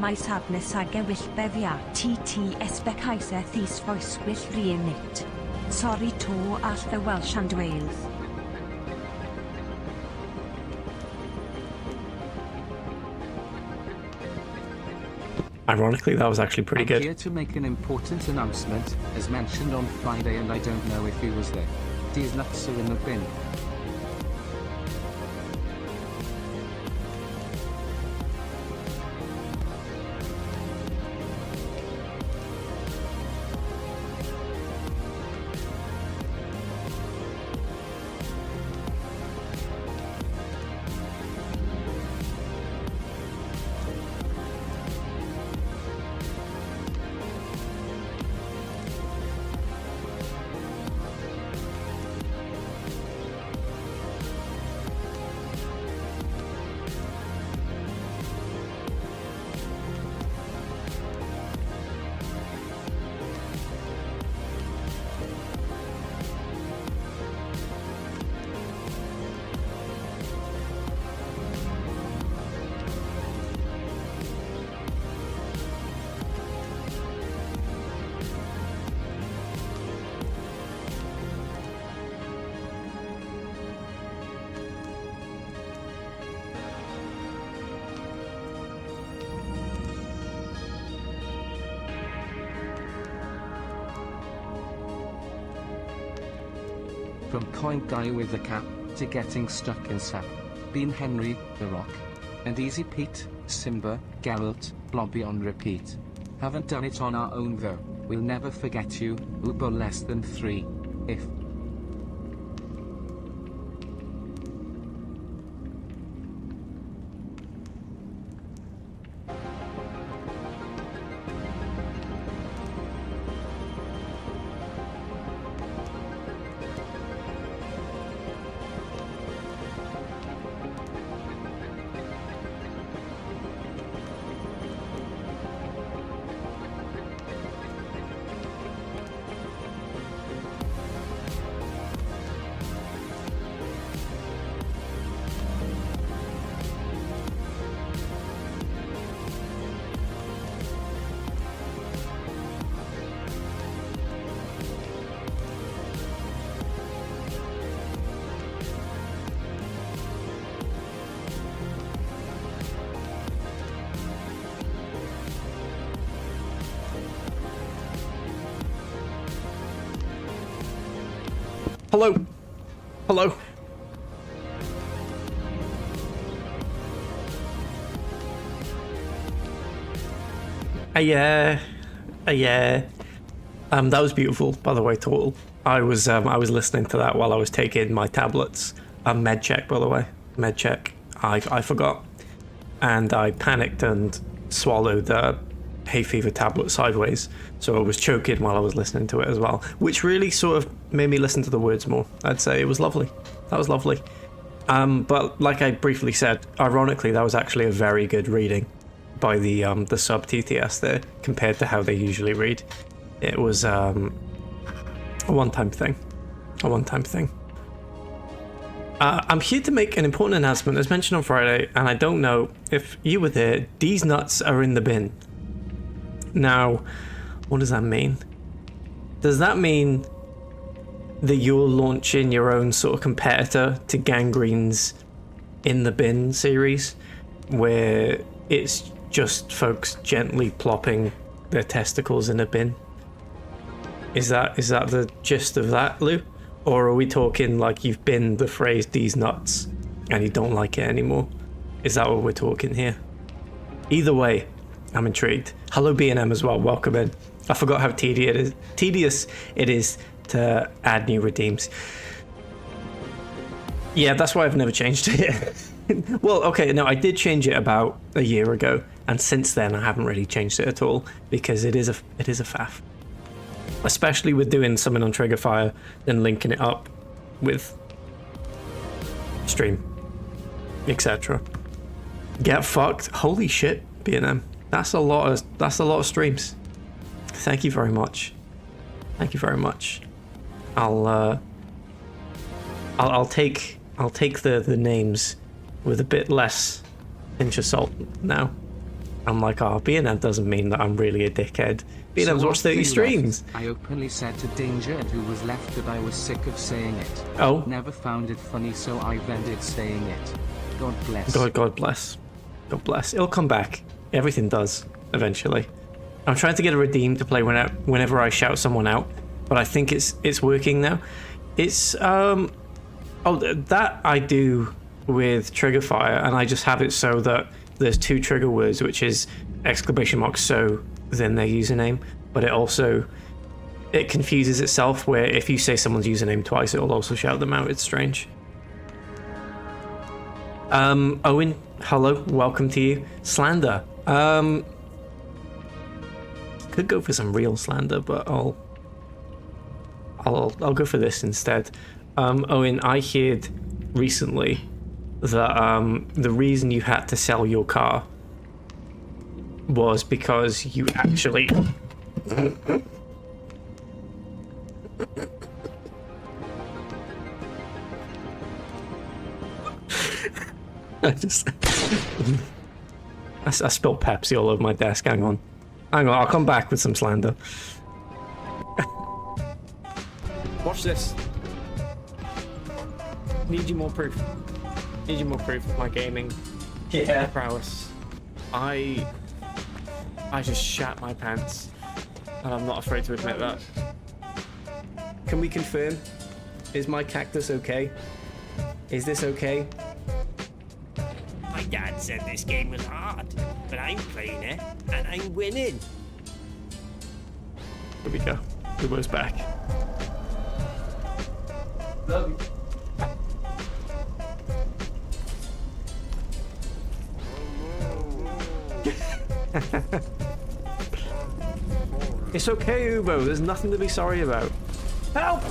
Mae sadness ag e wyllbefia TT esbecais e thys foes wyll rienit. Sorry to all the Welsh and Wales. Ironically, that was actually pretty good. I'm here to make an important announcement, as mentioned on Friday, and I don't know if he was there. These nuts are in the bin. From Coin Guy with the Cap, to getting stuck in sap. Bean Henry, The Rock. And Easy Pete, Simba, Geralt, Blobby on repeat. Haven't done it on our own though, we'll never forget you, Uber less than 3. If. Hello. Hello. That was beautiful, by the way, Total. I was listening to that while I was taking my tablets. Med check, by the way. Med check. I forgot. And I panicked and swallowed the hay fever tablet sideways, so I was choking while I was listening to it as well, which really sort of made me listen to the words more. I'd say it was lovely. That was lovely. But like I briefly said, ironically, that was actually a very good reading by the sub TTS there compared to how they usually read. It was a one-time thing. I'm here to make an important announcement, as mentioned on Friday, and I don't know if you were there. These nuts are in the bin. Now, what does that mean? Does that mean that you're launching your own sort of competitor to Gangrene's In the Bin series, where it's just folks gently plopping their testicles in a bin? Is that the gist of that, Lou? Or are we talking like you've binned the phrase "these nuts" and you don't like it anymore? Is that what we're talking here? Either way, I'm intrigued. Hello B&M as well, welcome in. I forgot how tedious it is to add new redeems. Yeah, that's why I've never changed it. Well, okay, no, I did change it about a year ago, and since then I haven't really changed it at all, because it is a faff. Especially with doing something on Triggerfire, then linking it up with stream, etc. Get fucked. Holy shit, B&M. That's a lot of streams. Thank you very much. Thank you very much. I'll take the names with a bit less pinch of salt now. I'm like, oh, B&M doesn't mean that I'm really a dickhead. B&M's So watched 30 after you streams. left, I openly said to Danger and who was left that I was sick of saying it. Oh. Never found it funny, so I've ended saying it. God bless. God bless. God bless. It'll come back. Everything does, eventually. I'm trying to get a redeem to play whenever I shout someone out, but I think it's working now. It's, that I do with trigger fire, and I just have it so that there's 2 trigger words, which is ! So then their username, but it confuses itself where if you say someone's username twice, it'll also shout them out. It's strange. Owen, hello, welcome to you. Slander. Could go for some real slander, but I'll go for this instead. Owen, I heard recently that the reason you had to sell your car was because you actually I spilled Pepsi all over my desk. Hang on, I'll come back with some slander. Watch this. Need you more proof. Need you more proof of my gaming prowess. I just shat my pants, and I'm not afraid to admit that. Can we confirm? Is my cactus okay? Is this okay? My dad said this game was hard, but I'm playing it and I'm winning. Here we go. Ubo's back. Love you. It's okay, Ubo. There's nothing to be sorry about. Help!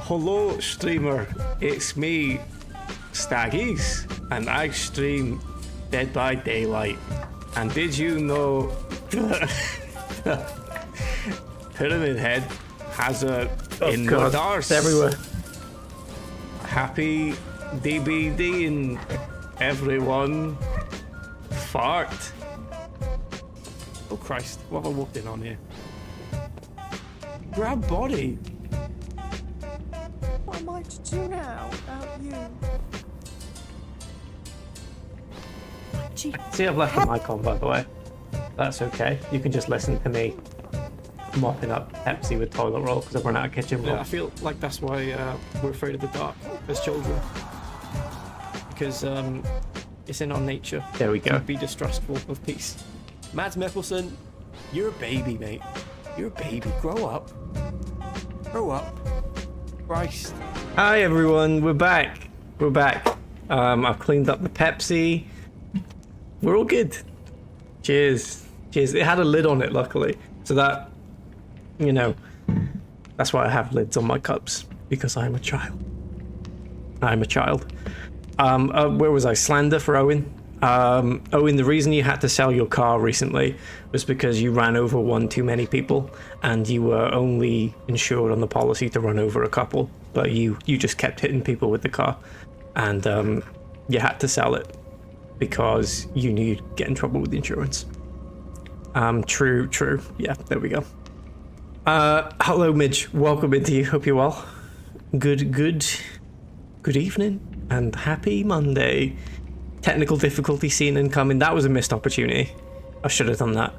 Hello, streamer. It's me, Staggies, and I stream Dead by Daylight. And did you know that Pyramid Head has a in the dark everywhere? Happy DBD and everyone fart. Oh Christ, what have I walked in on here? Grab body. What am I to do now without you? See, I've left the mic on, by the way. That's okay. You can just listen to me mopping up Pepsi with toilet roll because I've run out of kitchen roll. Yeah, I feel like that's why we're afraid of the dark as children. Because it's in our nature. There we go. To be distrustful of peace. Mads Mikkelsen, you're a baby, mate. You're a baby. Grow up. Grow up. Christ. Hi everyone, we're back. We're back. I've cleaned up the Pepsi. We're all good. Cheers. Cheers. It had a lid on it, luckily. So that, you know, that's why I have lids on my cups. Because I'm a child. I'm a child. Where was I? Slander for Owen. Owen, the reason you had to sell your car recently was because you ran over one too many people and you were only insured on the policy to run over a couple, but you just kept hitting people with the car and you had to sell it because you knew you'd get in trouble with the insurance. True. Yeah, there we go. Hello, Midge. Welcome into you. Hope you're well. Good evening and happy Monday. Technical difficulty seen incoming. That was a missed opportunity. I should have done that.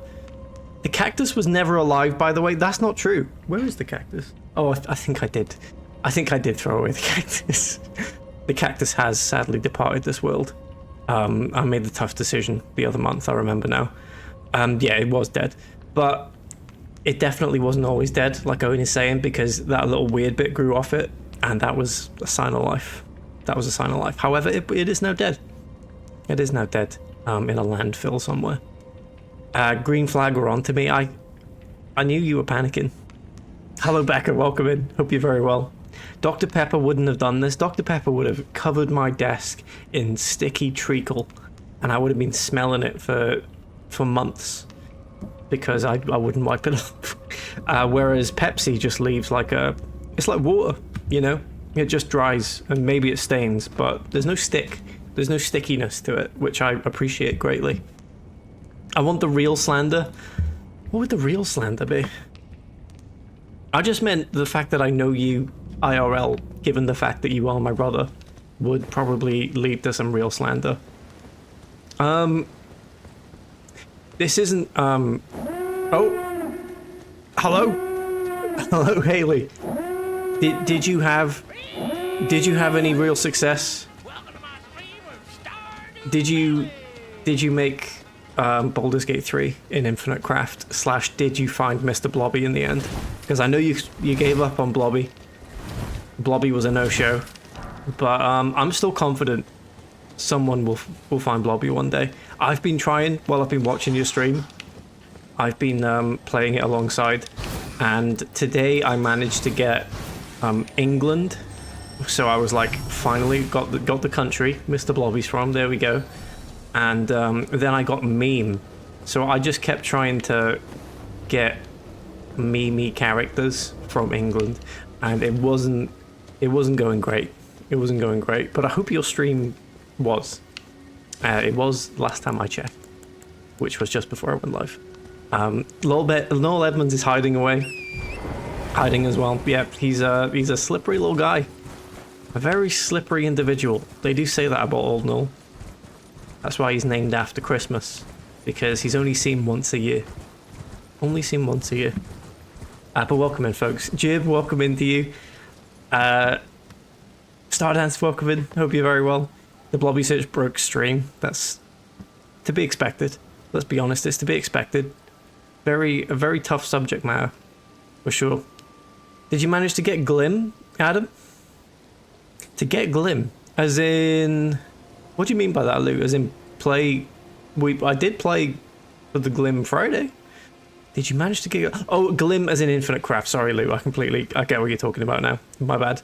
The cactus was never alive, by the way. That's not true. Where is the cactus? Oh, I think I did. I think I did throw away the cactus. The cactus has sadly departed this world. I made the tough decision the other month, I remember now. Yeah, it was dead. But it definitely wasn't always dead, like Owen is saying, because that little weird bit grew off it, and that was a sign of life. That was a sign of life. However, it is now dead. It is now dead, in a landfill somewhere. Green flag were on to me. I knew you were panicking. Hello, Becca. Welcome in. Hope you're very well. Dr. Pepper wouldn't have done this. Dr. Pepper would have covered my desk in sticky treacle, and I would have been smelling it for months because I wouldn't wipe it off. Whereas Pepsi just leaves it's like water, you know? It just dries and maybe it stains, but there's no stick. There's no stickiness to it, which I appreciate greatly. I want the real slander. What would the real slander be? I just meant the fact that I know you IRL, given the fact that you are my brother, would probably lead to some real slander. This isn't, oh. Hello? Hello, Haley. Did you have any real success? Did you make Baldur's Gate 3 in Infinite Craft / did you find Mr. Blobby in the end? Because I know you gave up on Blobby. Blobby was a no-show, but I'm still confident someone will find Blobby one day. I've been trying while I've been watching your stream. I've been playing it alongside, and today I managed to get England. So I was like, finally got the country Mr. Blobby's from. There we go. And then I got meme. So I just kept trying to get meme characters from England, and it wasn't going great. It wasn't going great. But I hope your stream was. It was last time I checked, which was just before I went live. Noel Edmonds is hiding away. Hiding as well. Yeah, he's a slippery little guy. A very slippery individual. They do say that about old Noel. That's why he's named after Christmas. Because he's only seen once a year. Only seen once a year. But welcome in, folks. Jib, welcome in to you. Stardance, welcome in. Hope you're very well. The Blobby Search broke stream. That's to be expected. Let's be honest, it's to be expected. A very tough subject matter. For sure. Did you manage to get Glim, Adam? To get Glim? As in... What do you mean by that, Lou? As in play... I did play for the Glim Friday. Did you manage to get... Oh, Glim as in Infinite Craft. Sorry, Lou. I get what you're talking about now. My bad.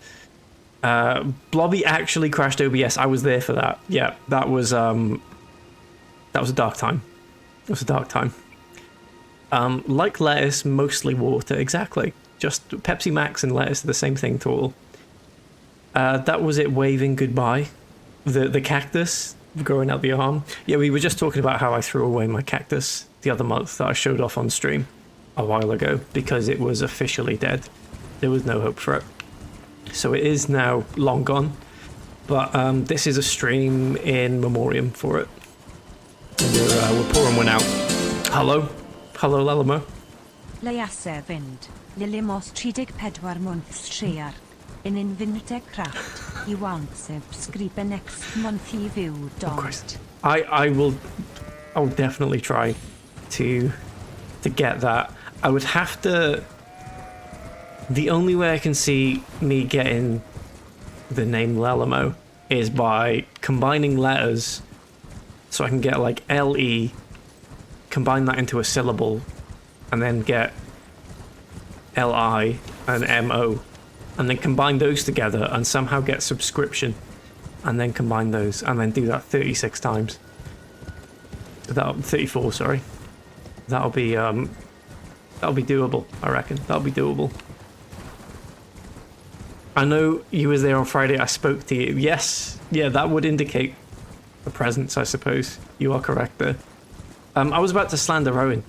Blobby actually crashed OBS. I was there for that. Yeah, that was a dark time. It was a dark time. Like lettuce, mostly water. Exactly. Just Pepsi Max and lettuce are the same thing to all. That was it waving goodbye. The cactus growing out the arm. Yeah, we were just talking about how I threw away my cactus the other month that I showed off on stream a while ago because it was officially dead. There was no hope for it. So it is now long gone. But this is a stream in memoriam for it. And we're pouring one out. Hello? Hello, Elden-mon. Leiasau fynd, Lilimos 34 months share. In Infinite Craft, you want subscribe next month you view don't. I'll definitely try to get that. I would have to... The only way I can see me getting the name Lelamo is by combining letters, so I can get like L-E, combine that into a syllable, and then get L-I and M-O, and then combine those together and somehow get subscription, and then combine those, and then do that 36 times. 34, sorry. That'll be doable, I reckon. That'll be doable. I know you was there on Friday. I spoke to you. Yes, yeah, that would indicate a presence, I suppose. You are correct there. I was about to slander Owen,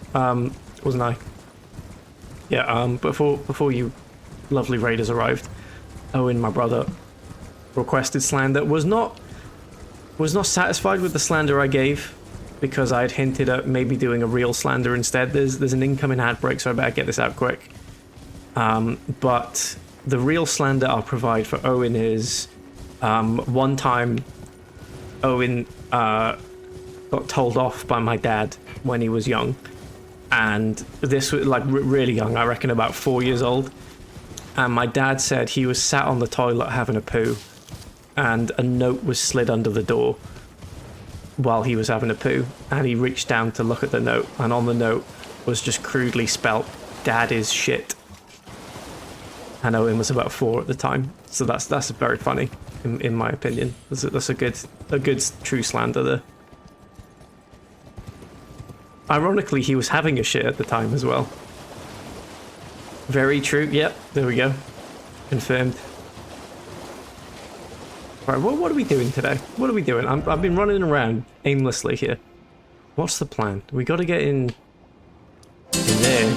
wasn't I? Yeah. Before you lovely raiders arrived, Owen, my brother, requested slander. Was not satisfied with the slander I gave because I had hinted at maybe doing a real slander instead. There's an incoming ad break, so I better get this out quick. But the real slander I'll provide for Owen is one time Owen got told off by my dad when he was young, and this was like really young, I reckon about 4 years old, and my dad said he was sat on the toilet having a poo and a note was slid under the door while he was having a poo, and he reached down to look at the note, and on the note was just crudely spelt "Dad is shit." And Owen was about 4 at the time, so that's very funny, in my opinion. That's a good true slander there. Ironically, he was having a shit at the time as well. Very true. Yep, there we go. Confirmed. Right, what are we doing today? What are we doing? I've been running around aimlessly here. What's the plan? We got to get in there.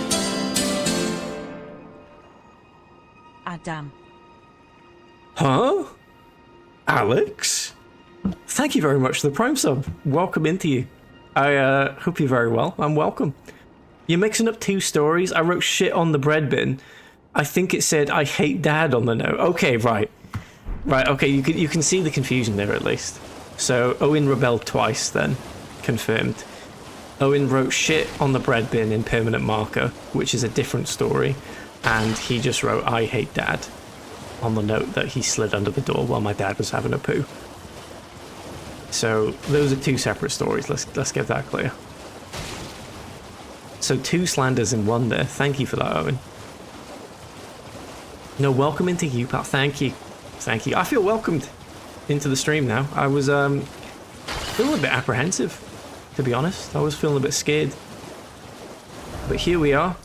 Adam. Huh? Alex? Thank you very much for the Prime sub. Welcome into you. I hope you're very well. I'm welcome. You're mixing up two stories. I wrote shit on the bread bin. I think it said I hate dad on the note. Okay, right. Right, okay, you can see the confusion there at least. So Owen rebelled twice then. Confirmed. Owen wrote shit on the bread bin in permanent marker, which is a different story. And he just wrote I hate dad on the note that he slid under the door while my dad was having a poo. So those are two separate stories. Let's get that clear. So two slanders in one there. Thank you for that, Owen. No, welcome into you, pal. Thank you. Thank you. I feel welcomed into the stream now. I was feeling a bit apprehensive, to be honest. I was feeling a bit scared. But here we are.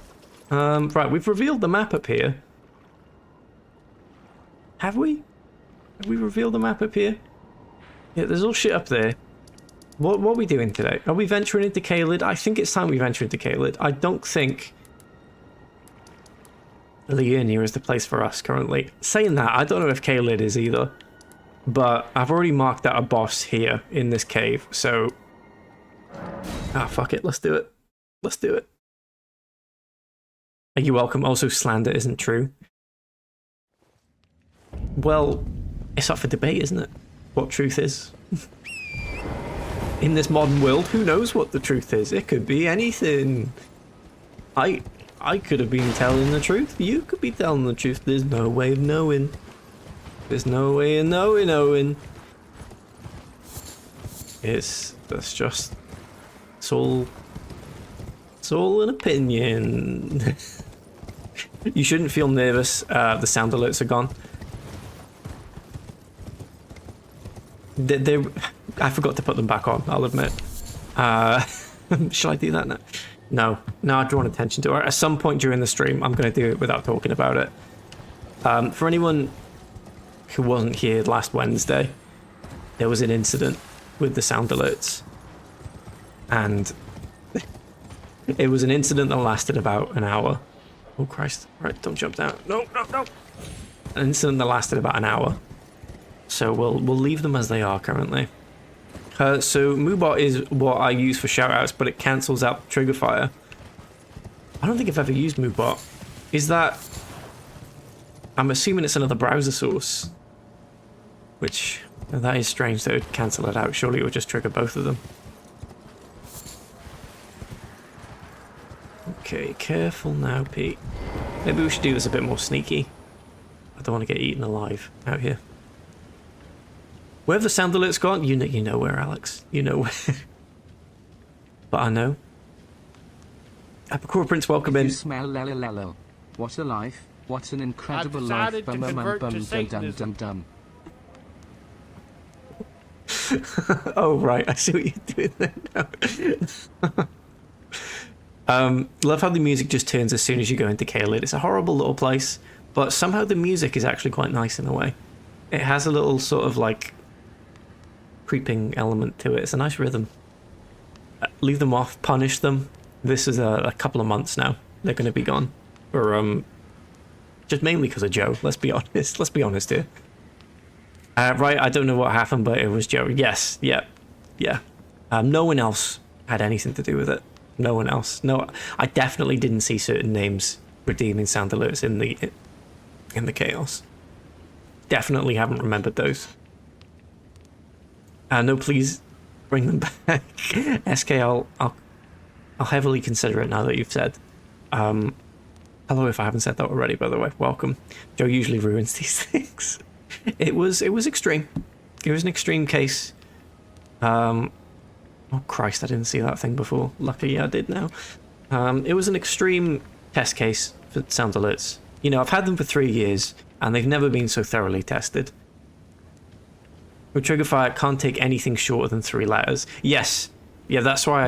Right, we've revealed the map up here. Have we? Have we revealed the map up here? Yeah, there's all shit up there. What are we doing today? Are we venturing into Caelid? I think it's time we venture into Caelid. I don't think Liurnia is the place for us currently. Saying that, I don't know if Caelid is either. But I've already marked out a boss here in this cave, so... Ah, fuck it, let's do it. Let's do it. Are you welcome? Also, slander isn't true. Well, it's up for debate, isn't it? What truth is. In this modern world, who knows what the truth is? It could be anything. I could have been telling the truth. You could be telling the truth. There's no way of knowing. There's no way of knowing, Owen. That's just... It's all an opinion. You shouldn't feel nervous. The sound alerts are gone. I forgot to put them back on, I'll admit. Shall I do that now? No, I've drawn attention to it. At some point during the stream, I'm going to do it without talking about it. For anyone who wasn't here last Wednesday, there was an incident with the sound alerts. And it was an incident that lasted about an hour. Oh, Christ. Right, don't jump down. No. An incident that lasted about an hour. So we'll leave them as they are currently. So Moobot is what I use for shoutouts, but it cancels out trigger fire. I don't think I've ever used Moobot. Is that... I'm assuming it's another browser source. Which, that is strange that it would cancel it out. Surely it would just trigger both of them. Okay, careful now, Pete. Maybe we should do this a bit more sneaky. I don't want to get eaten alive out here. Where have the sound alerts gone? You know where, Alex. You know where. But I know. Apicora Prince, welcome in. You smell lelelelel. What a life. What an incredible life. I've decided to convert to Satanism. Oh, right. I see what you're doing there now. Love how the music just turns as soon as you go into Caelid. It's a horrible little place, but somehow the music is actually quite nice in a way. It has a little sort of like creeping element to it. It's a nice rhythm. Leave them off, punish them. This is a couple of months now. They're going to be gone. Or just mainly because of Joe. Let's be honest. Let's be honest here. Right, I don't know what happened, but it was Joe. Yes, yeah. No one else had anything to do with it. No one else. No, I definitely didn't see certain names redeeming sound alerts in the chaos. Definitely haven't remembered those. No, please bring them back. SK, I'll heavily consider it now that you've said. Hello, if I haven't said that already, by the way. Welcome. Joe usually ruins these things. It was extreme. It was an extreme case. Oh Christ, I didn't see that thing before. Luckily I did now. It was an extreme test case for sound alerts. You know, I've had them for 3 years, and they've never been so thoroughly tested. With Triggerfire, it can't take anything shorter than 3 letters. Yes. Yeah, that's why I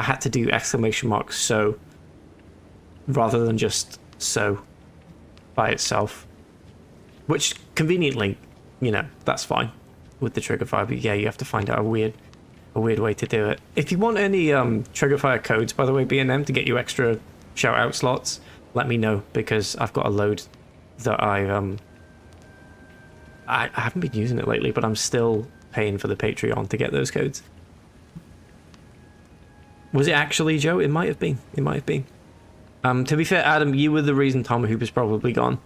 had to do exclamation mark so, rather than just so by itself. Which, conveniently, you know, that's fine with the trigger fire. But yeah, you have to find out a weird way to do it. If you want any trigger fire codes, by the way, B&M, to get you extra shout out slots, let me know, because I've got a load that I haven't been using it lately, but I'm still paying for the Patreon to get those codes. Was it actually, Joe? It might have been. It might have been. To be fair, Adam, you were the reason Tomahawk is probably gone.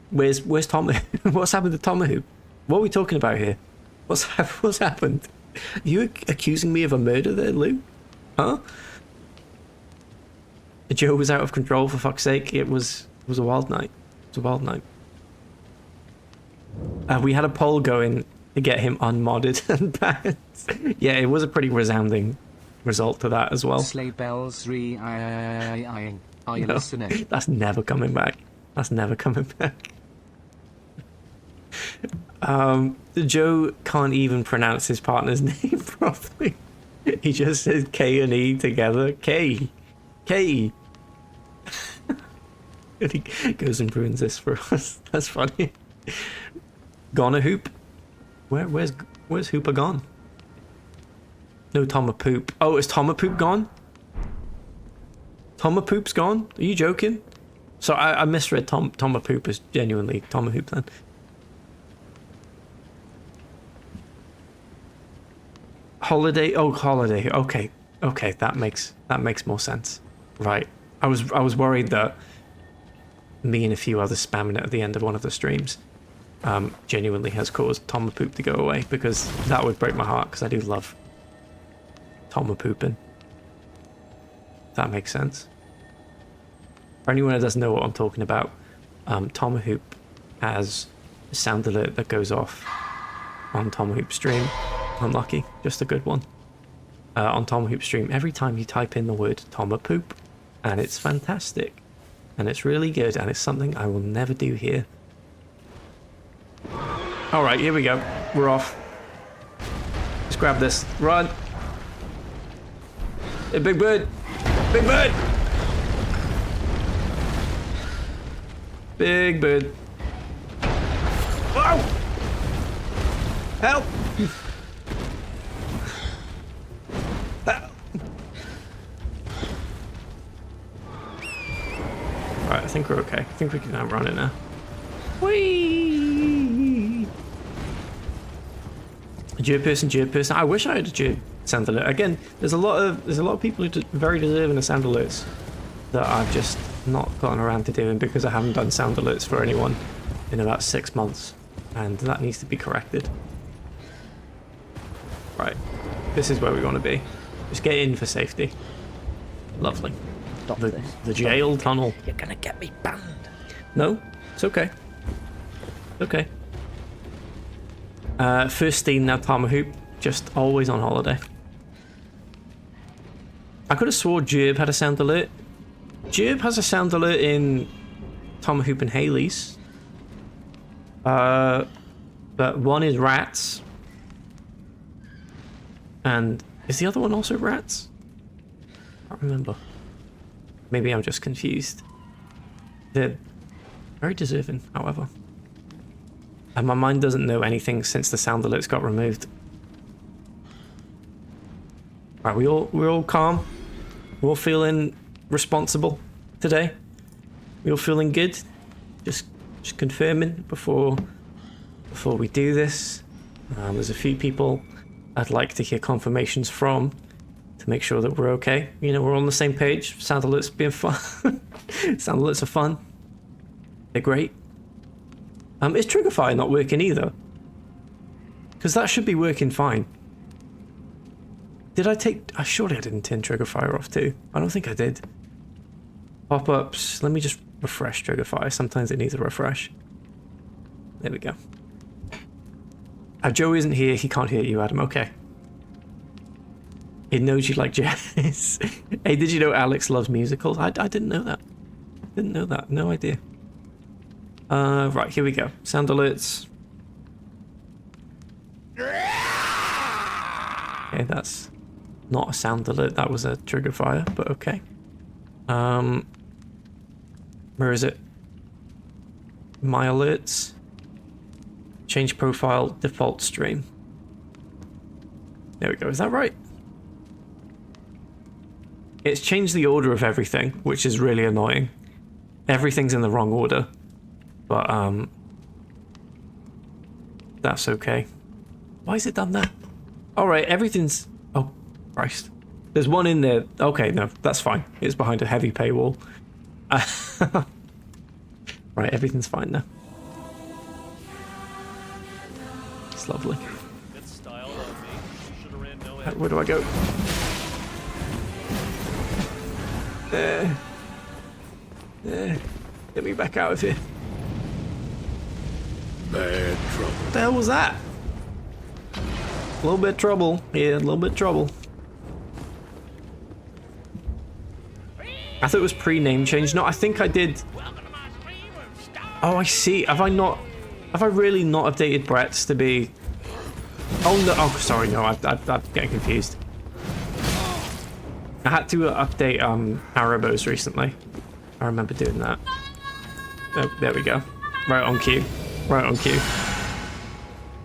Where's Tomahawk? What's happened to Tomahawk? What are we talking about here? What's happened? Are you accusing me of a murder there, Lou? Huh? Joe was out of control, for fuck's sake. It was a wild night. It was a wild night. We had a poll going to get him unmodded and banned. Yeah, it was a pretty resounding result to that as well. Sleigh bells are you listening? That's never coming back. That's never coming back. Joe can't even pronounce his partner's name properly. He just says K and E together. K. And he goes and ruins this for us. That's funny. Gone a hoop? Where's Hooper gone? No, Tomapoop. Oh, is Tomapoop gone? Tomapoop's gone? Are you joking? So I misread Tomapoop as genuinely Tomahoop then. Holiday. Oh, holiday. Okay, that makes more sense. Right. I was worried that me and a few others spamming it at the end of one of the streams genuinely has caused Tomapoop to go away, because that would break my heart, because I do love Tomapooping. That makes sense. For anyone who doesn't know what I'm talking about, Tomahoop has a sound alert that goes off on Tomahoop stream. Unlucky, just a good one. On Tomahoop stream every time you type in the word Tomapoop, and it's fantastic. And it's really good, and it's something I will never do here. Alright, here we go. We're off. Let's grab this. Run! Hey, Big Bird! Big Bird! Big Bird. Whoa! Help! Right, I think we're okay. I think we can outrun it now. Whee! Jeer person. I wish I had a jeer sound alert. Again, there's a lot of people who are very deserving of sound alerts that I've just not gotten around to doing, because I haven't done sound alerts for anyone in about 6 months, and that needs to be corrected. Right, this is where we want to be. Just get in for safety. Lovely. Stop the jail tunnel. You're gonna get me banned. No, it's okay. Okay. First Steam, now Tomahoop. Just always on holiday. I could have swore Gerb had a sound alert. Gerb has a sound alert in Tomahoop and Haley's. But one is rats. And is the other one also rats? I can't remember. Maybe I'm just confused. They're very deserving, however. And my mind doesn't know anything since the sound alerts got removed. Right, we're all calm. We're all feeling responsible today. We're all feeling good. Just confirming before we do this. There's a few people I'd like to hear confirmations from to make sure that we're okay. You know, we're on the same page. Sound alerts being fun. Sound alerts are fun. They're great. Is Triggerfire not working either? Because that should be working fine. Did I take... surely I didn't turn Triggerfire off too. I don't think I did. Pop-ups. Let me just refresh Triggerfire. Sometimes it needs a refresh. There we go. Joe isn't here. He can't hear you, Adam. Okay. It knows you like jazz. Hey, did you know Alex loves musicals? I didn't know that. Didn't know that. No idea. Right, here we go. Sound alerts. Okay, that's not a sound alert. That was a trigger fire, but okay. Where is it? My alerts. Change profile, default stream. There we go. Is that right? It's changed the order of everything, which is really annoying. Everything's in the wrong order. But, that's okay. Why has it done that? Alright, everything's... Oh, Christ. There's one in there. Okay, no, that's fine. It's behind a heavy paywall. Right, everything's fine now. It's lovely. Where do I go? There. Get me back out of here. Bad trouble. What the hell was that? A little bit of trouble. Yeah, a little bit of trouble. I thought it was pre-name change. No, I think I did. Oh, I see. Have I really not updated Brett's to be... Oh, no. Oh, sorry. No, I'm getting confused. I had to update Haribo's recently. I remember doing that. Oh, there we go. Right on cue. Right on cue.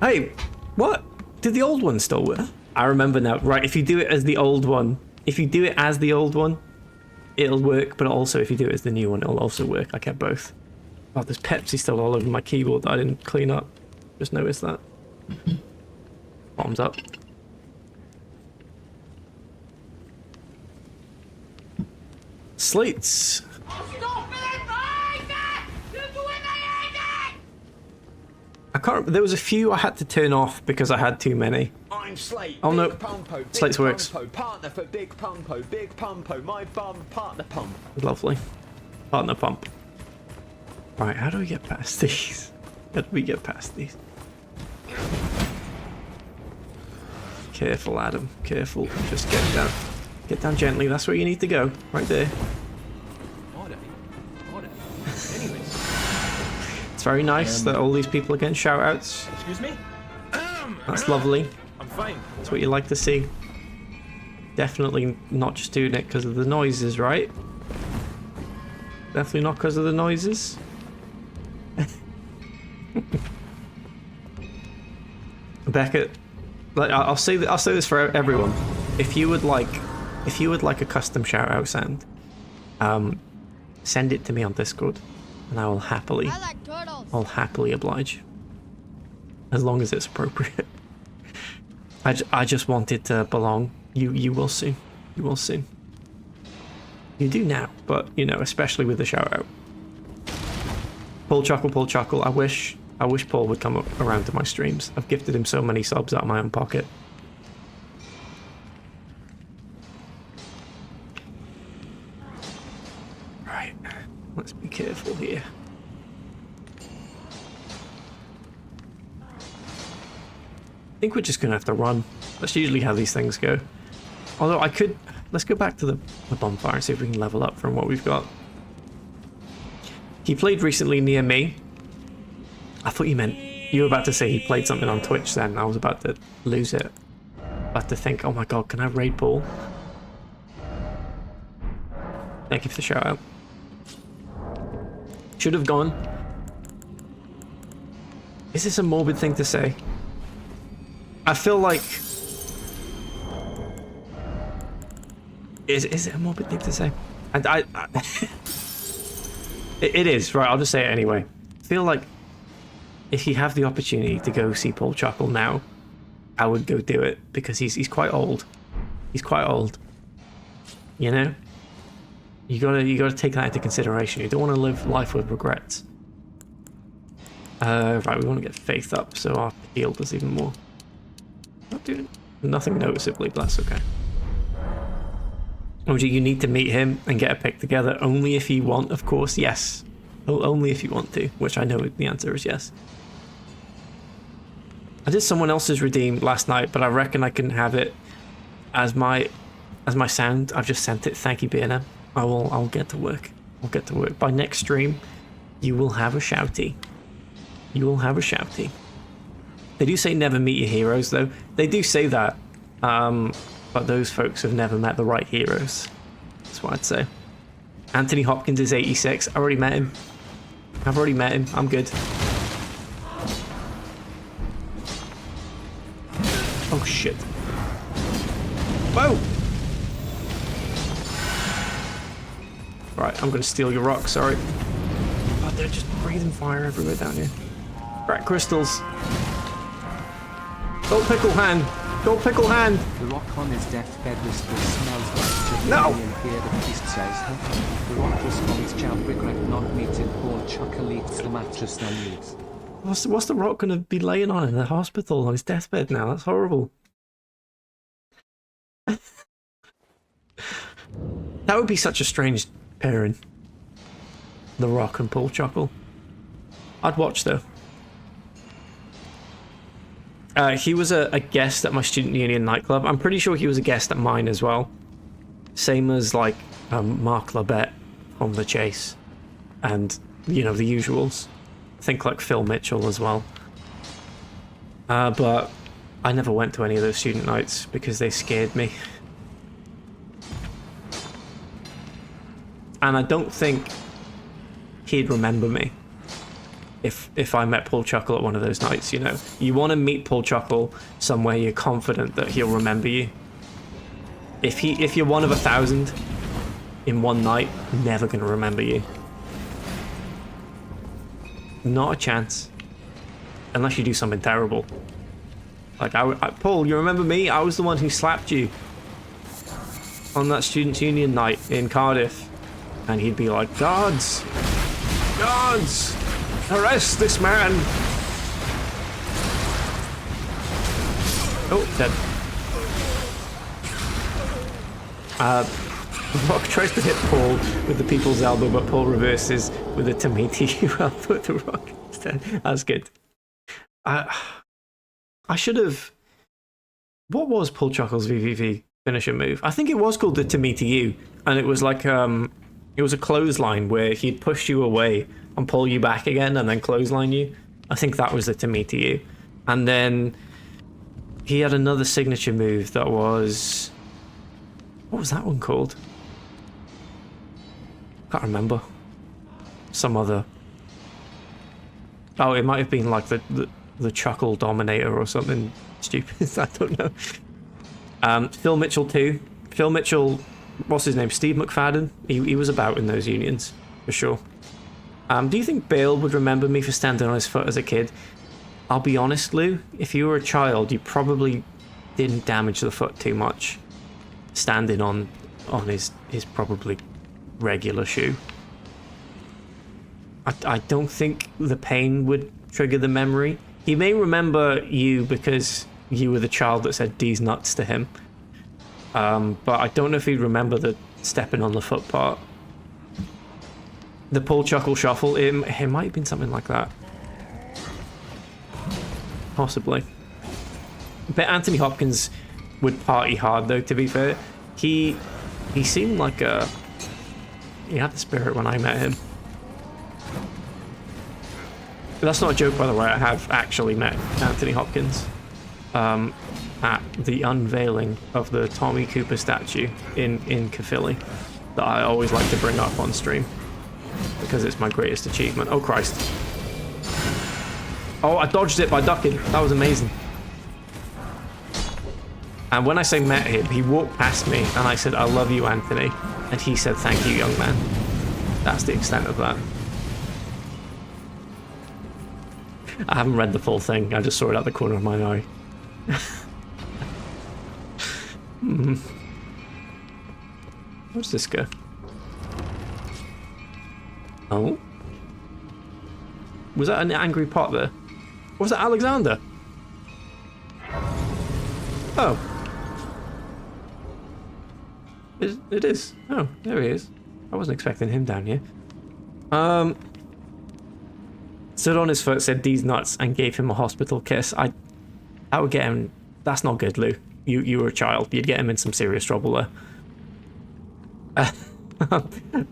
Hey, what? Did the old one still work? I remember now. Right, if you do it as the old one, it'll work, but also if you do it as the new one, it'll also work. I kept both. Oh, there's Pepsi still all over my keyboard that I didn't clean up. Just noticed that. Bottoms up. Slates. I can't remember. There was a few I had to turn off because I had too many. I'm Slate. Oh no, Pumpo, Slates works. Pumpo, partner for Big Pumpo, my bum, partner pump. Lovely. Partner pump. Right, how do we get past these? How do we get past these? Careful, Adam. Careful. Just get down. Get down gently. That's where you need to go. Right there. It's very nice that all these people are getting shout-outs. Excuse me? That's lovely. I'm fine. That's what you like to see. Definitely not just doing it because of the noises, right? Definitely not because of the noises. Beckett, like I'll say this for everyone. If you would like a custom shout-out sound, send it to me on Discord, and I will happily. I'll happily oblige. As long as it's appropriate. I just want it to belong. You will see. You will see. You do now, but you know, especially with the shout out. Paul Chuckle. I wish Paul would come up around to my streams. I've gifted him so many subs out of my own pocket. Right. Let's be careful here. I think we're just gonna have to run. That's usually how these things go. Although I could... Let's go back to the bonfire and see if we can level up from what we've got. He played recently near me. I thought you meant... You were about to say he played something on Twitch then. I was about to lose it. About to think, oh my god, can I raid Paul? Thank you for the shout out. Should have gone. Is this a morbid thing to say? I feel like... Is it a morbid thing to say? It is, right, I'll just say it anyway. I feel like if you have the opportunity to go see Paul Chuckle now, I would go do it, because he's quite old. He's quite old. You know? You gotta take that into consideration. You don't want to live life with regrets. Right, we want to get faith up, so our heal does even more. Not doing nothing noticeably, but that's okay. OG, you need to meet him and get a pic together only if you want, of course, yes. Only if you want to, which I know the answer is yes. I did someone else's redeem last night, but I reckon I can have it as my sound. I've just sent it. Thank you, BNM. I'll get to work. I'll get to work. By next stream, you will have a shouty. You will have a shouty. They do say never meet your heroes, though. They do say that. But those folks have never met the right heroes. That's what I'd say. Anthony Hopkins is 86. I already met him. I've already met him. I'm good. Oh shit. Whoa! Right, I'm gonna steal your rock, sorry. Oh, they're just breathing fire everywhere down here. Right, crystals. Gold pickle hand! Gold pickle hand! The rock on his deathbed whispers smells like No! chili, and here the priest says, the rock responds, "Child regret not meeting Paul Chuckle eats the mattress then leaves." What's the rock gonna be laying on in the hospital on his deathbed now? That's horrible. That would be such a strange pairing. The Rock and Paul Chuckle. I'd watch though. He was a guest at my student union nightclub. I'm pretty sure he was a guest at mine as well. Same as like Mark Labette from The Chase. And, you know, the usuals. I think like Phil Mitchell as well. But I never went to any of those student nights because they scared me. And I don't think he'd remember me if I met Paul Chuckle at one of those nights, you know. You want to meet Paul Chuckle somewhere you're confident that he'll remember you. If you're one of 1,000 in one night, never gonna remember you. Not a chance. Unless you do something terrible. Like, Paul, you remember me? I was the one who slapped you on that Students' Union night in Cardiff. And he'd be like, Guards! Guards! Arrest this man! Oh, dead. Rock tries to hit Paul with the people's elbow, but Paul reverses with a tomato elbow at the Rock instead. That's good. I should have... What was Paul Chuckle's VVV finisher move? I think it was called the tomato U, and it was like it was a clothesline where he'd push you away and pull you back again and then clothesline you. I think that was the tomato U. And then he had another signature move that was... What was that one called? Can't remember. Some other... Oh, it might have been like the Chuckle Dominator or something stupid. I don't know. Phil Mitchell too. Phil Mitchell, what's his name? Steve McFadden. He was about in those unions, for sure. Do you think Bale would remember me for standing on his foot as a kid? I'll be honest, Lou. If you were a child, you probably didn't damage the foot too much. Standing on his probably regular shoe. I don't think the pain would trigger the memory. He may remember you because you were the child that said D's nuts to him. But I don't know if he'd remember the stepping on the foot part. The Paul Chuckle Shuffle, it might have been something like that. Possibly. But Anthony Hopkins would party hard though, to be fair. He seemed like he had the spirit when I met him. But that's not a joke, by the way. I have actually met Anthony Hopkins at the unveiling of the Tommy Cooper statue in Caerphilly that I always like to bring up on stream because it's my greatest achievement. Oh Christ. Oh, I dodged it by ducking. That was amazing. And when I say met him, he walked past me and I said, "I love you, Anthony." And he said, "Thank you, young man." That's the extent of that. I haven't read the full thing. I just saw it out the corner of my eye. Where's this go? Oh? Was that an angry pot there? Was that Alexander? Oh. It is. Oh, there he is. I wasn't expecting him down here. Stood on his foot, said D's nuts, and gave him a hospital kiss. I would get him... That's not good, Lou. You were a child. You'd get him in some serious trouble there.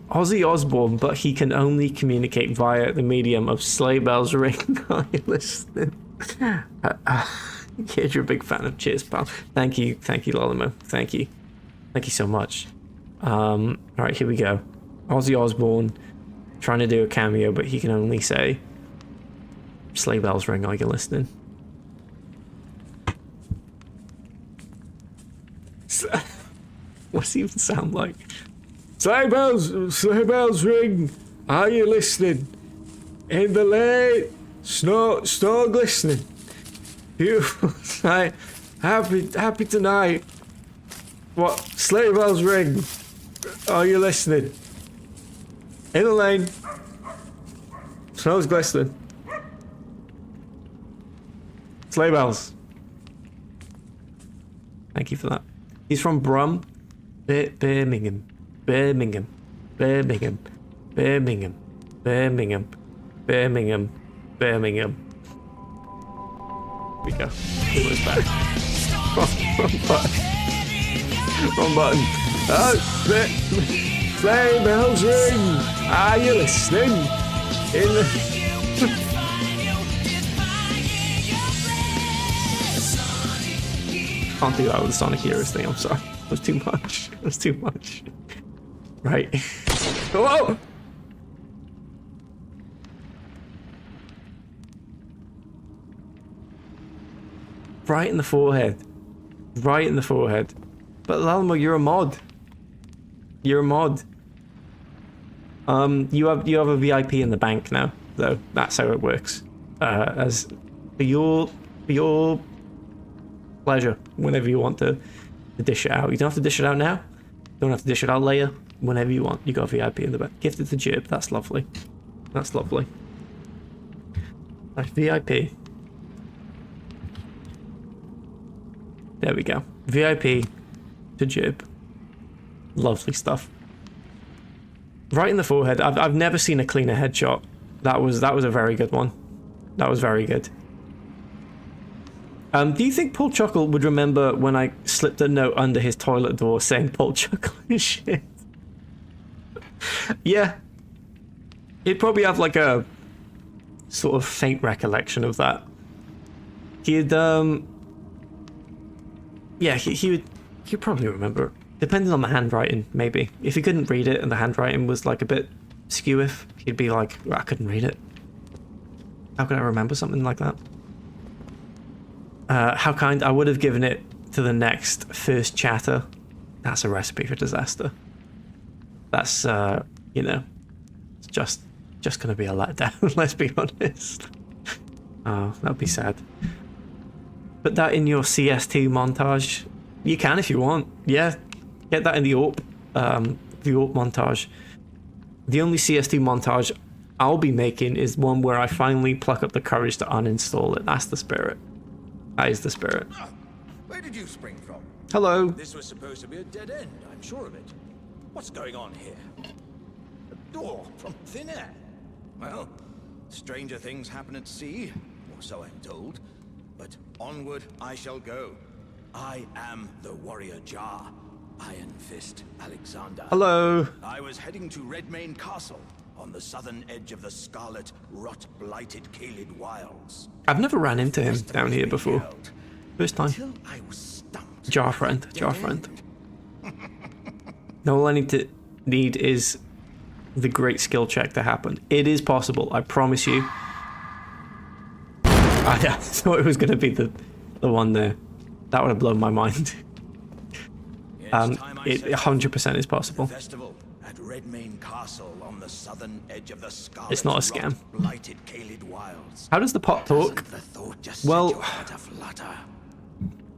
Ozzy Osbourne, but he can only communicate via the medium of sleigh bells ring. Are you listening? Kid, you're a big fan of Cheers, pal. Thank you, Lolimo. Thank you so much. Alright, here we go. Ozzy Osbourne trying to do a cameo, but he can only say sleigh bells ring. Are you listening? What's he even sound like? Sleigh bells ring. Are you listening? In the lane, snow glistening. Beautiful night, happy tonight. What? Sleigh bells ring. Are you listening? In the lane, snow's glistening. Sleigh bells. Thank you for that. He's from Birmingham. Birmingham. Birmingham. Birmingham. Birmingham. Birmingham. Birmingham. Birmingham. Here we go. He was back. Wrong button. Wrong button. Oh, sleigh bells ring. Are you listening? In the... Can't do that with the Sonic Heroes thing, I'm sorry. It was too much. It was too much. Right. Whoa! Right in the forehead. Right in the forehead. But Lalmo, you're a mod. You're a mod. You have a VIP in the bank now, though. That's how it works. As for your pleasure, whenever you want to dish it out. You don't have to dish it out now. You don't have to dish it out later. Whenever you want, you got a VIP in the back. Gifted to Jib. That's lovely. That's lovely. That's VIP. There we go. VIP to Jib. Lovely stuff. Right in the forehead. I've never seen a cleaner headshot. That was a very good one. That was very good. Do you think Paul Chuckle would remember when I slipped a note under his toilet door saying Paul Chuckle is shit? Yeah. He'd probably have like a sort of faint recollection of that. He'd yeah, he'd probably remember. Depending on the handwriting, maybe. If he couldn't read it and the handwriting was like a bit skew-if, he'd be like, well, I couldn't read it. How could I remember something like that? How kind. I would have given it to the next first chatter. That's a recipe for disaster. That's, you know, it's just gonna be a letdown, let's be honest. Oh, that'd be sad. Put that in your CST montage. You can if you want. Yeah, get that in the AWP montage. The only CST montage I'll be making is one where I finally pluck up the courage to uninstall it. That's the spirit. That is the spirit. Where did you spring from? Hello. This was supposed to be a dead end, I'm sure of it. What's going on here? A door from thin air. Well, stranger things happen at sea, or so I'm told. But onward I shall go. I am the warrior Jar, Iron Fist Alexander. Hello. I was heading to Redmane Castle, on the southern edge of the scarlet, rot-blighted Caelid Wilds. I've never ran into him down here before. First time. Till I was stumped. Jar friend. Now all I need is the great skill check to happen. It is possible, I promise you. I thought it was going to be the one there. That would have blown my mind. It 100% is possible. Festival at Redmane Castle on the southern edge of the scarlet, it's not a scam. Blighted Caelid Wilds. How does the pot talk? Well,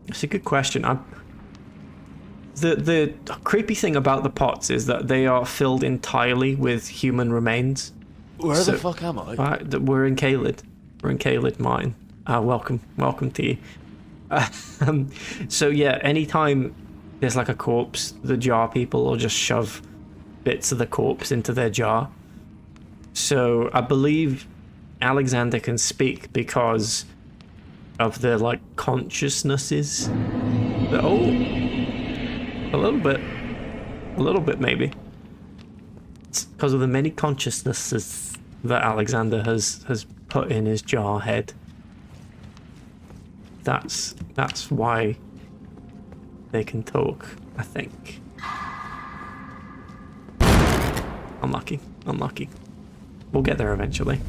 it's a good question. The creepy thing about the pots is that they are filled entirely with human remains. Where the fuck am I? We're in Caelid. We're in Caelid Mine. Welcome to you. So yeah, anytime there's like a corpse, the jar people will just shove bits of the corpse into their jar. So I believe Alexander can speak because of the like consciousnesses. Oh, a little bit maybe. It's because of the many consciousnesses that Alexander has put in his jar head. That's why they can talk, I think. Unlucky. We'll get there eventually.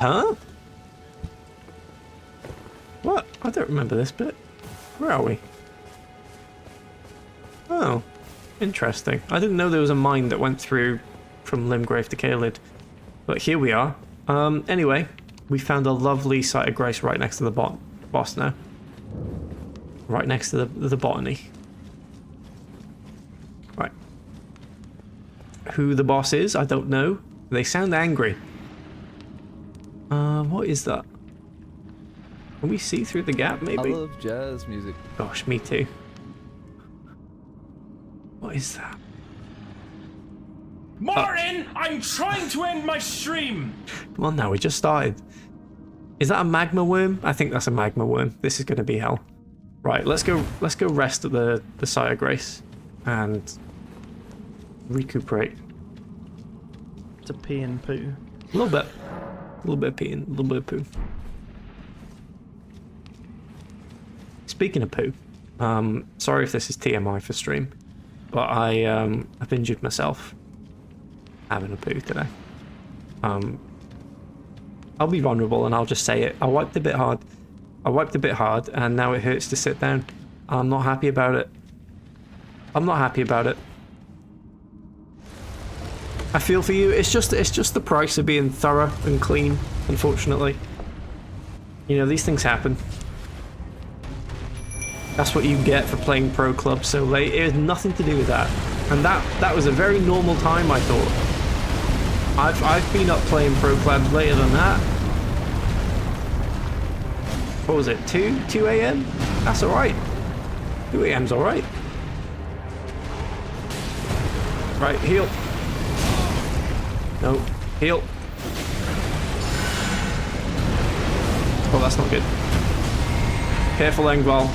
Huh? What? I don't remember this bit. Where are we? Oh, interesting. I didn't know there was a mine that went through from Limgrave to Caelid. But here we are. Anyway, we found a lovely site of grace right next to the boss now. Right next to the botany. Right. Who the boss is, I don't know. They sound angry. What is that? Can we see through the gap, maybe? I love jazz music. Gosh, me too. What is that? Martin, I'm trying to end my stream. Come on now, we just started. Is that a magma worm? I think that's a magma worm. This is going to be hell. Right, let's go rest at the site of grace and recuperate. It's a pee and poo. A little bit. A little bit of pee and a little bit of poo. Speaking of poo, sorry if this is TMI for stream, but I've injured myself having a poo today. I'll be vulnerable and I'll just say it. I wiped a bit hard, and now it hurts to sit down. I'm not happy about it. I'm not happy about it. I feel for you. It's just the price of being thorough and clean, unfortunately. You know, these things happen. That's what you get for playing pro club so late. It has nothing to do with that. And that was a very normal time, I thought. I've been up playing pro clubs later than that. What was it, 2 a.m? That's alright. 2 a.m.'s alright. Right, heal. No, heal. Oh, that's not good. Careful, Engval.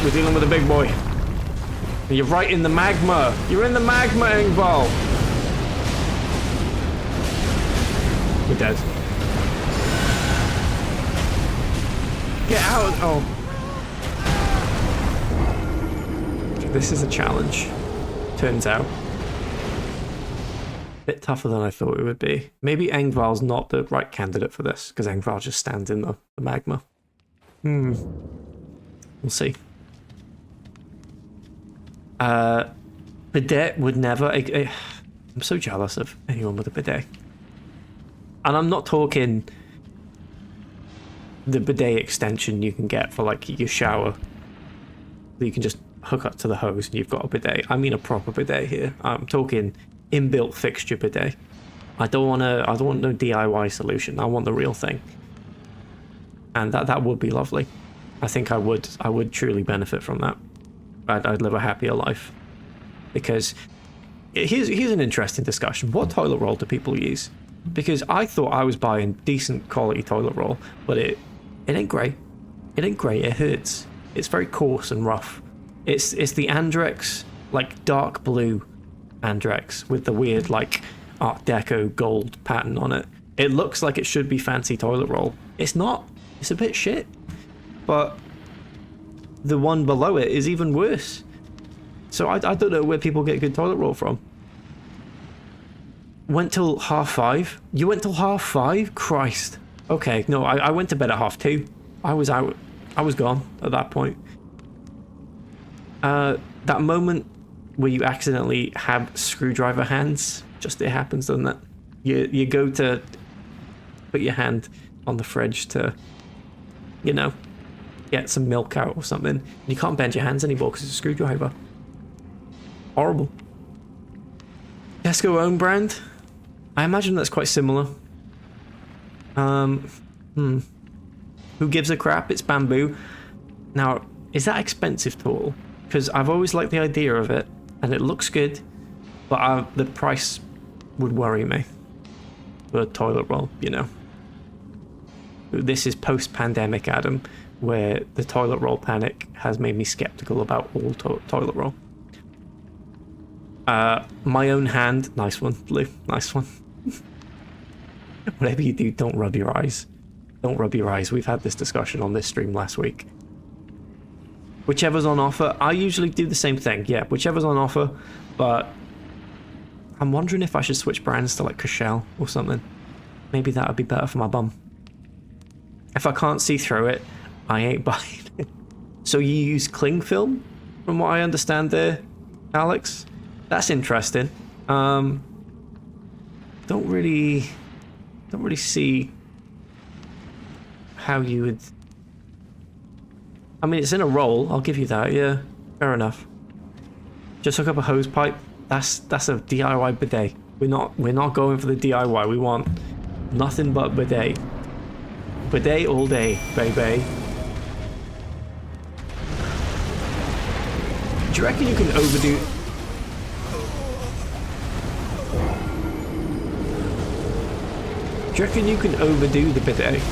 We're dealing with a big boy. You're right in the magma. You're in the magma, Engval. We're dead. Get out! Oh. This is a challenge. Turns out. Bit tougher than I thought it would be. Maybe Engval's not the right candidate for this, because Engval just stands in the magma. We'll see. Bidet would never... I'm so jealous of anyone with a bidet. And I'm not talking the bidet extension you can get for like your shower. You can just hook up to the hose and you've got a bidet. I mean a proper bidet here. I'm talking inbuilt fixture bidet. I don't want no DIY solution. I want the real thing. And that would be lovely. I think I would truly benefit from that. I'd live a happier life. Because here's an interesting discussion. What toilet roll do people use? Because I thought I was buying decent quality toilet roll, but it ain't great. It ain't great. It hurts. It's very coarse and rough. It's the Andrex, like dark blue Andrex with the weird like Art Deco gold pattern on it. It looks like it should be fancy toilet roll. It's not. It's a bit shit. But the one below it is even worse. So I don't know where people get good toilet roll from. Went till 5:30? You went till 5:30? Christ. Okay, no, I went to bed at 2:30. I was out. I was gone at that point. That moment where you accidentally have screwdriver hands, just it happens, doesn't it? You go to put your hand on the fridge to, you know, get some milk out or something. And you can't bend your hands anymore because it's a screwdriver. Horrible. Tesco own brand? I imagine that's quite similar. Who gives a crap? It's bamboo. Now, is that expensive at all? Because I've always liked the idea of it, and it looks good, but the price would worry me for a toilet roll, you know. This is post-pandemic, Adam, where the toilet roll panic has made me skeptical about all toilet roll. My own hand. Nice one, Blue. Nice one. Whatever you do, don't rub your eyes. Don't rub your eyes. We've had this discussion on this stream last week. Whichever's on offer. I usually do the same thing. Yeah, whichever's on offer. But I'm wondering if I should switch brands to like Cushelle or something. Maybe that would be better for my bum. If I can't see through it, I ain't buying it. So you use cling film? from what I understand there, Alex. That's interesting. Don't really see how you would. I mean, it's in a roll. I'll give you that. Yeah, fair enough. Just hook up a hose pipe. That's a DIY bidet. We're not going for the DIY. We want nothing but bidet. Bidet all day, baby. Do you reckon you can overdo? Do you reckon you can overdo the bidet?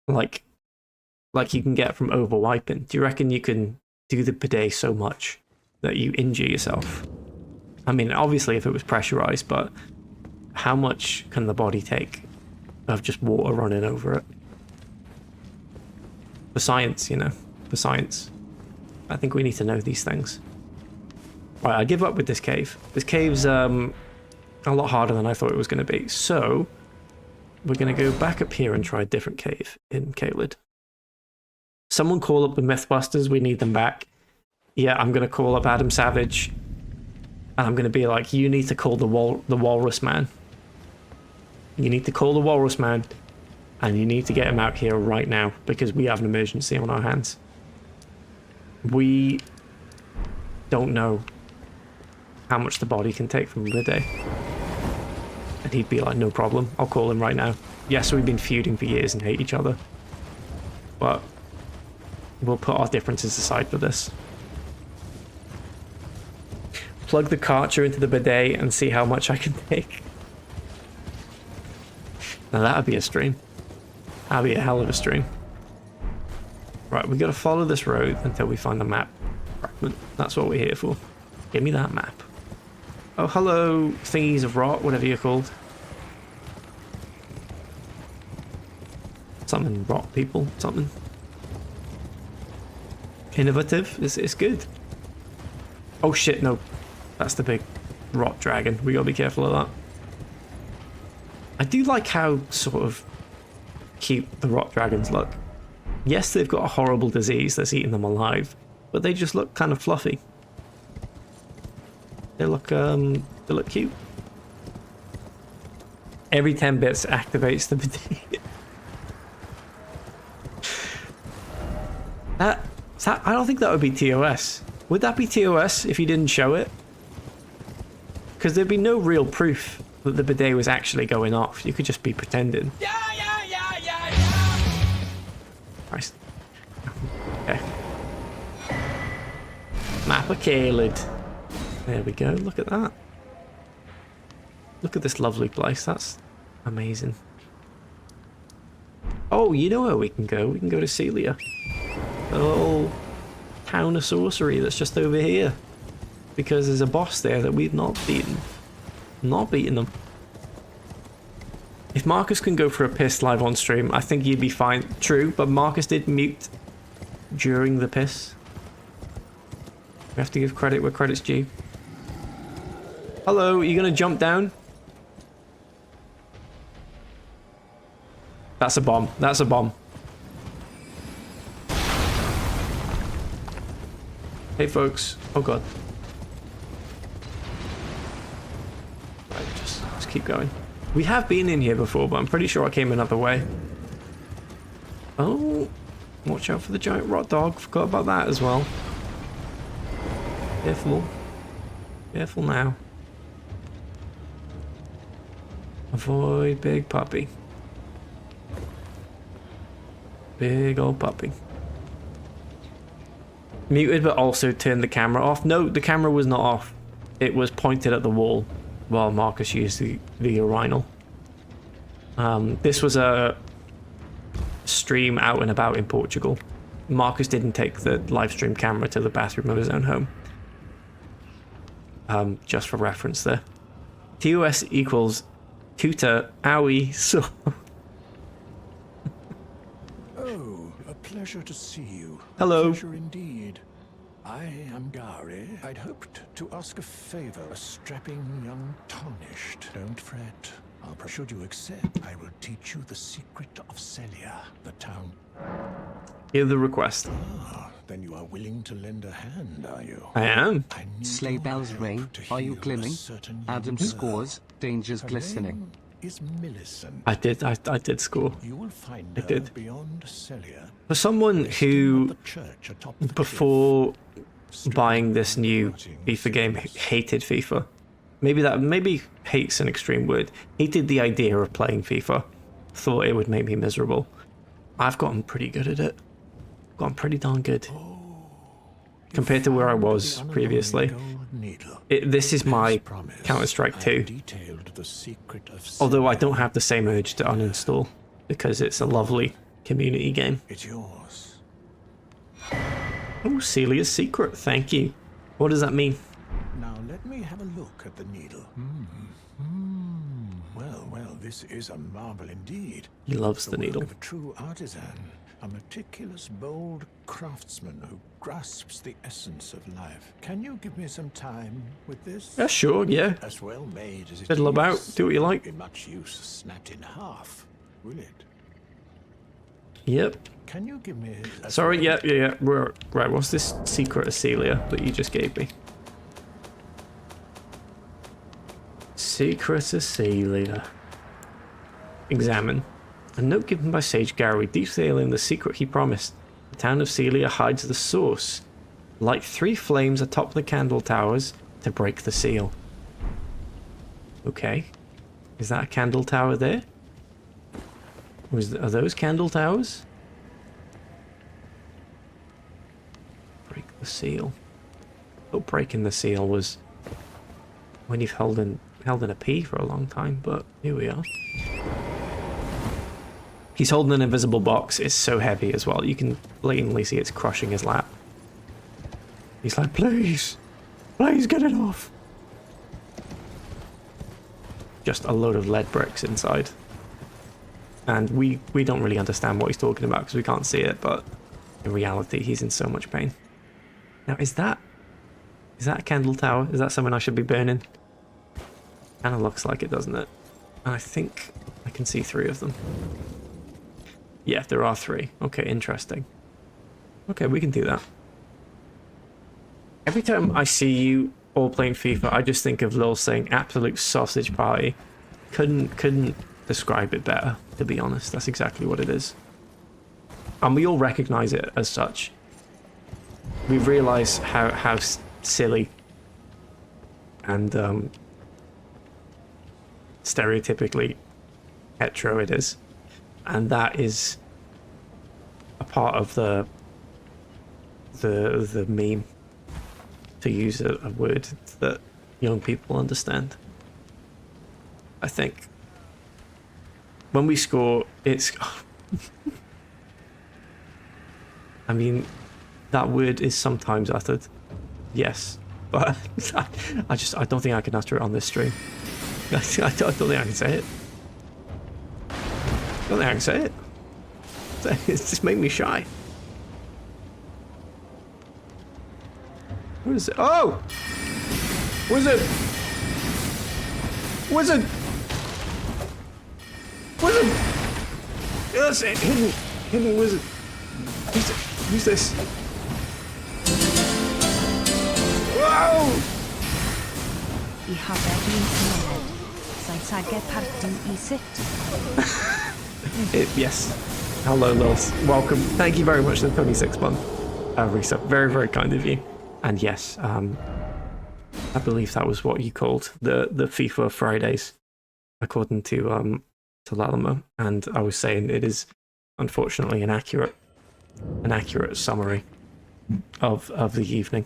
Like you can get from over wiping. Do you reckon you can do the bidet so much that you injure yourself? I mean, obviously if it was pressurized, but how much can the body take of just water running over it? For science, you know, for science. I think we need to know these things. Right, I give up with this cave. This cave's a lot harder than I thought it was going to be. So we're going to go back up here and try a different cave in Caelid. Someone call up the Mythbusters. We need them back. Yeah, I'm going to call up Adam Savage. And I'm going to be like, you need to call the Walrus Man. You need to call the Walrus Man. And you need to get him out here right now. Because we have an emergency on our hands. We don't know how much the body can take from the day. And he'd be like, no problem. I'll call him right now. Yes, we've been feuding for years and hate each other. But we'll put our differences aside for this. Plug the Karcher into the bidet and see how much I can take. Now that'd be a stream. That'd be a hell of a stream. Right, we gotta follow this road until we find the map. That's what we're here for. Give me that map. Oh, hello, thingies of rot, whatever you're called. Something rot people, something. Innovative, it's good. Oh shit, no. That's the big rot dragon. We gotta be careful of that. I do like how sort of cute the rot dragons look. Yes, they've got a horrible disease that's eating them alive, but they just look kind of fluffy. They look cute. Every 10 bits activates the bidet. I don't think that would be TOS. Would that be TOS if you didn't show it? Because there'd be no real proof that the bidet was actually going off. You could just be pretending. Yeah. Nice. Okay. Map of Caelid. There we go. Look at that. Look at this lovely place. That's amazing. Oh, you know where we can go? We can go to Celia. The little town of sorcery that's just over here. Because there's a boss there that we've not beaten. Not beaten them. If Marcus can go for a piss live on stream, I think you'd be fine. True, but Marcus did mute during the piss. We have to give credit where credit's due. Hello, are you gonna jump down? That's a bomb. That's a bomb. Hey folks. Oh god. Right, just keep going. We have been in here before, but I'm pretty sure I came another way. Oh, watch out for the giant rot dog. Forgot about that as well. Careful. Careful now. Avoid big puppy. Big old puppy. Muted, but also turned the camera off. No, the camera was not off. It was pointed at the wall while Marcus used the urinal. This was a stream out and about in Portugal. Marcus didn't take the live stream camera to the bathroom of his own home. Just for reference there. TOS equals tutor owie so. Oh, a pleasure to see you. Hello. A pleasure indeed. I am Gary. I'd hoped to ask a favor. A strapping young tarnished. Don't fret. Should you accept, I will teach you the secret of Celia, the town. Hear the request. Ah, then you are willing to lend a hand, are you? I am. I need Sleigh your bells help ring. to Are you heal a glimming? certain young Adam girl. scores. Danger's Her glistening. name is Millicent. I did score. You will find I her did. beyond Celia. For someone resting who, at the church atop the before cliff, buying this new rotting FIFA game, cities. hated FIFA. Maybe hate's an extreme word. Hated the idea of playing FIFA. Thought it would make me miserable. I've gotten pretty good at it. Gotten pretty darn good. Compared to where I was previously. This is my Counter-Strike 2. Although I don't have the same urge to uninstall, because it's a lovely community game. It's yours. Oh, Celia's secret, thank you. What does that mean? Now let me have a look at the needle. Well, this is a marvel indeed. He loves the work needle. of a true artisan, a meticulous, bold craftsman who grasps the essence of life. Can you give me some time with this? Yeah, sure, yeah. As well made as it Fiddle about, is, do what you like. Be much use snapped in half, will it? Yep. Can you give me? Sorry, yeah. Right, what's this secret of Celia that you just gave me? Secret of Celia. Examine. A note given by Sage Gary detailing the secret he promised. The town of Celia hides the source. Light 3 flames atop the candle towers to break the seal. Okay. Is that a candle tower there? Are those candle towers? Break the seal. Oh, breaking the seal was when you've held in a P for a long time, but here we are. He's holding an invisible box. It's so heavy as well. You can blatantly see it's crushing his lap. He's like, please get it off. Just a load of lead bricks inside. And we don't really understand what he's talking about because we can't see it, but in reality, he's in so much pain. Now, is that a candle tower? Is that something I should be burning? Kind of looks like it, doesn't it? And I think I can see 3 of them. Yeah, there are 3. Okay, interesting. Okay, we can do that. Every time I see you all playing FIFA, I just think of Lil saying absolute sausage party. Couldn't describe it better, to be honest. That's exactly what it is. And we all recognize it as such. We realize how silly and stereotypically hetero it is. And that is a part of the meme, to use a word that young people understand. I think when we score, it's I mean, that word is sometimes uttered, yes, but I don't think I can utter it on this stream. I don't think I can say it. I don't think I can say it. It's just made me shy. What is it? Oh! Wizard! Wizard! Wizard! Yes, hidden wizard. Who's this? Whoa! I haver blint since I get party I sit. Yes. Hello, Lils. Welcome. Thank you very much for the 26th month. Risa, very, very kind of you. And yes, I believe that was what you called the FIFA Fridays, according to Elden-mon. And I was saying it is unfortunately an accurate summary of the evening.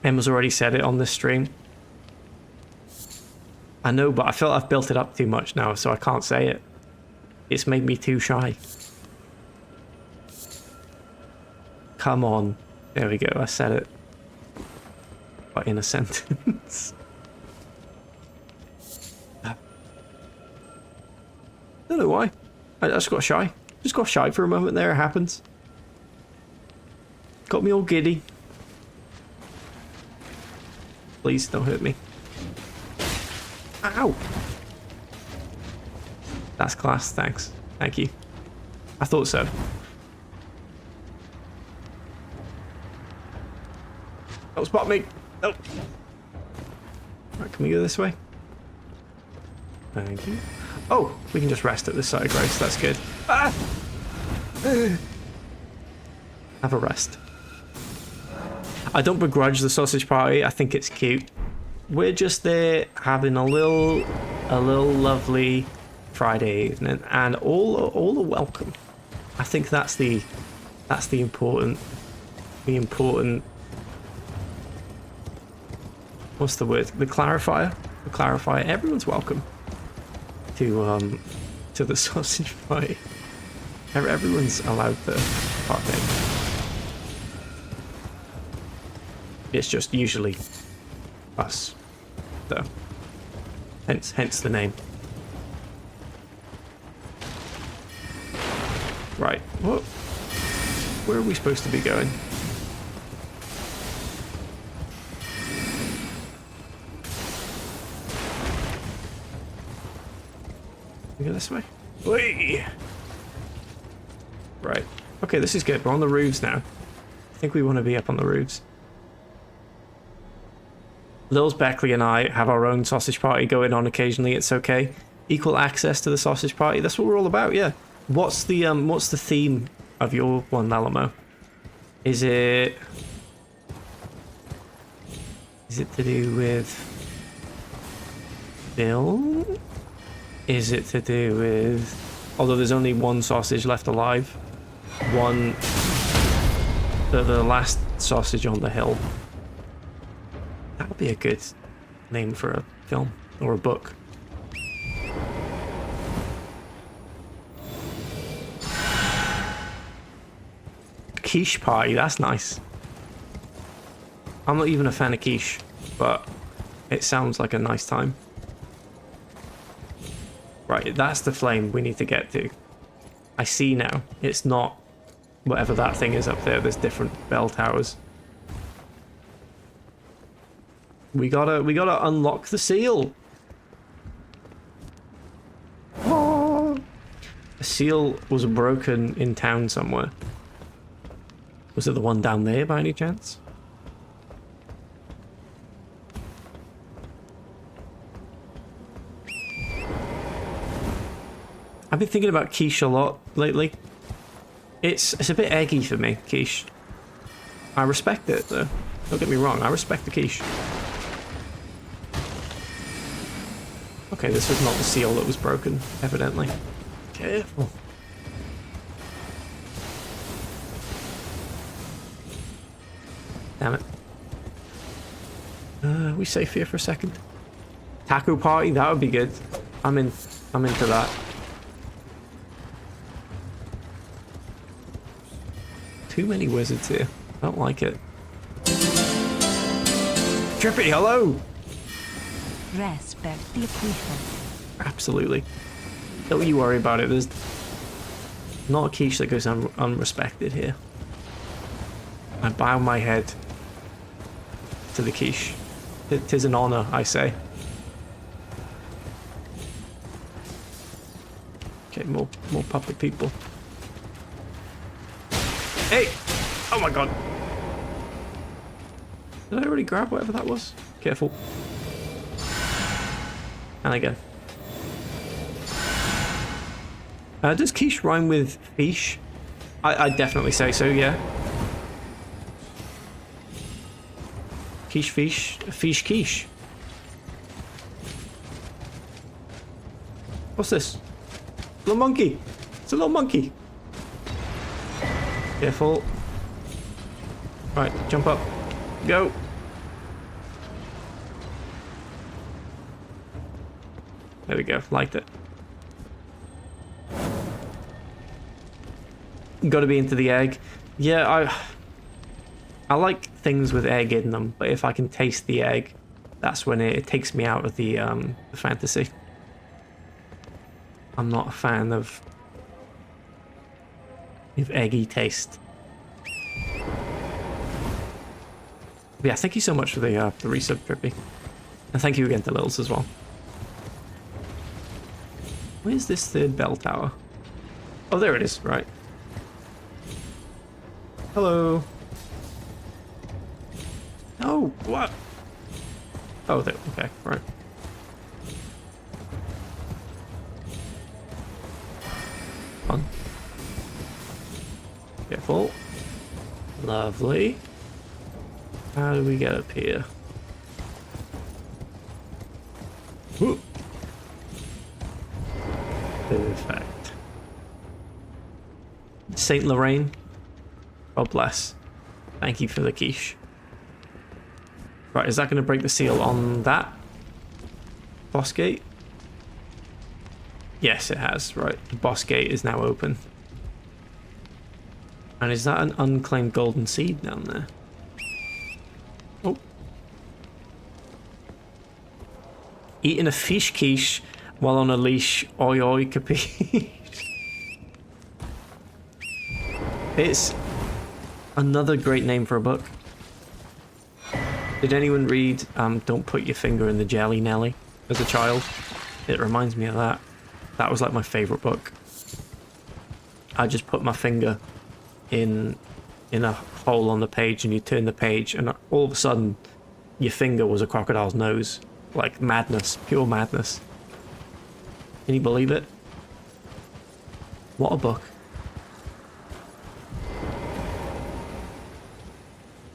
Emma's already said it on this stream. I know, but I feel I've built it up too much now, so I can't say it. It's made me too shy. Come on. There we go, I said it. But in a sentence. Don't know why. I just got shy. Just got shy for a moment there, it happens. Got me all giddy. Please don't hurt me. Ow! That's class, thanks. Thank you. I thought so. Don't spot me. Nope. Right, can we go this way? Thank you. Oh, we can just rest at this side, Grace. That's good. Ah! Have a rest. I don't begrudge the sausage party. I think it's cute. We're just there having a little lovely Friday evening, and all are welcome. I think that's the important what's the word? The clarifier. The clarifier. Everyone's welcome to the sausage party. Everyone's allowed to partake. It's just usually us, though. Hence the name. Right. What? Where are we supposed to be going? We go this way. Whee! Right. Okay, this is good. We're on the roofs now. I think we want to be up on the roofs. Lils, Beckley, and I have our own sausage party going on occasionally. It's okay. Equal access to the sausage party. That's what we're all about. Yeah. What's the theme of your one, Elden-mon? Is it to do with Bill? Is it to do with, although there's only one sausage left alive, the last sausage on the hill? That would be a good name for a film or a book. Quiche party, that's nice. I'm not even a fan of quiche, but it sounds like a nice time. Right, that's the flame we need to get to. I see now. It's not whatever that thing is up there. There's different bell towers. We gotta unlock the seal. Oh. The seal was broken in town somewhere. Was it the one down there by any chance? I've been thinking about quiche a lot lately. It's a bit eggy for me, quiche. I respect it though. Don't get me wrong, I respect the quiche. Okay, this was not the seal that was broken, evidently. Careful. Damn it. We safe here for a second. Taco party, that would be good. I'm into that. Too many wizards here. I don't like it. Trippy, hello! Respect the equation. Absolutely. Don't you worry about it. There's not a quiche that goes unrespected here. I bow my head to the quiche. Tis an honor, I say. Okay, more puppet people. Hey! Oh my god! Did I already grab whatever that was? Careful. And again. Does quiche rhyme with fiche? I'd definitely say so, yeah. Quiche, fiche, fiche, quiche. What's this? Little monkey. It's a little monkey. Careful. Right, jump up. Go. There we go. Liked it. Got to be into the egg. Yeah, I like things with egg in them, but if I can taste the egg, that's when it takes me out of the fantasy. I'm not a fan of eggy taste. But yeah, thank you so much for the resub, Trippy. And thank you again to Lils as well. Where's this third bell tower? Oh, there it is, right. Hello. No. No! What? Oh, there. Okay, right. On. Careful. Lovely. How do we get up here? Whoop. Perfect. Saint Lorraine. God bless. Thank you for the quiche. Right, is that going to break the seal on that boss gate? Yes, it has. Right, the boss gate is now open. And is that an unclaimed golden seed down there? Oh. Eating a fish quiche while on a leash. Oi oi capiche. It's another great name for a book. Did anyone read Don't Put Your Finger in the Jelly Nelly as a child? It reminds me of that. That was like my favourite book. I just put my finger in a hole on the page and you turn the page and all of a sudden your finger was a crocodile's nose. Like madness, pure madness. Can you believe it? What a book.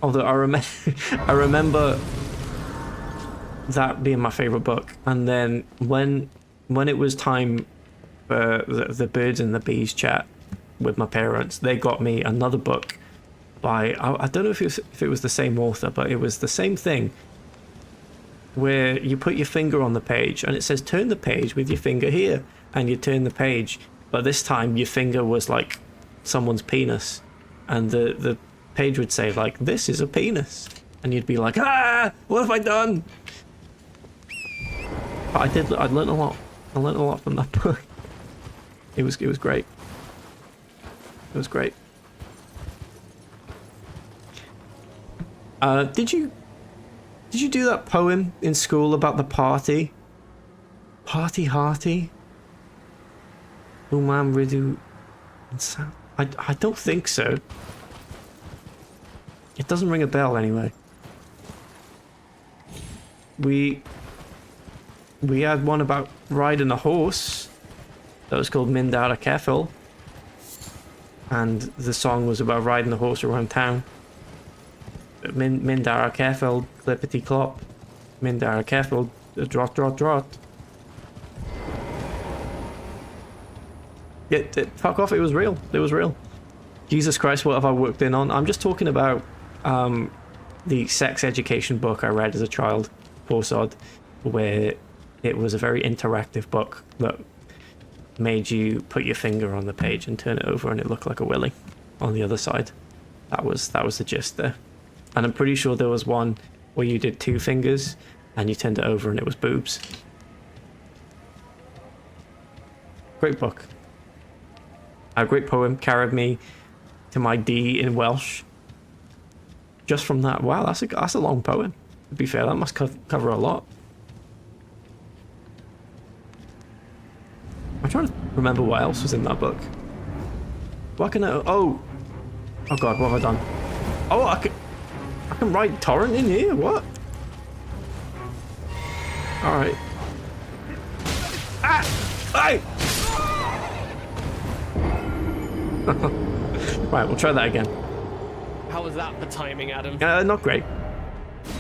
Although I remember that being my favourite book, and then when it was time for the birds and the bees chat with my parents, they got me another book by I don't know if it was the same author, but it was the same thing, where you put your finger on the page and it says turn the page with your finger here, and you turn the page, but this time your finger was like someone's penis, and the page would say like, this is a penis, and you'd be like, ah, what have I done? But I learned a lot. I learned a lot from that book. It was great. It was great. Did you do that poem in school about the party? Party hearty? Umam ridu. I don't think so. It doesn't ring a bell anyway. We had one about riding a horse that was called Mindara Keffel, and the song was about riding a horse around town. Mindara Keffel, clippity clop. Mindara Keffel, drot drot drot. Yeah, fuck off, it was real. It was real. Jesus Christ, what have I worked in on? I'm just talking about the sex education book I read as a child, Forsod, where it was a very interactive book that made you put your finger on the page and turn it over and it looked like a willy on the other side. That was the gist there. And I'm pretty sure there was one where you did two fingers and you turned it over and it was boobs. Great book. A great poem, carried me to my D in Welsh. Just from that. Wow, that's a long poem. To be fair, that must cover a lot. I'm trying to remember what else was in that book. What can I... Oh god, what have I done? Oh, I can write torrent in here? What? Alright. Ah! Hey! Right, we'll try that again. How was that for timing, Adam? Not great.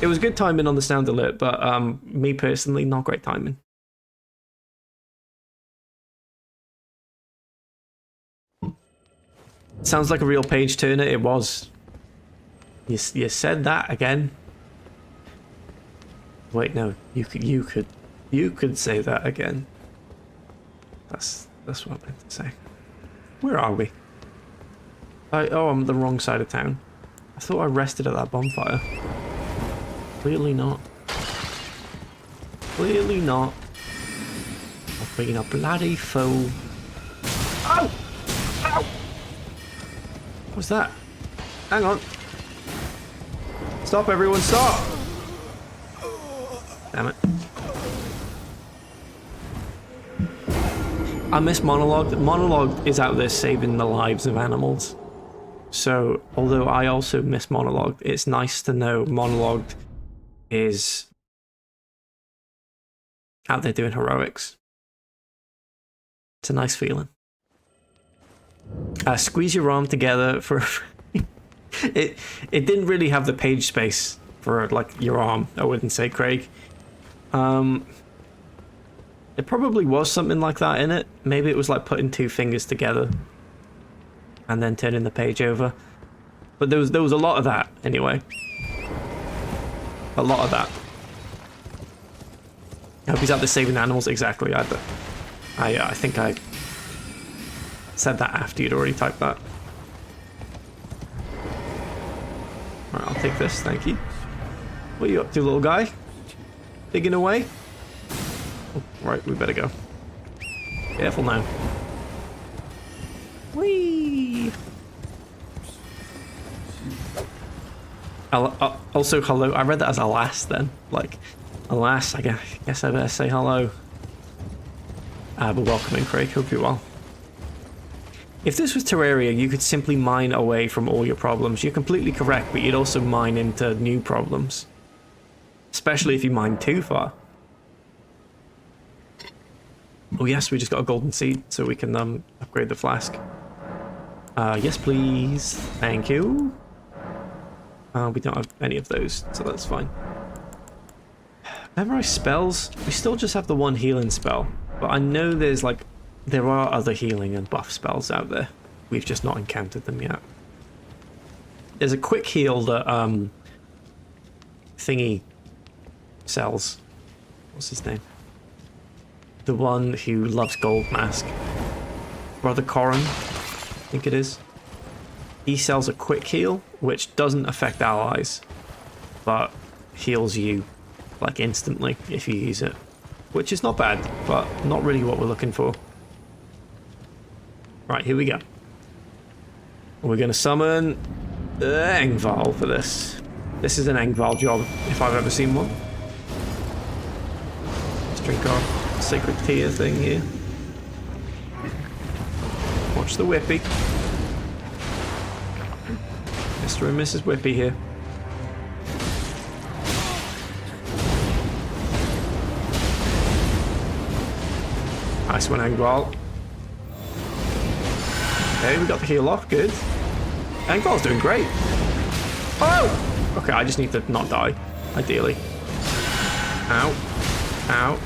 It was good timing on the sound alert, but me personally, not great timing. Sounds like a real page turner. It was. You said that again. Wait, no. You could say that again. That's what I meant to say. Where are we? Oh, I'm the wrong side of town. I thought I rested at that bonfire. Clearly not. Clearly not. I've been a bloody fool. Ow! Ow! What's that? Hang on. Stop, everyone, stop! Damn it. I miss Monologued. Monologued is out there saving the lives of animals. So, although I also miss Monologued, it's nice to know Monologued is out there doing heroics. It's a nice feeling. Squeeze your arm together for... it didn't really have the page space for like your arm, I wouldn't say, Craig. There probably was something like that in it. Maybe it was like putting two fingers together and then turning the page over. But there was a lot of that anyway. A lot of that. I hope he's out there saving animals. Exactly. I think I said that after you'd already typed that. Alright, I'll take this, thank you. What are you up to, little guy? Digging away? Oh, right, we better go. Careful now. Whee! Also, hello. I read that as alas then. Like, alas, I guess I better say hello. But welcome in, Craig. Hope you're well. If this was Terraria, you could simply mine away from all your problems. You're completely correct, but you'd also mine into new problems. Especially if you mine too far. Oh yes, we just got a golden seed, so we can upgrade the flask. Yes please. Thank you. We don't have any of those, so that's fine. Memorize spells. We still just have the one healing spell. But I know there are other healing and buff spells out there. We've just not encountered them yet. There's a quick heal that Thingy sells. What's his name? The one who loves Gold Mask. Brother Corrin, I think it is. He sells a quick heal, which doesn't affect allies, but heals you like instantly if you use it. Which is not bad, but not really what we're looking for. Right, here we go. We're going to summon Engvall for this. This is an Engvall job, if I've ever seen one. Let's drink our sacred tear thing here. Watch the Whippy. Mr. and Mrs. Whippy here. Nice one, Engvall. Okay, we got the heal off, good. Engvall's doing great. Oh! Okay, I just need to not die, ideally. Ow. Ow.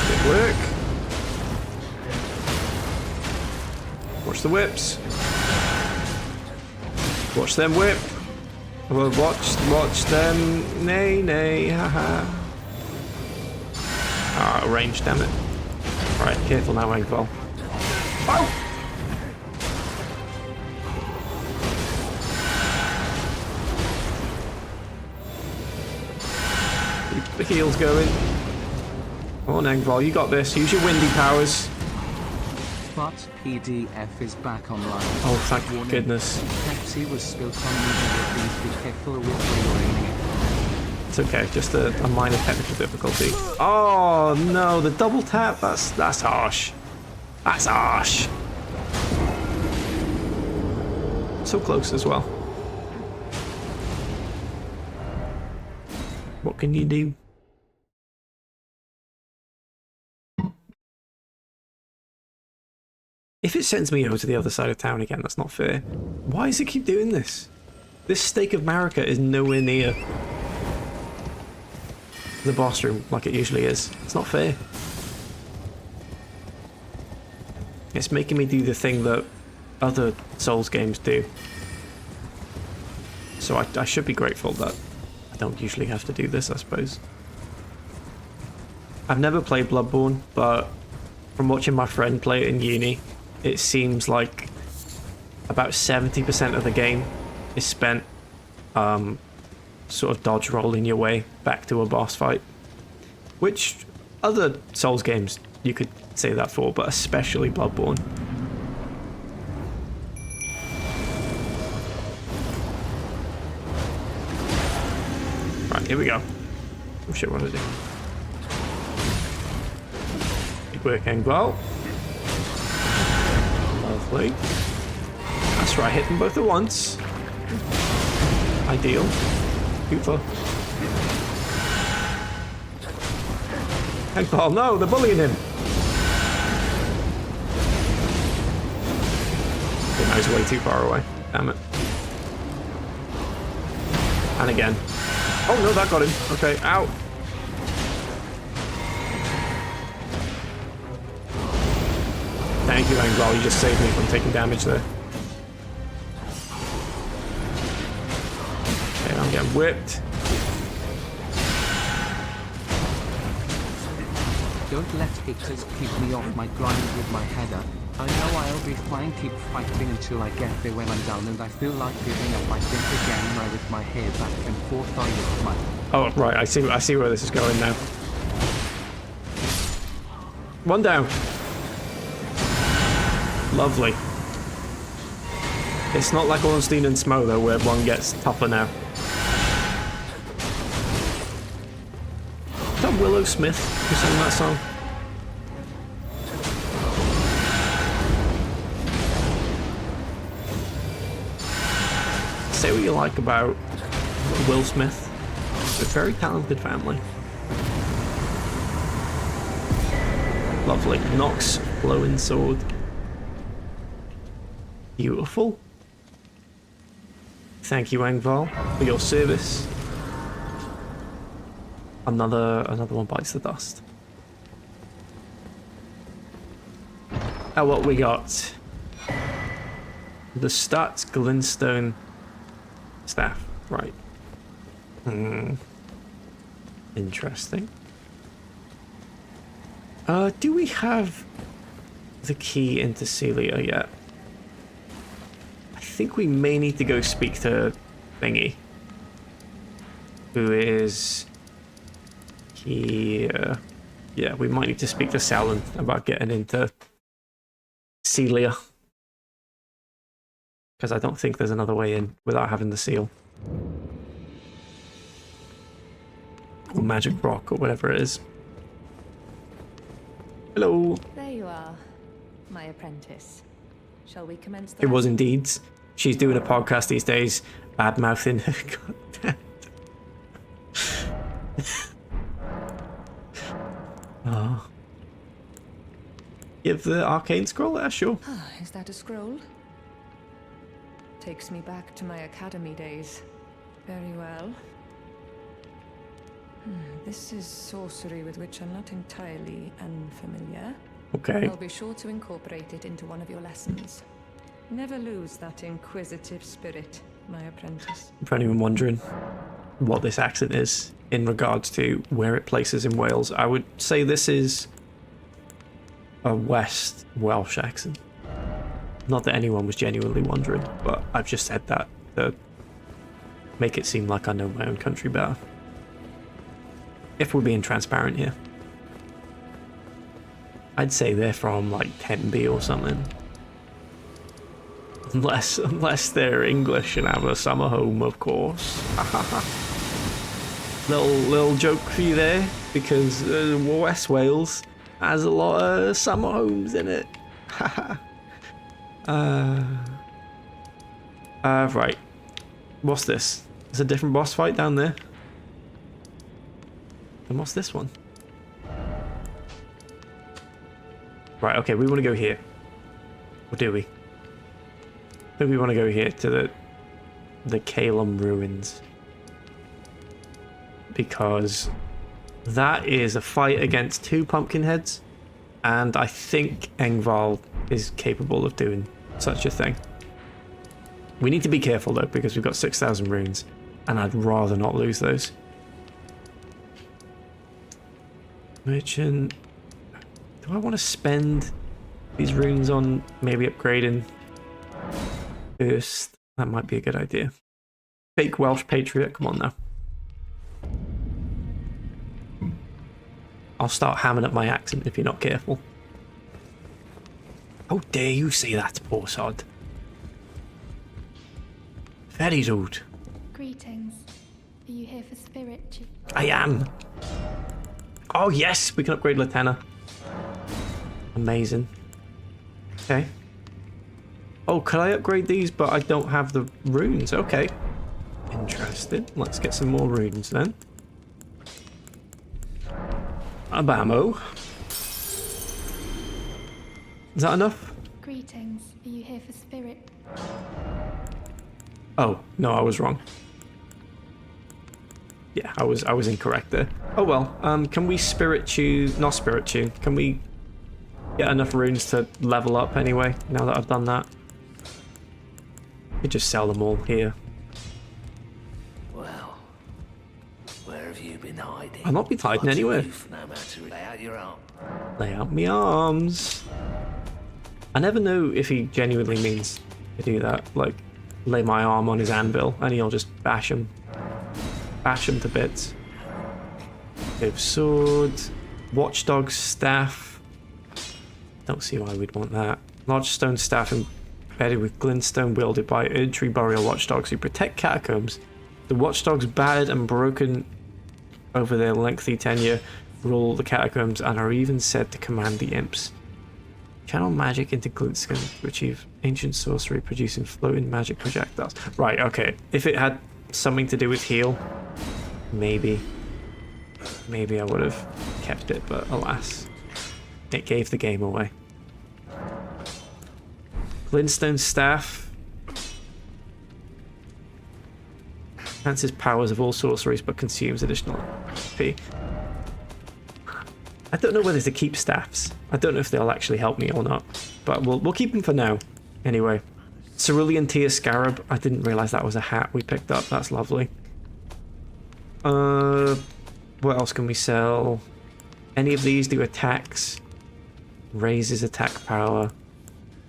Good work. Watch the whips. Watch them whip. Well, watch them. Nay, haha. Ah, range, damn it. Right, careful now, Engvall. Oh! Keep the heals going. Come on, Engvall, you got this. Use your windy powers. But PDF is back online. Oh, thank goodness. Pepsi was spilt on me. Please be careful with reloading. It's okay, just a minor technical difficulty. Oh no, the double tap, that's harsh. That's harsh. So close as well. What can you do? If it sends me over to the other side of town again, that's not fair. Why does it keep doing this? This Stake of Marika is nowhere near the boss room like it usually is. It's not fair. It's making me do the thing that other Souls games do. So I should be grateful that I don't usually have to do this, I suppose. I've never played Bloodborne, but from watching my friend play it in uni, it seems like about 70% of the game is spent sort of dodge rolling your way back to a boss fight. Which other Souls games you could say that for, but especially Bloodborne. Right, here we go. Oh shit, what did I do? Good work, Engvall. Lovely. That's right, hit them both at once. Ideal. Super. Oh no, they're bullying him. Okay, he's way too far away. Damn it. And again. Oh no, that got him. Okay, ow. Thank you, Angval. You just saved me from taking damage there. Okay, I'm getting whipped. Don't let haters keep me off my grind with my header. I know I'll be fine, keep fighting until I get there when I'm down, and I feel like giving up. I think again, I with my hair back and forth on this mic. Oh, right, I see where this is going now. One down. Lovely. It's not like Ornstein and Smo though, where one gets tougher now. Is that Willow Smith who sang that song? Say what you like about Will Smith. It's a very talented family. Lovely. Nox flowing sword. Beautiful. Thank you, Angval, for your service. Another one bites the dust. Now what we got? The stats glintstone staff, right? Interesting. Do we have the key into Celia yet? I think we may need to go speak to Thingy, who is here. Yeah, we might need to speak to Salon about getting into Celia, because I don't think there's another way in without having the seal. Or magic rock, or whatever it is. Hello. There you are, my apprentice. Shall we commence the It was indeed. She's doing a podcast these days, bad mouthing her content. Oh. Give the arcane scroll there, sure. Is that a scroll? Takes me back to my academy days. Very well. This is sorcery with which I'm not entirely unfamiliar. Okay. I'll be sure to incorporate it into one of your lessons. Never lose that inquisitive spirit, my apprentice. For anyone wondering what this accent is in regards to where it places in Wales, I would say this is a West Welsh accent. Not that anyone was genuinely wondering, but I've just said that to make it seem like I know my own country better. If we're being transparent here. I'd say they're from like Tenby or something. Unless they're English and have a summer home, of course. little joke for you there, because West Wales has a lot of summer homes in it. Right. What's this? There's a different boss fight down there. And what's this one? Right, okay, we want to go here. Or do we? I think we want to go here to the Calum ruins. Because that is a fight against 2 pumpkin heads. And I think Engval is capable of doing such a thing. We need to be careful though, because we've got 6,000 runes. And I'd rather not lose those. Merchant. Do I want to spend these runes on maybe upgrading first? That might be a good idea. Fake Welsh Patriot, come on now. I'll start hamming up my accent if you're not careful. How dare you say that, poor sod? Very rude. Greetings. Are you here for spirit? I am. Oh yes, we can upgrade Latena. Amazing. Okay. Oh, could I upgrade these? But I don't have the runes. Okay. Interesting. Let's get some more runes then. Abamo. Is that enough? Greetings. Are you here for spirit? Oh, no, I was wrong. Yeah, I was incorrect there. Oh well, can we spirit tune, not spirit tune, can we get enough runes to level up anyway, now that I've done that? Could just sell them all here. Well, where have you been hiding? I'll not be hiding anywhere. No matter, lay out your arm. Lay out me arms. I never know if he genuinely means to do that, like lay my arm on his anvil and he'll just bash him to bits. Bit of sword, watchdog staff. Don't see why we'd want that. Large stone staff embedded with glintstone wielded by Erdtree burial watchdogs who protect catacombs. The watchdogs, battered and broken over their lengthy tenure, rule the catacombs and are even said to command the imps. Channel magic into glintstone to achieve ancient sorcery, producing floating magic projectiles. Right, okay. If it had something to do with heal, maybe I would have kept it, but alas, it gave the game away. Glintstone staff enhances powers of all sorceries but consumes additional HP. I don't know whether to keep staffs. I don't know if they'll actually help me or not, but we'll keep them for now. Anyway, Cerulean Tear Scarab. I didn't realize that was a hat we picked up. That's lovely. What else can we sell? Any of these do attacks. Raises attack power.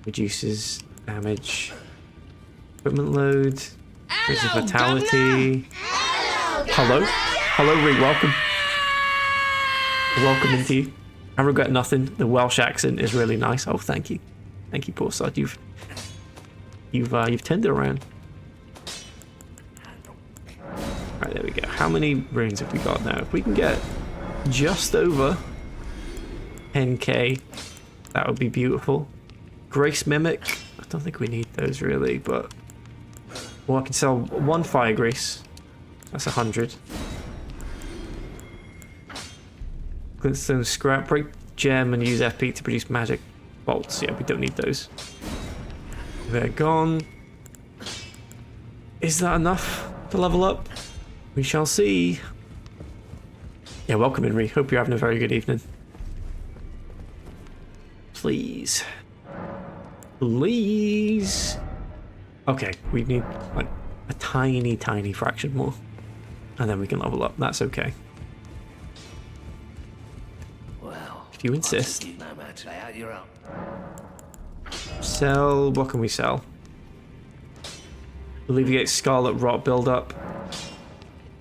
Reduces damage. Equipment load. Increases vitality. Hello? Hello, Ree. Welcome. Welcome into you. I regret nothing. The Welsh accent is really nice. Oh, thank you. Thank you, poor sod. You've turned it around. Right, there we go. How many runes have we got now? If we can get just over 10k, that would be beautiful. Grace Mimic. I don't think we need those really, but well, I can sell one fire grease. That's 100. Glintstone scrap. Break gem and use FP to produce magic bolts. Yeah, we don't need those. They're gone. Is that enough to level up? We shall see. Yeah, welcome Henry. Hope you're having a very good evening. Please. Please. Okay, we need like a tiny fraction more. And then we can level up. That's okay. Well, if you insist. No matter, lay out your arm. Sell. What can we sell? Alleviate Scarlet Rot build-up.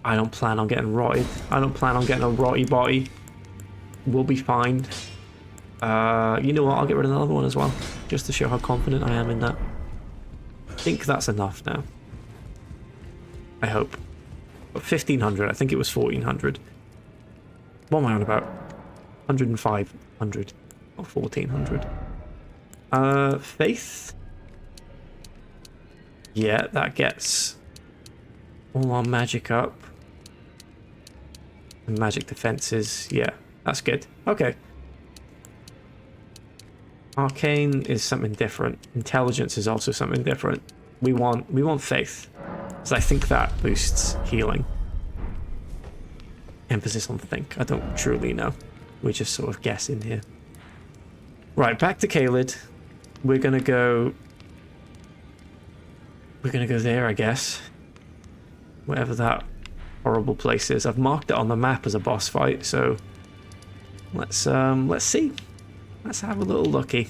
I don't plan on getting rotted. I don't plan on getting a rotty body. We'll be fine. You know what? I'll get rid of another one as well, just to show how confident I am in that. I think that's enough now. I hope. But 1500. I think it was 1400. What am I on about? 10500 or 1400. Faith. Yeah, that gets all our magic up. And magic defenses. Yeah, that's good. Okay. Arcane is something different. Intelligence is also something different. We want faith, because I think that boosts healing. Emphasis on think. I don't truly know. We're just sort of guessing here. Right, back to Caelid. We're gonna go there, I guess. Whatever that horrible place is. I've marked it on the map as a boss fight, so let's see. Let's have a little looky.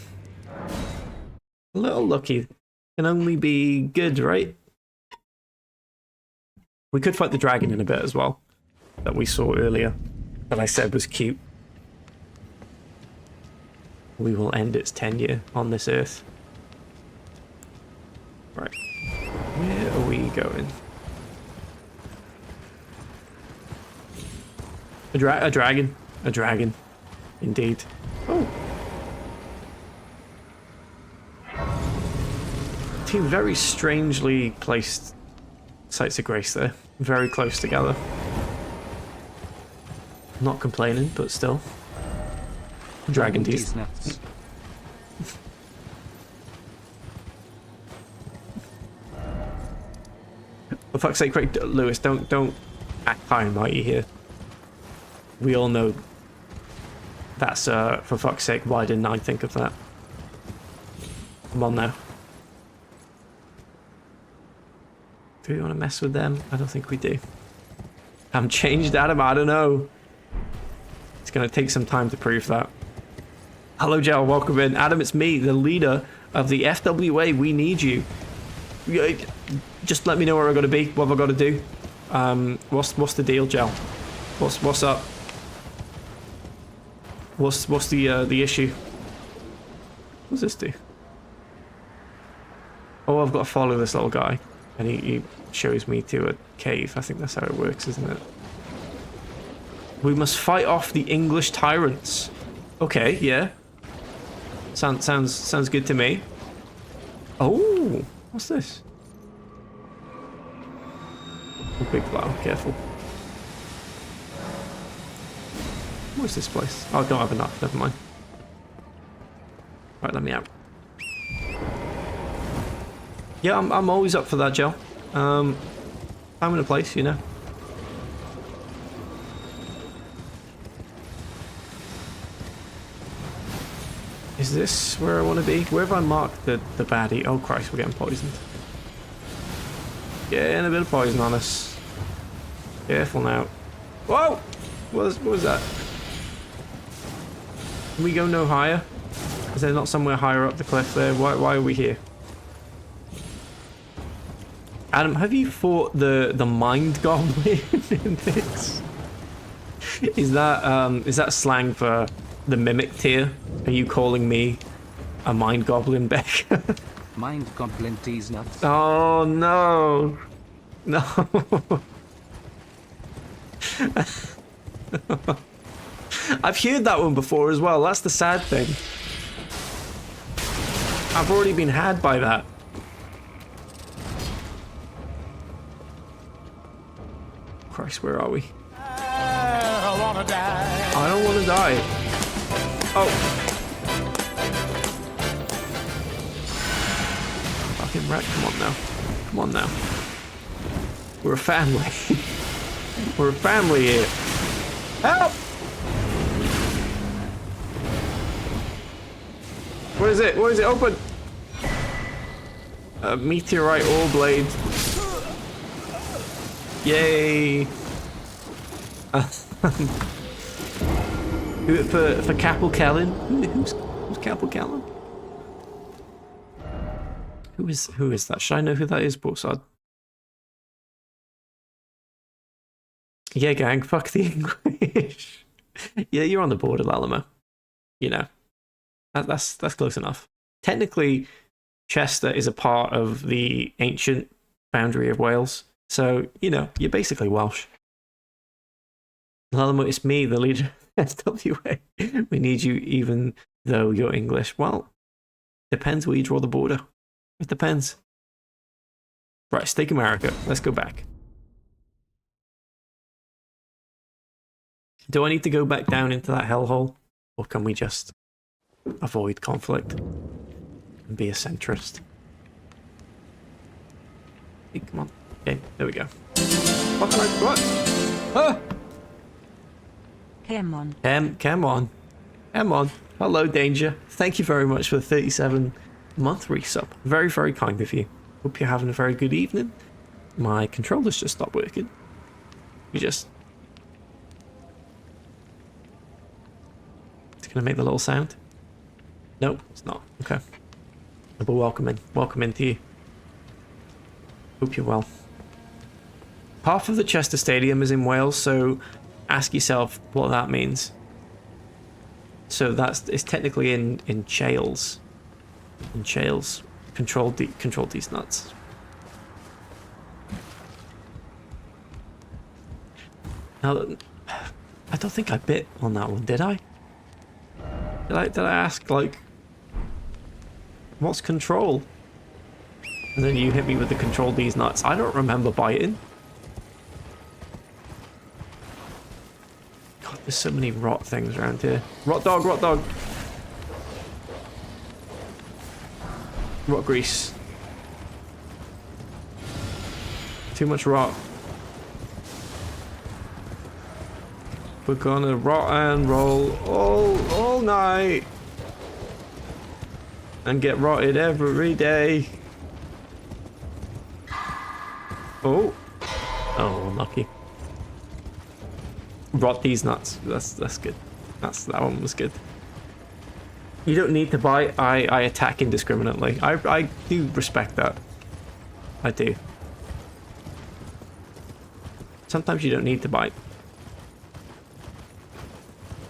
A little looky can only be good, right? We could fight the dragon in a bit as well, that we saw earlier, that I said was cute. We will end its tenure on this earth. Right. Where are we going? A dragon. A dragon. Indeed. Oh. Two very strangely placed sites of grace there. Very close together. Not complaining, but still. Dragon teeth. nuts. For fuck's sake, Craig, Lewis, don't act high and mighty here. We all know that's, for fuck's sake, why didn't I think of that? Come on now. Do we want to mess with them? I don't think we do. I'm changed, Adam, I don't know. It's going to take some time to prove that. Hello, Gel, welcome in. Adam, it's me, the leader of the FWA. We need you. Just let me know where I got to be. What have I got to do? What's the deal, Gel? What's up? What's the issue? What's this do? Oh, I've got to follow this little guy, and he shows me to a cave. I think that's how it works, isn't it? We must fight off the English tyrants. Okay, yeah. Sounds good to me. Oh, what's this? Oh, big flower, careful. What's this place? Oh, I don't have enough, never mind. Right, let me out. Yeah, I'm always up for that, Joe. Time and a place, you know. Is this where I want to be? Where have I marked the baddie? Oh Christ, we're getting poisoned. Getting a bit of poison on us. Careful now. Whoa! What was that? Can we go no higher? Is there not somewhere higher up the cliff there? Why are we here? Adam, have you fought the mind goblin in this? Is that slang for the mimic tier? Are you calling me a mind goblin, Beck? Mind goblin tease nuts. Oh no. No. I've heard that one before as well. That's the sad thing. I've already been had by that. Christ, where are we? I wanna die. I don't want to die. Oh. Fucking wreck. Come on now. Come on now. We're a family. We're a family here. Help! What is it? What is it? Open! A meteorite ore blade. Yay! For Capel Kellen? Who's Capel Kellen? Who is that? Should I know who that is, Borsad? Yeah, gang, fuck the English. Yeah, you're on the border, Lalamo. You know. That's close enough. Technically, Chester is a part of the ancient boundary of Wales. So, you know, you're basically Welsh. Lalamo, it's me, the leader of SWA. We need you even though you're English. Well, depends where you draw the border. It depends. Right, Stake America. Let's go back. Do I need to go back down into that hellhole? Or can we just avoid conflict and be a centrist? Hey, come on. Okay, there we go. What? Ah! Come on. Come on. Come on. Hello, Danger. Thank you very much for the 37-month resub. Very, very kind of you. Hope you're having a very good evening. My controller's just stopped working. It's gonna make the little sound. Nope, it's not. Okay. But welcome in. Welcome into you. Hope you're well. Half of the Chester Stadium is in Wales, so ask yourself what that means. So it's technically in Chales. In Chales. Control these nuts. Now, I don't think I bit on that one, did I? Did I ask, like, what's control? And then you hit me with the control these nuts. I don't remember biting. God, there's so many rot things around here. Rot dog, rot dog. Rot grease. Too much rot. We're gonna rot and roll all night. And get rotted every day. Oh. Oh, unlucky. Rot these nuts. That's good. That one was good. You don't need to bite. I attack indiscriminately. I do respect that. I do. Sometimes you don't need to bite.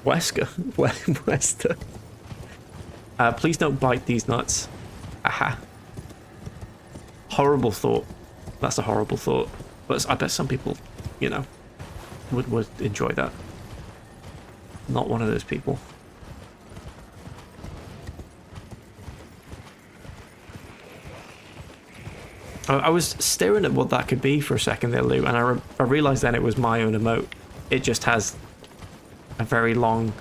Wesker. Wesker. Please don't bite these nuts. Aha. Horrible thought. That's a horrible thought. But I bet some people, you know, would enjoy that. Not one of those people. I was staring at what that could be for a second there, Lou, and I realized then it was my own emote. It just has a very long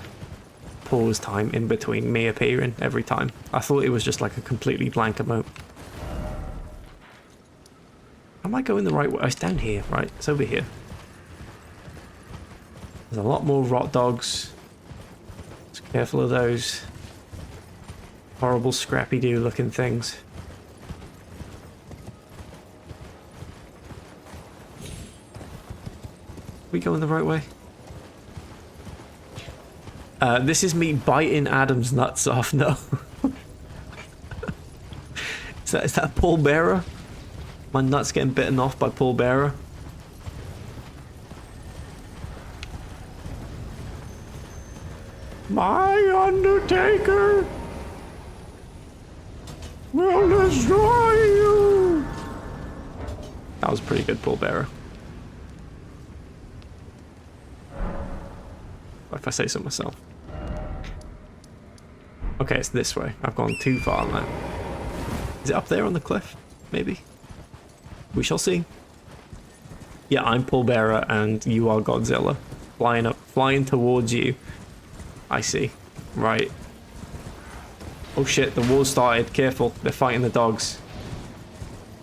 pause time in between me appearing every time. I thought it was just like a completely blank emote. Am I going the right way? Oh, it's down here, right? It's over here. There's a lot more rot dogs. Just careful of those horrible Scrappy-Doo looking things. We going the right way? This is me biting Adam's nuts off. No. Is that Paul Bearer? My nuts getting bitten off by Paul Bearer. My Undertaker will destroy you. That was pretty good, Paul Bearer. If I say so myself. Okay, it's this way. I've gone too far now. Is it up there on the cliff? Maybe. We shall see. Yeah, I'm Paul Bearer and you are Godzilla. Flying towards you. I see. Right. Oh shit, the war started. Careful, they're fighting the dogs.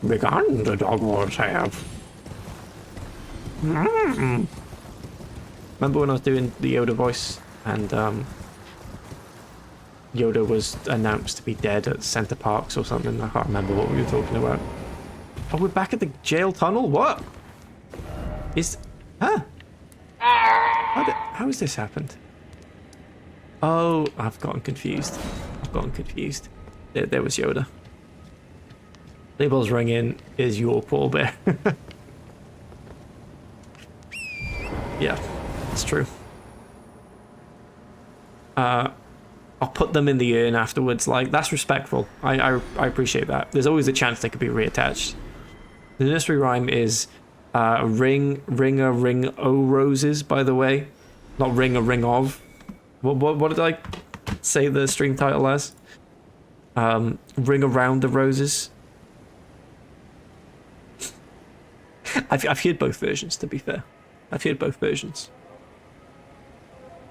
Begun the dog wars have. Remember when I was doing the Yoda voice and Yoda was announced to be dead at Center Parks or something? I can't remember what we were talking about. Oh, we're back at the jail tunnel? What? Huh? How has this happened? Oh, I've gotten confused. There was Yoda. Label's ringing. Is your Paul Bear? Yeah, it's true. I'll put them in the urn afterwards. Like, that's respectful. I appreciate that. There's always a chance they could be reattached. The nursery rhyme is ring o roses, by the way. Not ring a ring of. What did I say the stream title as? Ring around the roses. I've heard both versions, to be fair. I've heard both versions.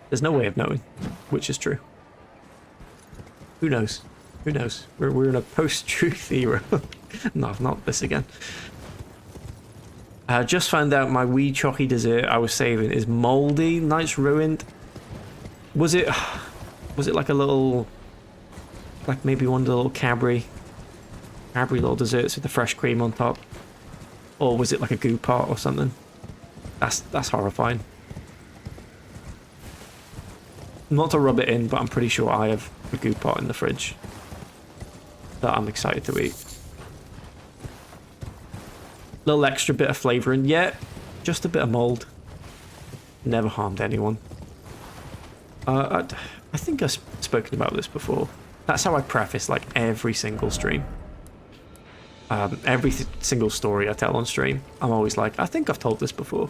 There's no way of knowing which is true. Who knows? Who knows? We're in a post-truth era. No, not this again. I just found out my wee chalky dessert I was saving is mouldy. Nice, ruined. Was it like a little, like maybe one of the little Cadbury little desserts with the fresh cream on top? Or was it like a goo pot or something? That's horrifying. Not to rub it in, but I'm pretty sure I have a goo pot in the fridge that I'm excited to eat. Little extra bit of flavouring. Yeah, just a bit of mould. Never harmed anyone. I think I've spoken about this before. That's how I preface like every single stream. Every single story I tell on stream, I'm always like, I think I've told this before.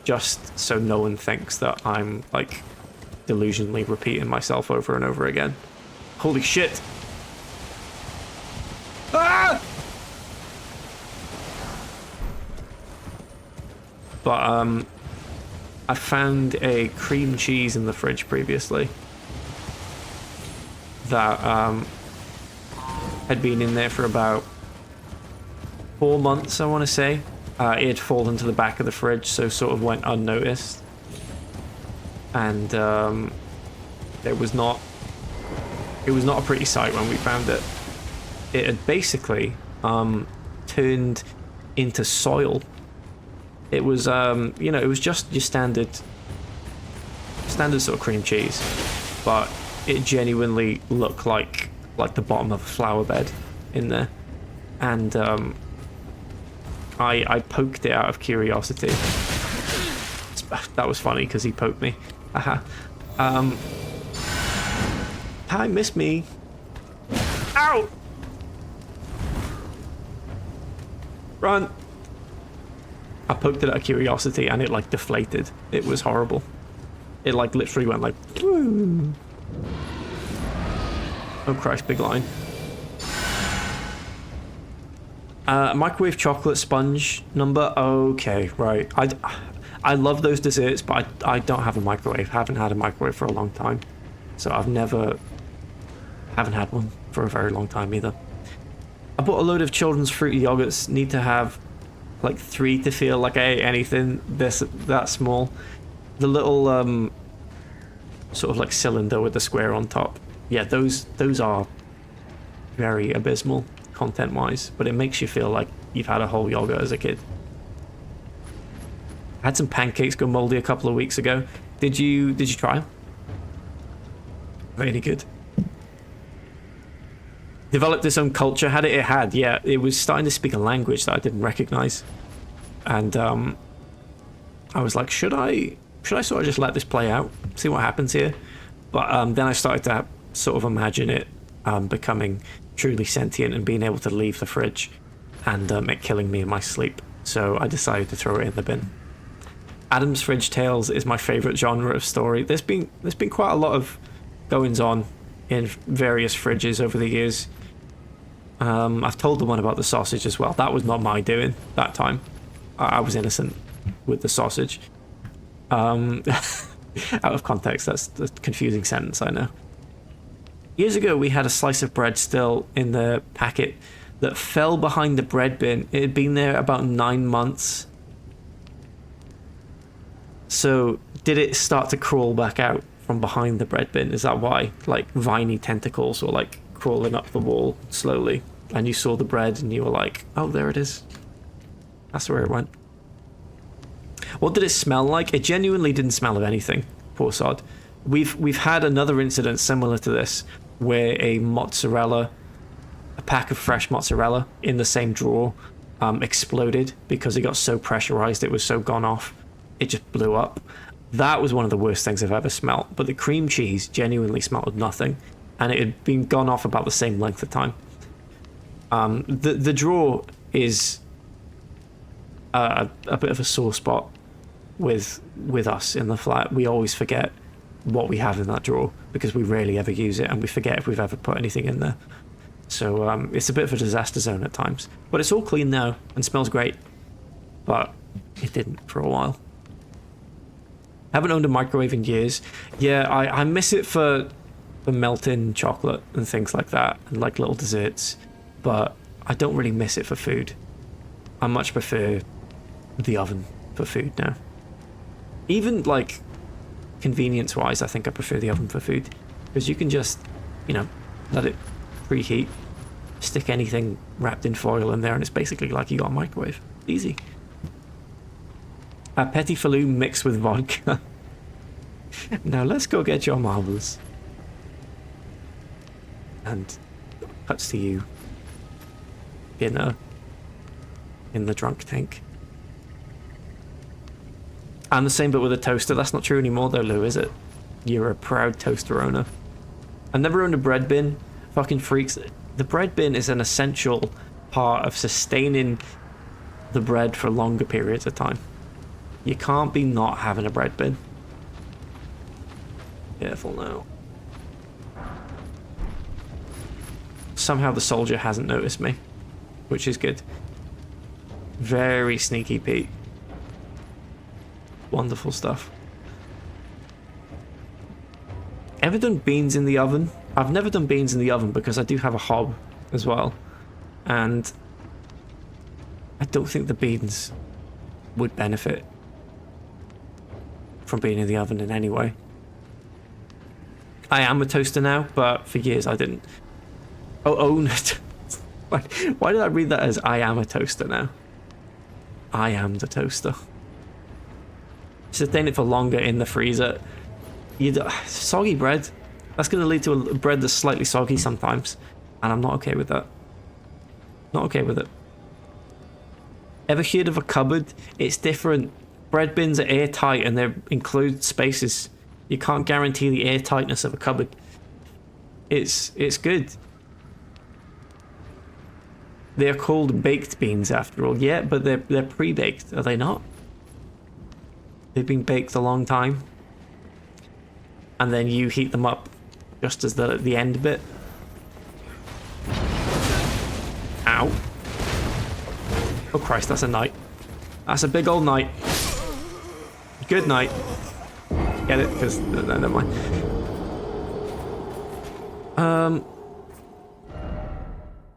Just so no one thinks that I'm like delusionally repeating myself over and over again. Holy shit! Ah! but I found a cream cheese in the fridge previously that had been in there for about 4 months, I want to say. It had fallen to the back of the fridge, so sort of went unnoticed. And it was not a pretty sight when we found it. It had basically turned into soil. It was you know, it was just your standard sort of cream cheese, but it genuinely looked like the bottom of a flower bed in there. And I poked it out of curiosity. That was funny because he poked me. Hi, miss me. Ow! Run! I poked it out of curiosity and it like deflated. It was horrible. It like literally went like... Woo. Oh Christ, big line. Microwave chocolate sponge number. Okay, right. I love those desserts, but I don't have a microwave. Haven't had a microwave for a long time. So haven't had one for a very long time either. I bought a load of children's fruity yogurts. Need to have like 3 to feel like I ate anything that small. The little sort of like cylinder with the square on top. Yeah, those are very abysmal content wise, but it makes you feel like you've had a whole yogurt as a kid. I had some pancakes go moldy a couple of weeks ago. Did you try them? Really good. Developed its own culture. Had it had, yeah. It was starting to speak a language that I didn't recognize. And I was like, should I sort of just let this play out, see what happens here? But then I started to sort of imagine it becoming truly sentient and being able to leave the fridge and it killing me in my sleep. So I decided to throw it in the bin. Adam's Fridge Tales is my favorite genre of story. There's been quite a lot of goings on in various fridges over the years. I've told the one about the sausage as well. That was not my doing that time. I was innocent with the sausage. Out of context, that's a confusing sentence, I know. Years ago, we had a slice of bread still in the packet that fell behind the bread bin. It had been there about 9 months. So, did it start to crawl back out from behind the bread bin? Is that why? Like, viney tentacles were, like, crawling up the wall slowly. And you saw the bread and you were like, oh, there it is. That's where it went. What did it smell like? It genuinely didn't smell of anything. Poor sod. We've had another incident similar to this, where a pack of fresh mozzarella in the same drawer exploded because it got so pressurized, it was so gone off, it just blew up. That was one of the worst things I've ever smelt. But the cream cheese genuinely smelled of nothing, and it had been gone off about the same length of time. The drawer is a bit of a sore spot with us in the flat. We always forget what we have in that drawer because we rarely ever use it, and we forget if we've ever put anything in there. So it's a bit of a disaster zone at times. But it's all clean now and smells great. But it didn't for a while. Haven't owned a microwave in years. Yeah, I miss it for melting chocolate and things like that, and like little desserts. But I don't really miss it for food. I much prefer the oven for food now. Even like convenience wise, I think I prefer the oven for food, because you can just, you know, let it preheat, stick anything wrapped in foil in there, and it's basically like you got a microwave. Easy. A petit falou mixed with vodka. Now let's go get your marbles. And cuts to you in the drunk tank. And the same but with a toaster. That's not true anymore though, Lou, is it? You're a proud toaster owner. I've never owned a bread bin. Fucking freaks. The bread bin is an essential part of sustaining the bread for longer periods of time. You can't be not having a bread bin. Careful now. Somehow the soldier hasn't noticed me, which is good. Very sneaky Pete. Wonderful stuff. Ever done beans in the oven? I've never done beans in the oven because I do have a hob as well. And I don't think the beans would benefit from being in the oven in any way. I am a toaster now, but for years I didn't. Oh no. Why did I read that as I am a toaster now? I am the toaster. Sustain it for longer in the freezer. Soggy bread. That's going to lead to a bread that's slightly soggy sometimes. And I'm not okay with that. Not okay with it. Ever heard of a cupboard? It's different. Bread bins are airtight and they include spaces. You can't guarantee the airtightness of a cupboard. It's good. They're called baked beans after all. Yeah, but they're pre-baked, are they not? They've been baked a long time. And then you heat them up just as the end bit. Ow. Oh Christ, that's a knight. That's a big old knight. Good night. Get it? Because no, never mind.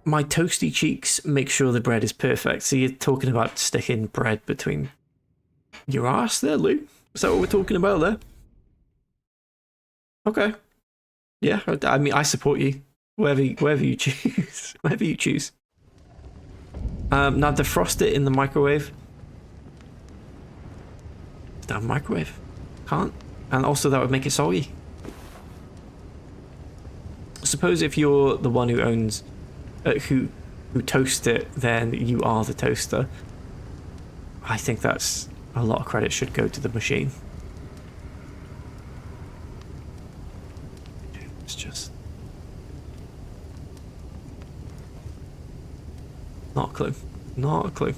My toasty cheeks make sure the bread is perfect. So you're talking about sticking bread between your arse there, Lou? Is that what we're talking about there? Okay. Yeah, I mean, I support you. Wherever you choose. Wherever you choose. Now defrost it in the microwave. Damn microwave. Can't. And also that would make it soggy. Suppose if you're the one who owns who toasts it, then you are the toaster. I think that's a lot of credit should go to the machine. It's just not a clue. Not a clue.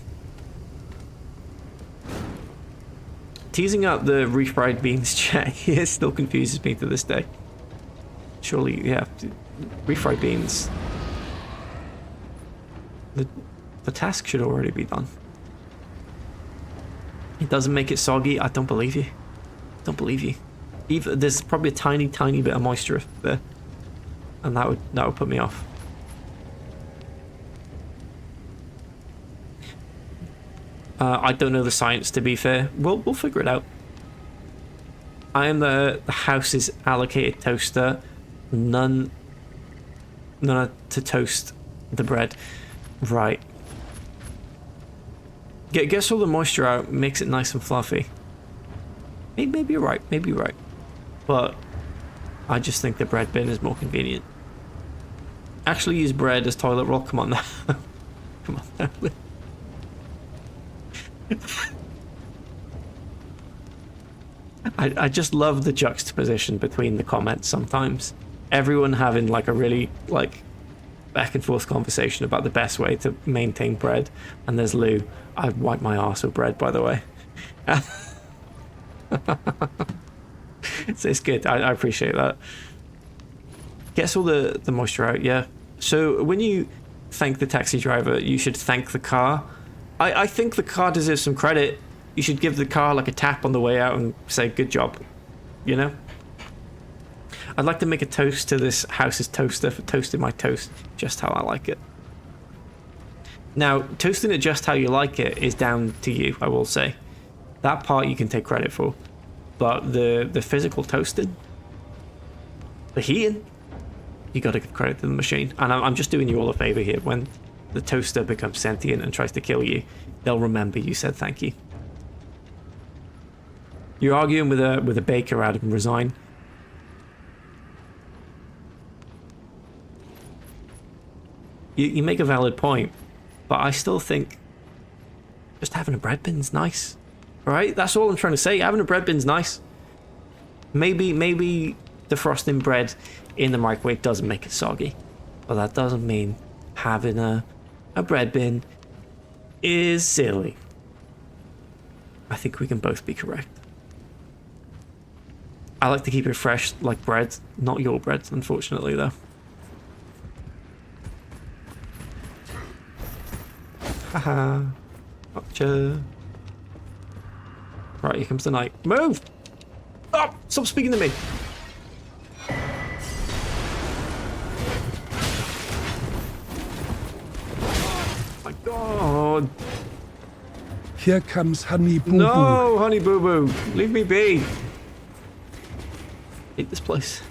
Teasing out the refried beans chat, it still confuses me to this day. Surely, yeah, refried beans. The task should already be done. It doesn't make it soggy. I don't believe you. Don't believe you. Even there's probably a tiny bit of moisture there, and that would put me off. I don't know the science, to be fair. We'll figure it out. I am the house's allocated toaster. None to toast the bread. Right. Gets all the moisture out, makes it nice and fluffy. Maybe you're right. Maybe you're right. But I just think the bread bin is more convenient. Actually use bread as toilet roll. Come on now. Come on now. I just love the juxtaposition between the comments sometimes. Everyone having like a really like back and forth conversation about the best way to maintain bread, and there's Lou. I wipe my arse with bread, by the way. It's good. I appreciate that. Gets all the moisture out, yeah. So when you thank the taxi driver, you should thank the car. I think the car deserves some credit. You should give the car like a tap on the way out and say good job, you know? I'd like to make a toast to this house's toaster for toasting my toast just how I like it. Now, toasting it just how you like it is down to you, I will say. That part you can take credit for. But the physical toasting, the heating, you gotta give credit to the machine. And I'm just doing you all a favor here. When the toaster becomes sentient and tries to kill you, they'll remember you said thank you. You're arguing with a baker, Adam. Resign. You make a valid point, but I still think just having a bread bin's nice, right? That's all I'm trying to say. Having a bread bin's nice. Maybe defrosting bread in the microwave doesn't make it soggy, but that doesn't mean having a bread bin is silly. I think we can both be correct. I like to keep it fresh like bread, not your bread, unfortunately, though. Haha. Gotcha. Right, here comes the knight. Move! Oh, stop speaking to me. My God. Here comes Honey Boo Boo. No, Honey Boo Boo. Leave me be. Hate this place.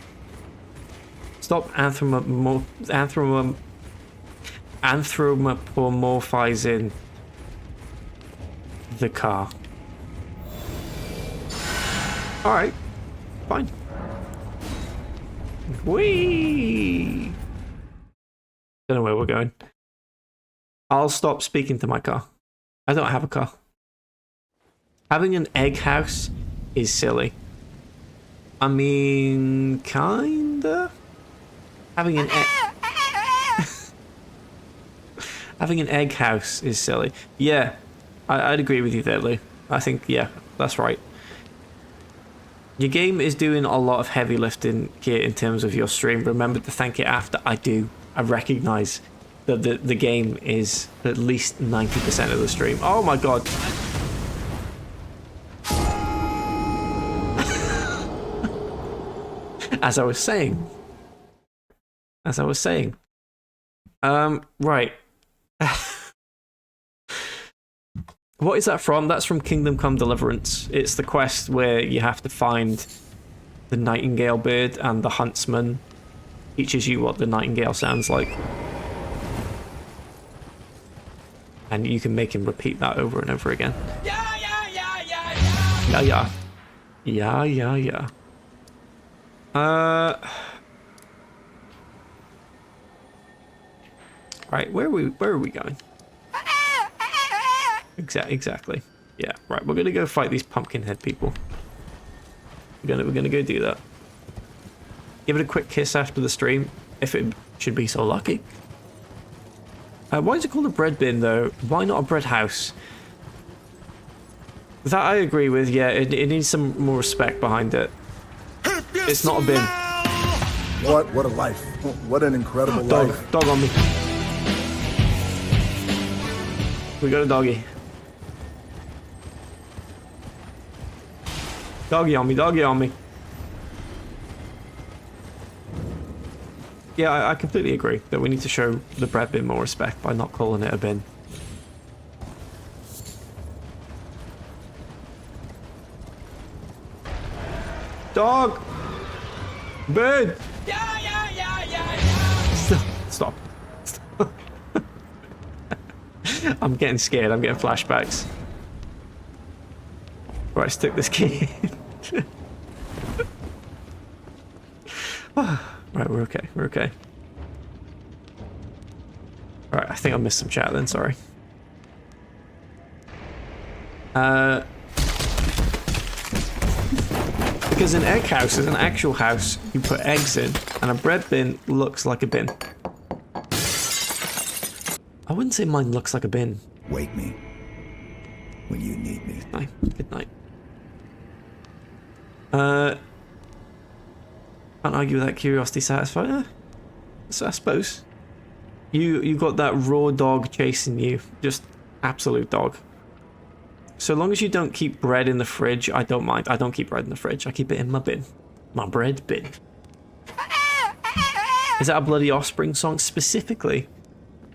Stop anthropomorphizing the car. Alright. Fine. Whee! Don't know where we're going. I'll stop speaking to my car. I don't have a car. Having an egg house is silly. I mean, kinda? Having an egg house is silly. Yeah, I'd agree with you there, Lou. I think, yeah, that's right. Your game is doing a lot of heavy lifting here in terms of your stream. Remember to thank it after. I do. I recognize that the game is at least 90% of the stream. Oh my God. As I was saying. Right. What is that from? That's from Kingdom Come Deliverance. It's the quest where you have to find the nightingale bird, and the huntsman teaches you what the nightingale sounds like. And you can make him repeat that over and over again. Yeah. Right, where are we going? Exactly. Yeah, right, we're gonna go fight these pumpkin head people. We're gonna go do that. Give it a quick kiss after the stream, if it should be so lucky. Why is it called a bread bin though? Why not a bread house? That I agree with, yeah, it needs some more respect behind it. It's not a bin. What a life. What an incredible life. Dog on me. We got a doggy. Doggy on me. Yeah, I completely agree that we need to show the bread bin more respect by not calling it a bin. Dog! Bird! Stop. I'm getting scared. I'm getting flashbacks. Right, stick this key in. Right, we're okay. Right, I think I missed some chat then, sorry. Because an egg house is an actual house you put eggs in, and a bread bin looks like a bin. I wouldn't say mine looks like a bin. Wake me when you need me. Good night. Can't argue with that. Curiosity satisfied. So I suppose you got that raw dog chasing you, just absolute dog. So long as you don't keep bread in the fridge, I don't mind. I don't keep bread in the fridge. I keep it in my bin, my bread bin. Is that a Bloody Offspring song specifically?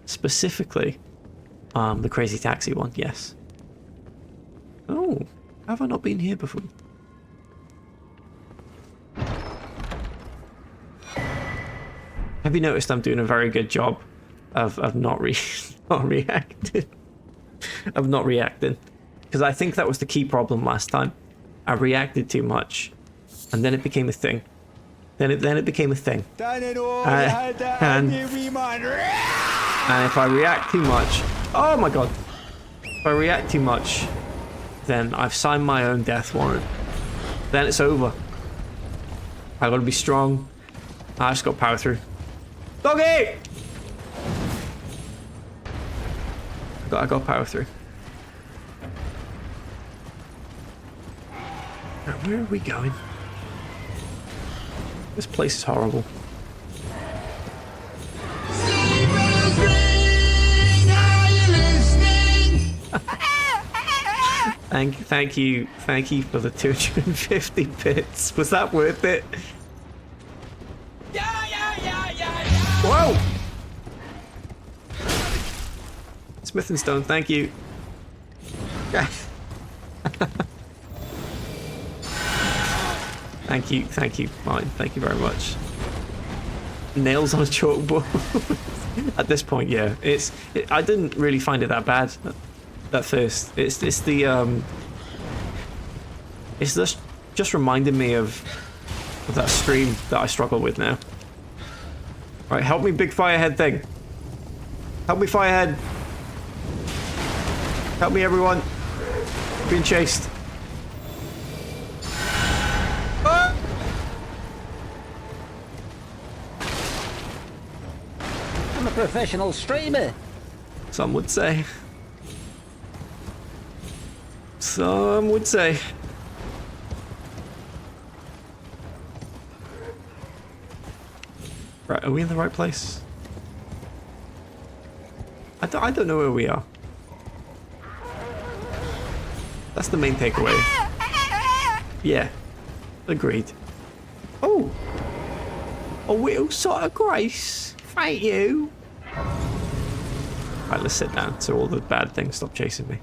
The Crazy Taxi one, yes. Oh, have I not been here before? Have you noticed I'm doing a very good job of not reacting? Because I think that was the key problem last time. I reacted too much, and then it became a thing. Then it became a thing. And if I react too much, oh my God! If I react too much, then I've signed my own death warrant. Then it's over. I gotta be strong. I just got power through. Doggy! I got power through. Now, where are we going? This place is horrible. Thank you for the 250 bits. Was that worth it? Whoa! Smith and Stone, thank you. Thank you, Martin. Thank you very much. Nails on a chalkboard. At this point, yeah, I didn't really find it that bad at first. It's just reminded me of that stream that I struggle with now. Right, help me, big firehead thing. Help me, firehead. Help me, everyone. I'm being chased. I'm a professional streamer. Some would say. Some would say. Right, are we in the right place? I don't know where we are. That's the main takeaway. Yeah, agreed. Oh! A little sort of grace. Thank you. Right, let's sit down so all the bad things stop chasing me.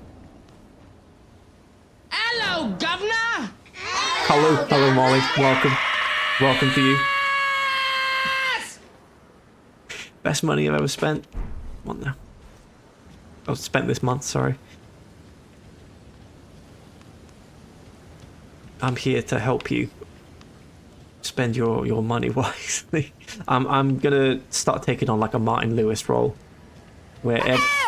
Hello, Governor! Hello, Molly. Welcome to you. Best money I've ever spent. Come on now. I've spent this month, sorry. I'm here to help you spend your money wisely. I'm gonna start taking on like a Martin Lewis role, where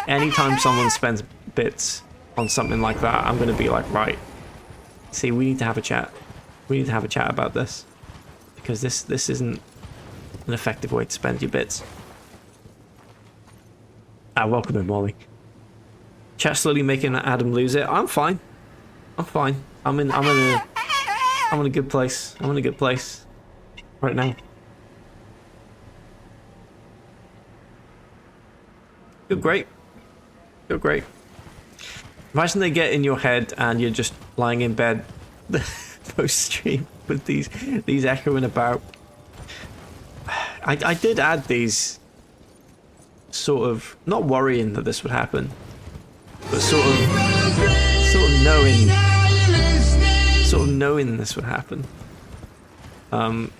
anytime someone spends bits on something like that, I'm gonna be like, right, see, we need to have a chat. We need to have a chat about this, because this isn't an effective way to spend your bits. Welcome in, Molly. Chat slowly making Adam lose it. I'm fine. I'm fine. I'm in a good place. I'm in a good place right now. You're great. You're great. Imagine they get in your head and you're just lying in bed post stream with these echoing about. I did add these, sort of not worrying that this would happen, but sort of knowing this would happen.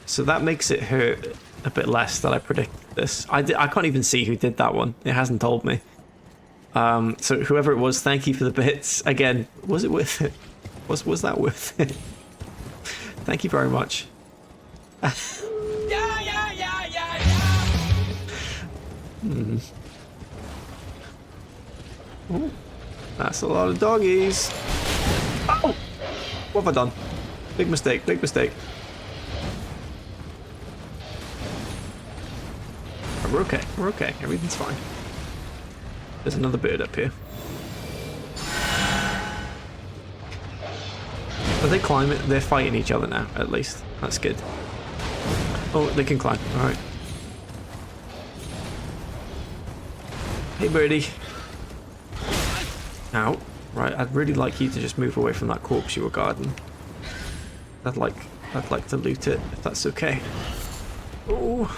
So that makes it hurt a bit less that I predicted this. I can't even see who did that one. It hasn't told me. So whoever it was, thank you for the bits. Again, was it worth it? Was that worth it? Thank you very much. Ooh, that's a lot of doggies. Oh! What have I done? Big mistake, big mistake. We're okay, we're okay. Everything's fine. There's another bird up here. Are they climbing? They're fighting each other now, at least. That's good. Oh, they can climb. Alright. Hey, birdie. Ow. Right, I'd really like you to just move away from that corpse you were guarding. I'd like to loot it, if that's okay. Oh.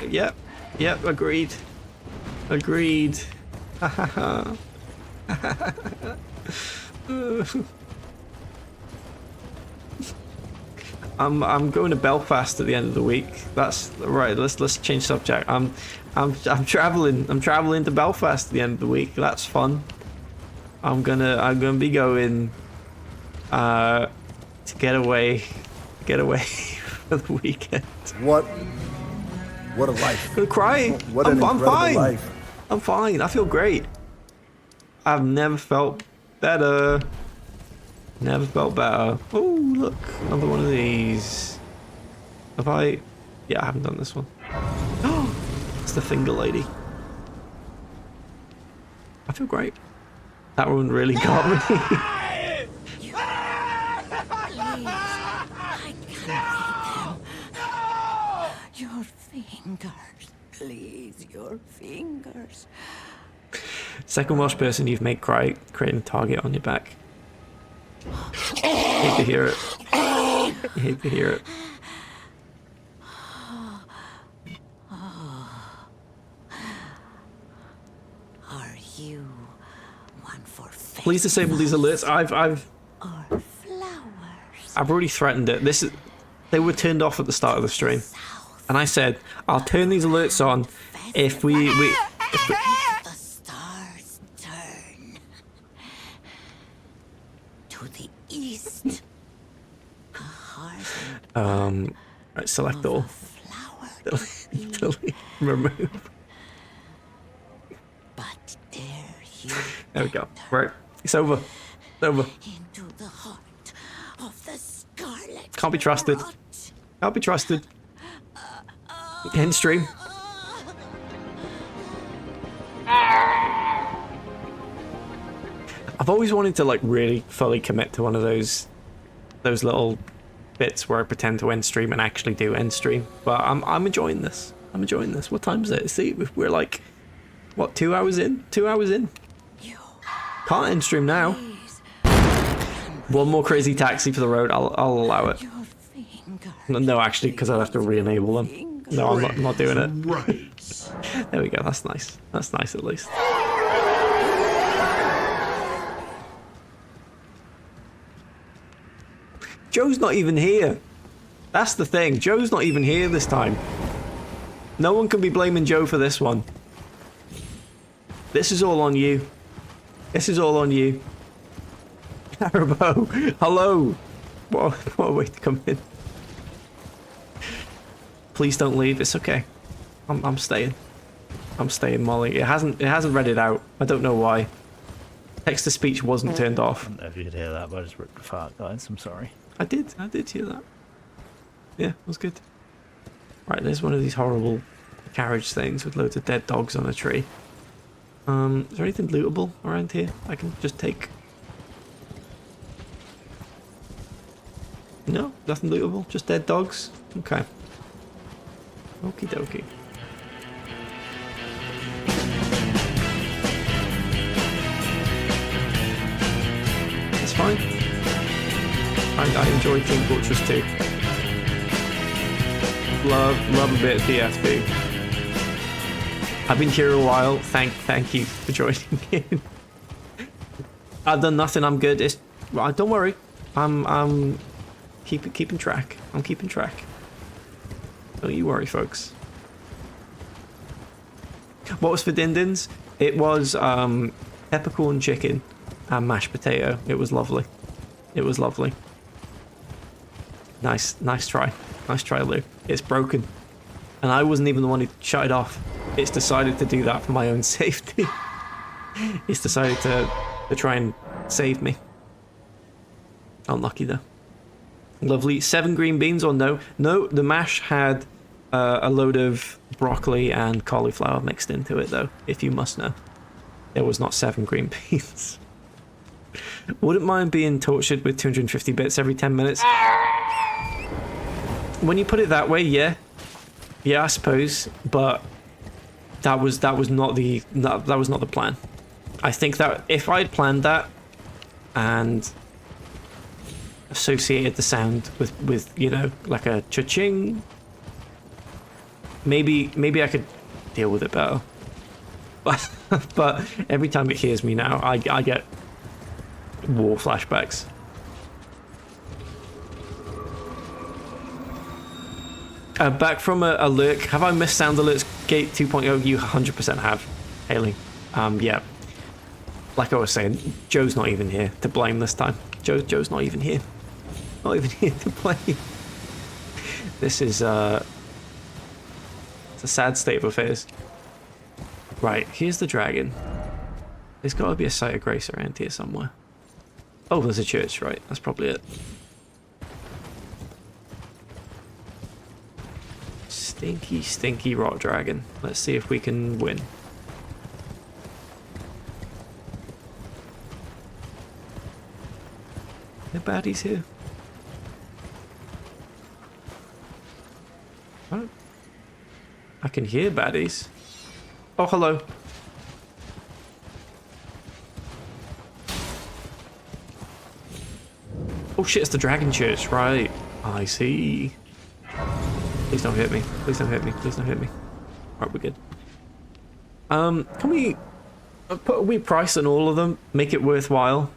Yep. Yep, agreed. Agreed. Ha ha ha. I'm going to Belfast at the end of the week. That's right. Let's change subject. I'm traveling. I'm traveling to Belfast at the end of the week. That's fun. I'm gonna be going to get away for the weekend. What a life. I'm crying. What an incredible fine. life. I'm fine. I feel great. I've never felt better. Never felt better. Oh, look. Another one of these. Have I? Yeah, I haven't done this one. Oh, it's the finger lady. I feel great. That one really got me. Please, I can't read them. Your fingers, please, your fingers. Second worst person you've made cry, creating a target on your back. Hate to hear it. Hate to hear it. Are you one for Please disable these alerts. I've already threatened it. They were turned off at the start of the stream, and I said I'll turn these alerts on if we the stars turn to the east. Right, select all. Delete, remove. But dare you There we go. Right, it's over. It's over. into the heart of the scarlet. Can't be trusted. Can't be trusted. End stream. I've always wanted to like really fully commit to one of those little bits where I pretend to end stream and actually do end stream. But I'm enjoying this. I'm enjoying this. What time is it? See, we're like, what, 2 hours in? 2 hours in. Can't end stream now. One more crazy taxi for the road. I'll allow it. No, actually, because I'll have to re-enable them. No, I'm not doing it. There we go. That's nice. That's nice at least. Joe's not even here. That's the thing. Joe's not even here this time. No one can be blaming Joe for this one. This is all on you. This is all on you. Haribo, hello. What a way to come in. Please don't leave. It's okay. I'm staying. I'm staying, Molly. It hasn't read it out. I don't know why. Text to speech wasn't turned off. I don't know if you could hear that, but I just ripped the fart, guys. I'm sorry. I did hear that. Yeah, it was good. Right, there's one of these horrible carriage things with loads of dead dogs on a tree. Is there anything lootable around here I can just take? No, nothing lootable, just dead dogs. Okay. Okie dokie. That's fine. I enjoy Team Fortress 2. Love a bit of DFB. I've been here a while. Thank you for joining in. I've done nothing. I'm good. Don't worry. I'm keeping track. I'm keeping track. Don't you worry, folks. What was for Dindins? It was peppercorn chicken and mashed potato. It was lovely. It was lovely. Nice try. Nice try, Lou. It's broken. And I wasn't even the one who shut it off. It's decided to do that for my own safety. It's decided to try and save me. Unlucky though. Lovely. 7 green beans or no? No, the mash had a load of broccoli and cauliflower mixed into it though, if you must know. There was not 7 green beans. Wouldn't mind being tortured with 250 bits every 10 minutes. When you put it that way, yeah. Yeah, I suppose, but that was not the plan. I think that if I'd planned that and associated the sound with you know, like a cha-ching, maybe I could deal with it better. But every time it hears me now, I get war flashbacks. Back from a lurk. Have I missed Sound Alerts Gate 2.0? You 100% have, Haley. Yeah. Like I was saying, Joe's not even here to blame this time. Joe's not even here. Not even here to blame. This is it's a sad state of affairs. Right, here's the dragon. There's got to be a site of grace around here somewhere. Oh, there's a church, right? That's probably it. Stinky rock dragon. Let's see if we can win. Are there baddies here? Oh. I can hear baddies. Oh, hello. Oh shit, it's the Dragon Church, right. I see. Please don't hit me. Please don't hit me. Please don't hit me. Alright, we're good. Can we put a wee price on all of them? Make it worthwhile?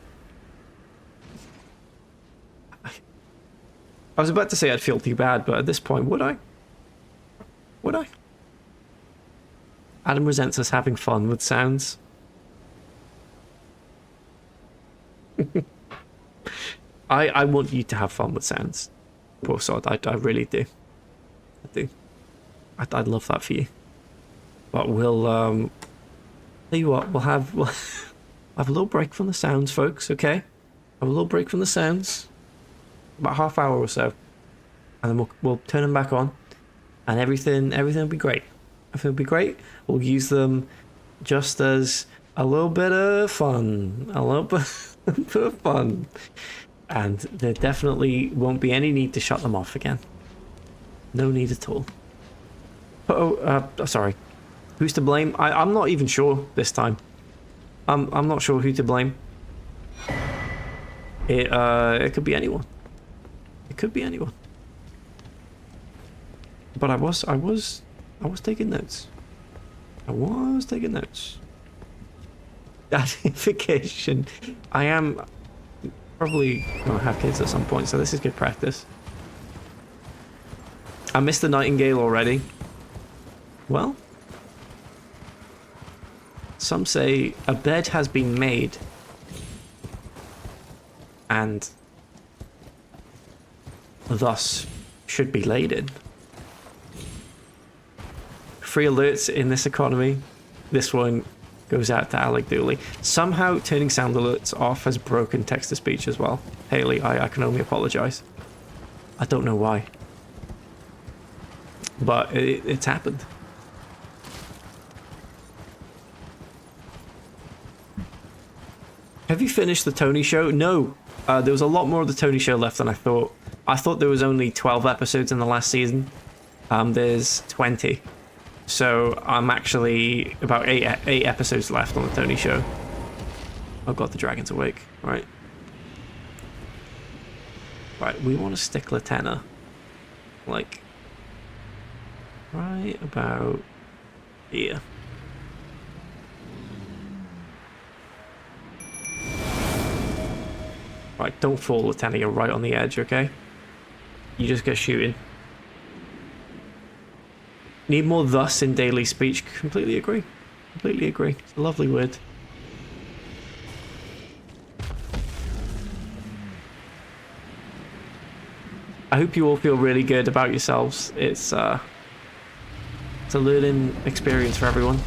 I was about to say I'd feel too bad, but at this point, would I? Would I? Adam resents us having fun with sounds. I want you to have fun with sounds. Poor sod, I really do. I do. I'd love that for you. But we'll, tell you what, we'll have a little break from the sounds, folks, okay? Have a little break from the sounds. About half hour or so. And then we'll turn them back on. And everything will be great. Everything will be great. We'll use them just as a little bit of fun. A little bit of fun. And there definitely won't be any need to shut them off again. No need at all. Sorry. Who's to blame? I'm not even sure this time. I'm not sure who to blame. It could be anyone. It could be anyone. But I was taking notes. I was taking notes. Dadification. I am probably gonna have kids at some point, so this is good practice. I missed the nightingale already. Well, some say a bed has been made and thus should be laid in. Free alerts in this economy. This one goes out to Alec Dooley. Somehow turning sound alerts off has broken text-to-speech as well. Haley, I can only apologize. I don't know why. But it's happened. Have you finished the Tony Show? No. There was a lot more of the Tony Show left than I thought. I thought there was only 12 episodes in the last season. There's 20. So I'm actually about 8 episodes left on the Tony Show. Oh god, the dragon's awake. Right. Right, we want to stick Latenna. Like, right about here. Right, don't fall, Latenna, you're right on the edge, okay? You just get shooting. Need more thus in daily speech. Completely agree. Completely agree. It's a lovely word. I hope you all feel really good about yourselves. It's a learning experience for everyone.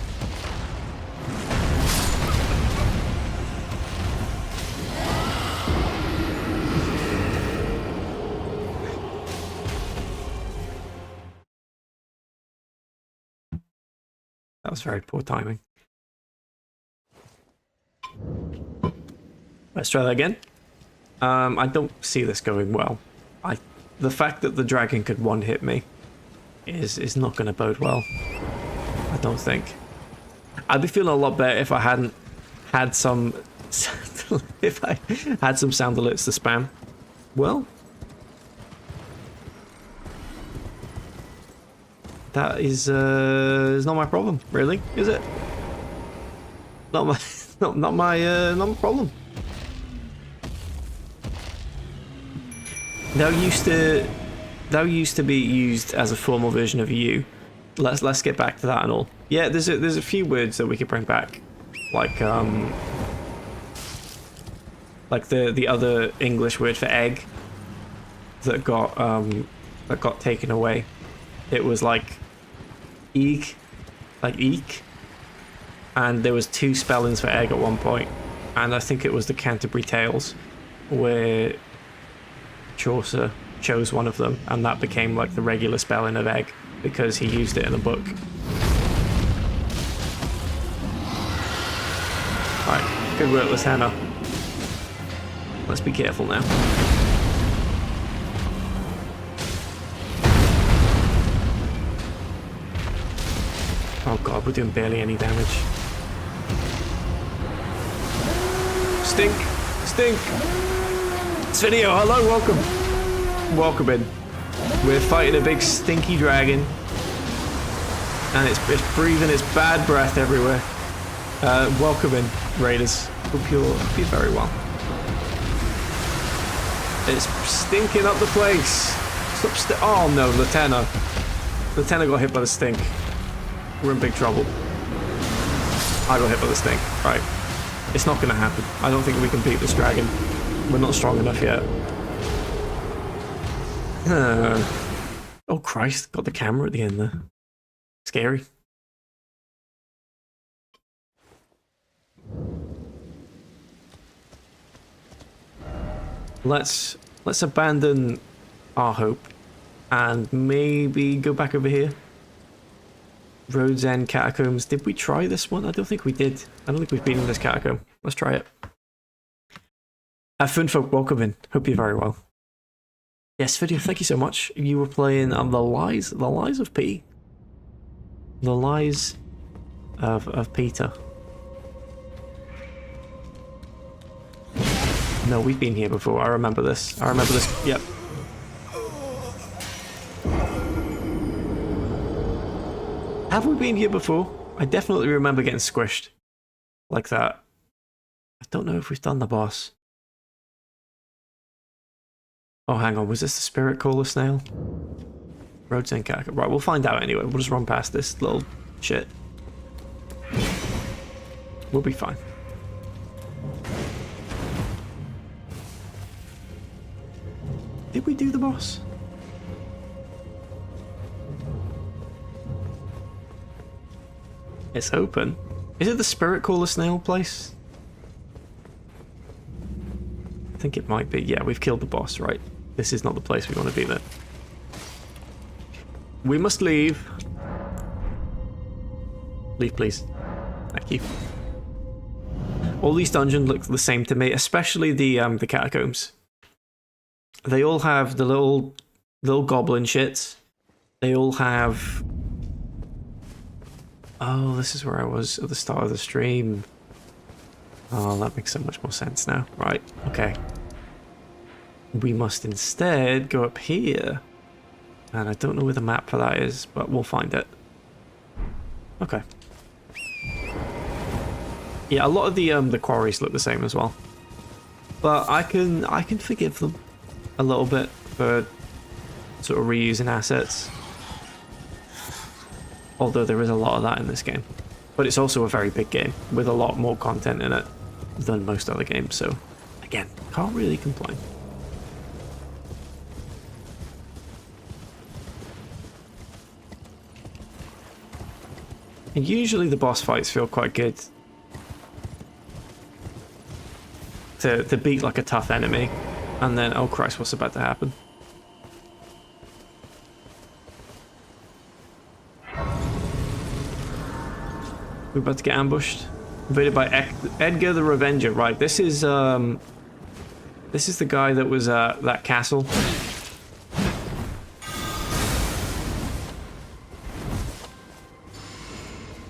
That was very poor timing. Let's try that again. I don't see this going well. The fact that the dragon could one-hit me is not going to bode well. I don't think. I'd be feeling a lot better if I hadn't had some if I had some sound alerts to spam. Well, that is not my problem, really, is it? Not my not my problem. That used to be used as a formal version of you. Let's get back to that and all. Yeah, there's a few words that we could bring back, like the other English word for egg that got taken away. It was like eek, and there was 2 spellings for egg at one point, and I think it was the Canterbury Tales where Chaucer chose one of them, and that became like the regular spelling of egg because he used it in a book. Right, good work, Latenna. Let's be careful now. Oh god, we're doing barely any damage. Stink! Stink! Video, hello, welcome. Welcome in. We're fighting a big stinky dragon. And it's breathing its bad breath everywhere. Welcome in, Raiders. Hope you're very well. It's stinking up the place. Stop oh no, Lieutenant. Lieutenant got hit by the stink. We're in big trouble. I got hit by the stink. Right. It's not gonna happen. I don't think we can beat this dragon. We're not strong enough yet. Oh Christ, got the camera at the end there. Scary. Let's abandon our hope and maybe go back over here. Road's End Catacombs. Did we try this one? I don't think we did. I don't think we've been in this catacomb. Let's try it. Funfolk, welcome in. Hope you're very well. Yes, Video, thank you so much. You were playing The Lies of P. The Lies of Peter. No, we've been here before. I remember this. Yep. Have we been here before? I definitely remember getting squished. Like that. I don't know if we've done the boss. Oh, hang on. Was this the Spirit Caller Snail? Road's End Catacomb. Right, we'll find out anyway. We'll just run past this little shit. We'll be fine. Did we do the boss? It's open. Is it the Spirit Caller Snail place? I think it might be. Yeah, we've killed the boss, right? This is not the place we want to be then. We must leave. Leave, please. Thank you. All these dungeons look the same to me, especially the catacombs. They all have the little goblin shits. They all have... Oh, this is where I was at the start of the stream. Oh, that makes so much more sense now. Right, okay. We must instead go up here. And I don't know where the map for that is, but we'll find it. Okay. Yeah, a lot of the quarries look the same as well. But I can forgive them a little bit for sort of reusing assets. Although there is a lot of that in this game. But it's also a very big game with a lot more content in it than most other games, so again, can't really complain. And usually the boss fights feel quite good to beat like a tough enemy, and then, oh Christ, what's about to happen? We're about to get ambushed. Invaded by Edgar the Revenger. Right, this is the guy that was at that castle.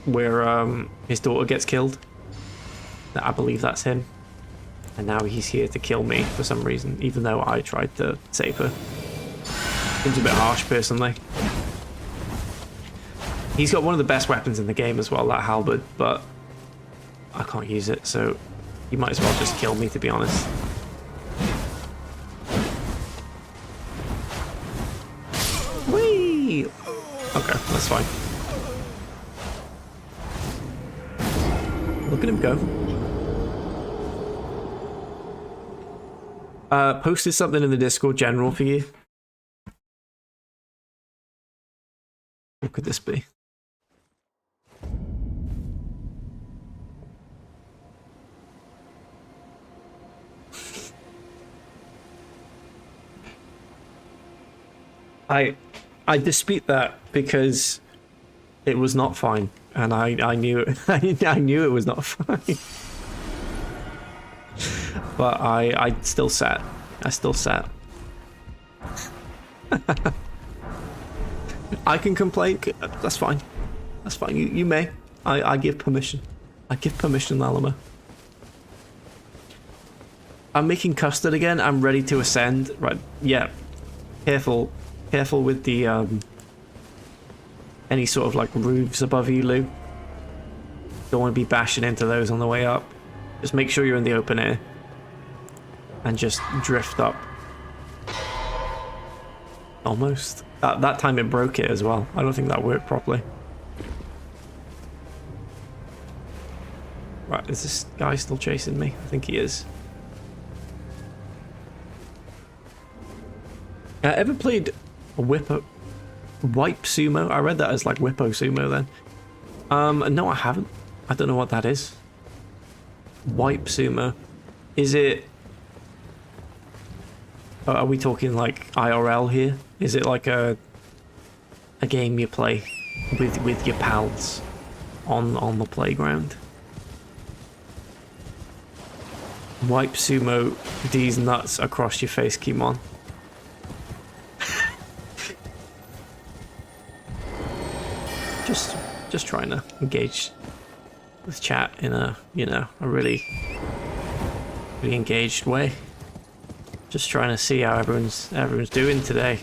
Where his daughter gets killed. I believe that's him. And now he's here to kill me for some reason, even though I tried to save her. Seems a bit harsh, personally. He's got one of the best weapons in the game as well, that halberd, but I can't use it, so he might as well just kill me, to be honest. Whee! Okay, that's fine. Look at him go. Posted something in the Discord general for you. What could this be? I dispute that because it was not fine, and I knew it. I knew it was not fine. But I still sat. I still sat. I can complain. That's fine. That's fine. You may. I give permission. I give permission, Lalama. I'm making custard again. I'm ready to ascend. Right, yeah. Careful with the any sort of like roofs above you, Lou. Don't want to be bashing into those on the way up. Just make sure you're in the open air and just drift up. Almost. That time it broke it as well. I don't think that worked properly. Right, is this guy still chasing me? I think he is. Ever played a wipe sumo? I read that as like whippo sumo then. No, I haven't. I don't know what that is. Wipe sumo. Is it... Are we talking like IRL here? Is it like a game you play with your pals on the playground? Wipe sumo these nuts across your face, Kimon. just trying to engage with chat in a, you know, a really engaged way. Just trying to see how everyone's doing today.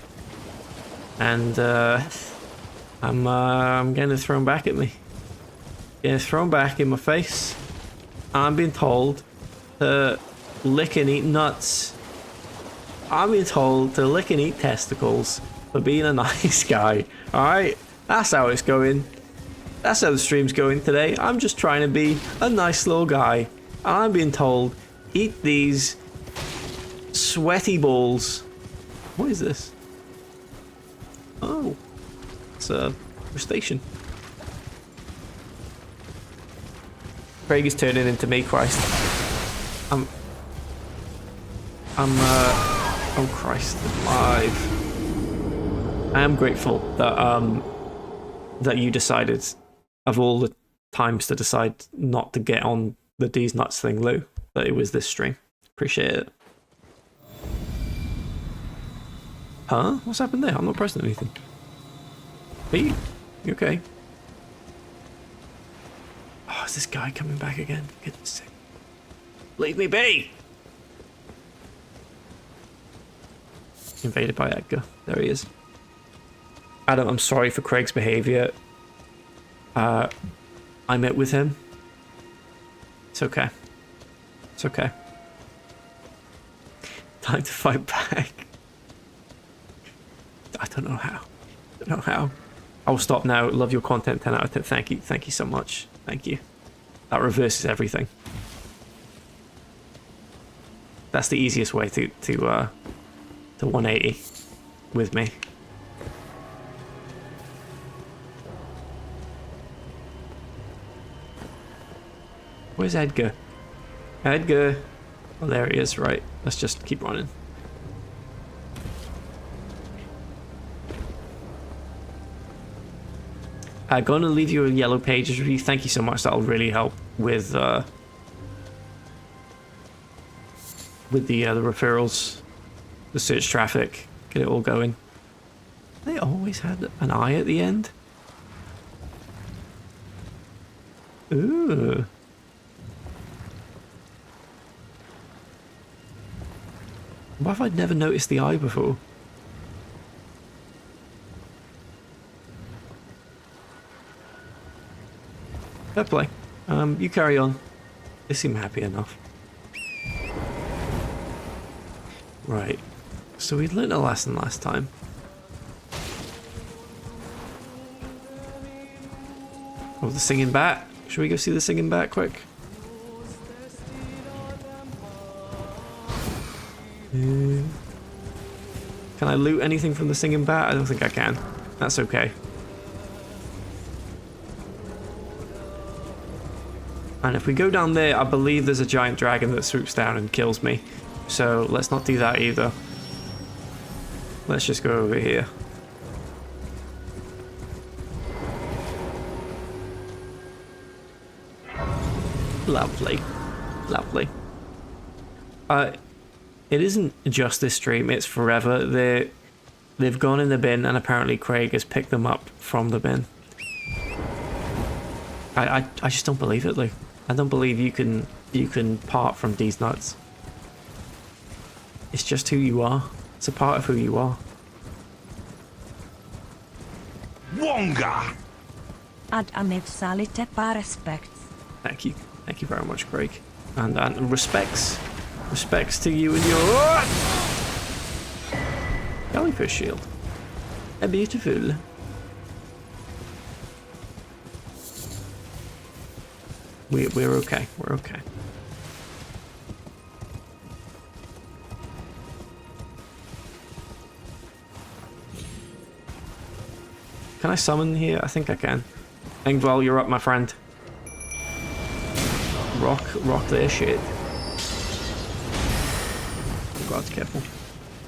And I'm getting it thrown back at me. Getting it thrown back in my face. I'm being told to lick and eat nuts. I'm being told to lick and eat testicles for being a nice guy. Alright? That's how it's going. That's how the stream's going today. I'm just trying to be a nice little guy. I'm being told, eat these sweaty balls. What is this? Oh. It's a station. Craig is turning into me, Christ. Oh Christ, alive. I am grateful that that you decided, of all the times to decide not to get on the D's Nuts thing, Lou, that it was this stream. Appreciate it. Huh? What's happened there? I'm not pressing anything. Are you okay? Oh, is this guy coming back again? Goodness sake. Leave me be! Invaded by Edgar. There he is. Adam, I'm sorry for Craig's behaviour. I met with him. It's okay. It's okay. Time to fight back. I don't know how. I don't know how. I will stop now. Love your content. 10 out of 10. Thank you. Thank you so much. Thank you. That reverses everything. That's the easiest way to 180 with me. Where's Edgar? Edgar! Oh, there he is, right. Let's just keep running. I'm going to leave you a Yellow Pages review. Thank you so much. That'll really help with the referrals, the search traffic, get it all going. They always had an eye at the end. Ooh. Why have I never noticed the eye before? Fair play. You carry on. They seem happy enough. Right. So we learned a lesson last time. Oh, the singing bat. Should we go see the singing bat quick? Can I loot anything from the singing bat? I don't think I can. That's okay. And if we go down there, I believe there's a giant dragon that swoops down and kills me. So let's not do that either. Let's just go over here. Lovely. Lovely. It isn't just this stream, it's forever. They've gone in the bin and apparently Craig has picked them up from the bin. I just don't believe it, Lou. I don't believe you can part from these nuts. It's just who you are. It's a part of who you are. Wonga! Ad amif salite par respect. Thank you. Thank you very much, Craig. And respects to you and your jellyfish shield. A beautiful. We're okay. We're okay. Can I summon here? I think I can. Engvall, you're up, my friend. Rock their shit. Oh god, careful.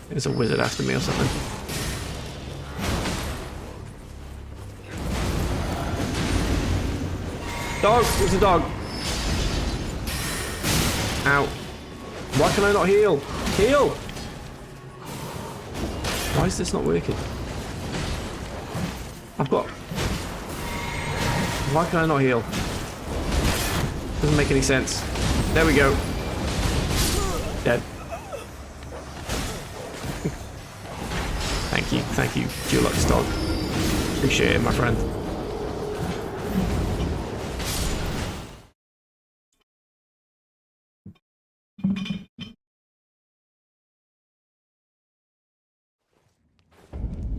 There's a wizard after me or something. Dog! There's a dog! Ow. Why can I not heal? Heal! Why is this not working? I've got... Why can I not heal? Doesn't make any sense. There we go. Dead. Thank you, Dulux dog. Appreciate it, my friend.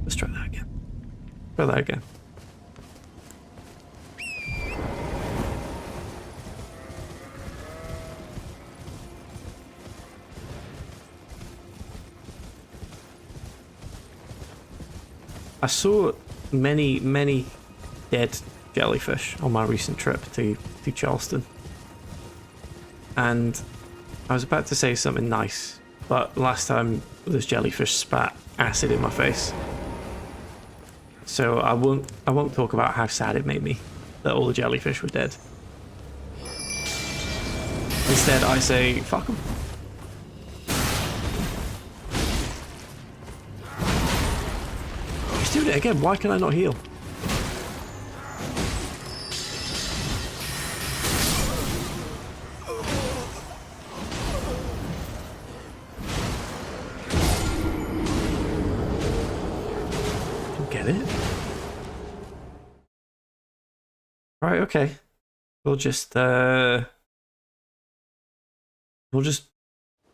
Let's try that again. Try that again. I saw many dead jellyfish on my recent trip to Charleston. And I was about to say something nice, but last time this jellyfish spat acid in my face. So I won't talk about how sad it made me that all the jellyfish were dead. Instead I say, fuck them. He's doing it again, why can I not heal? Get it? Right, okay. We'll just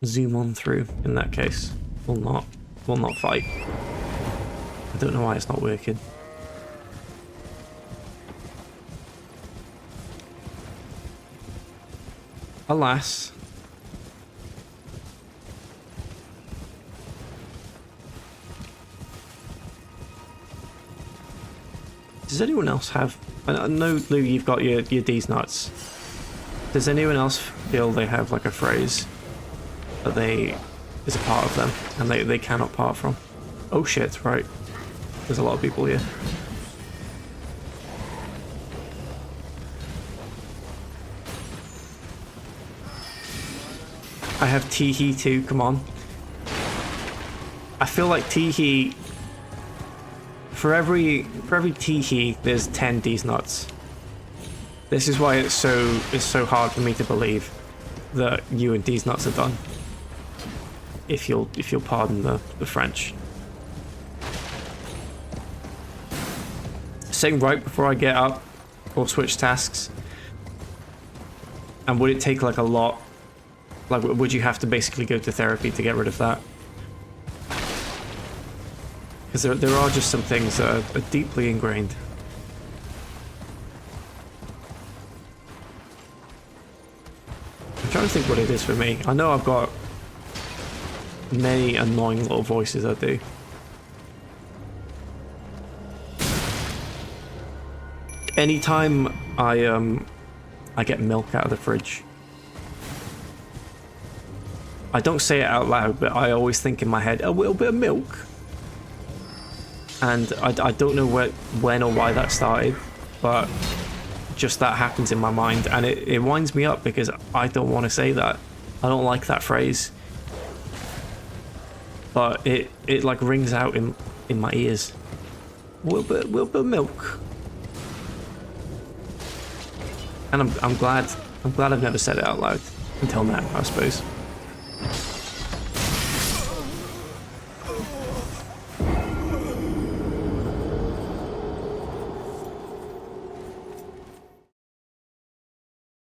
zoom on through in that case. We'll not fight. I don't know why it's not working. Alas. Does anyone else have... I know, Lou, you've got your D's nuts. Does anyone else feel they have like a phrase that is a part of them and they cannot part from? Oh shit, right. There's a lot of people here. I have Teehee too, come on. I feel like Teehee... For every Teehee, there's 10 D's nuts. This is why it's so hard for me to believe that you and D's nuts are done. If you'll pardon the French. Saying right before I get up or switch tasks. And would it take like a lot? Like would you have to basically go to therapy to get rid of that? Because there are just some things that are deeply ingrained. I'm trying to think what it is for me. I know I've got many annoying little voices I do. Anytime I get milk out of the fridge, I don't say it out loud, but I always think in my head, a little bit of milk. And I don't know when or why that started, but just that happens in my mind, and it winds me up because I don't want to say that. I don't like that phrase, but it like rings out in my ears. A little bit of milk. And I'm glad I've never said it out loud until now, I suppose.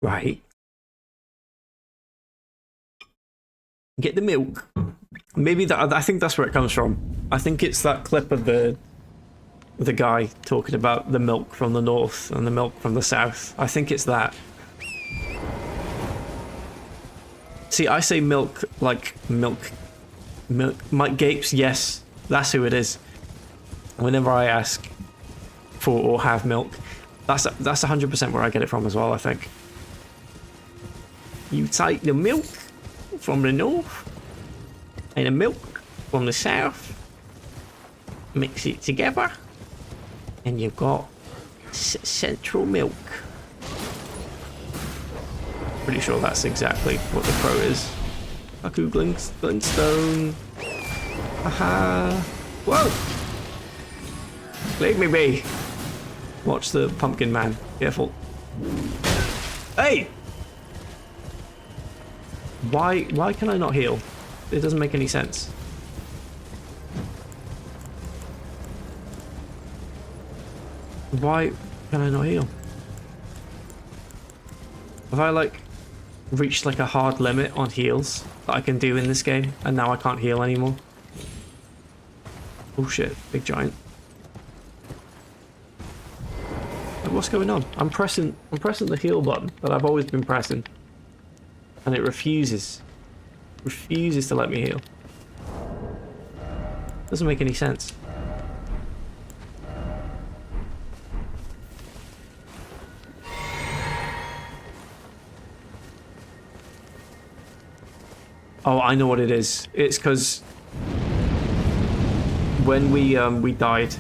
Right. Get the milk. Maybe that. I think that's where it comes from. I think it's that clip of the guy talking about the milk from the north and the milk from the south. I think it's that. See, I say milk like milk. Mike Gapes, yes, that's who it is. Whenever I ask for or have milk, that's 100% where I get it from as well, I think. You take the milk from the north and the milk from the south, mix it together, and you've got central milk. Pretty sure that's exactly what the pro is. Aku Glintstone. Aha. Whoa! Leave me be. Watch the pumpkin man. Careful. Hey! Why can I not heal? It doesn't make any sense. Why can I not heal? Have I like reached like a hard limit on heals that I can do in this game and now I can't heal anymore? Oh shit, big giant. Like, what's going on? I'm pressing the heal button that I've always been pressing and it refuses to let me heal. Doesn't make any sense. Oh, I know what it is. It's because when we died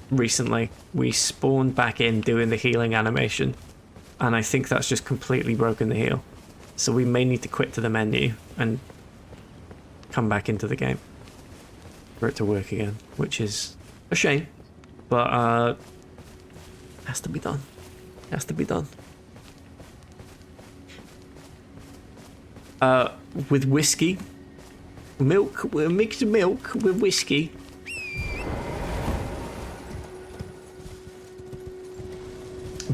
recently, we spawned back in doing the healing animation, and I think that's just completely broken the heal. So we may need to quit to the menu and come back into the game for it to work again, which is a shame, but has to be done. Has to be done. With whiskey, milk, mixed milk with whiskey.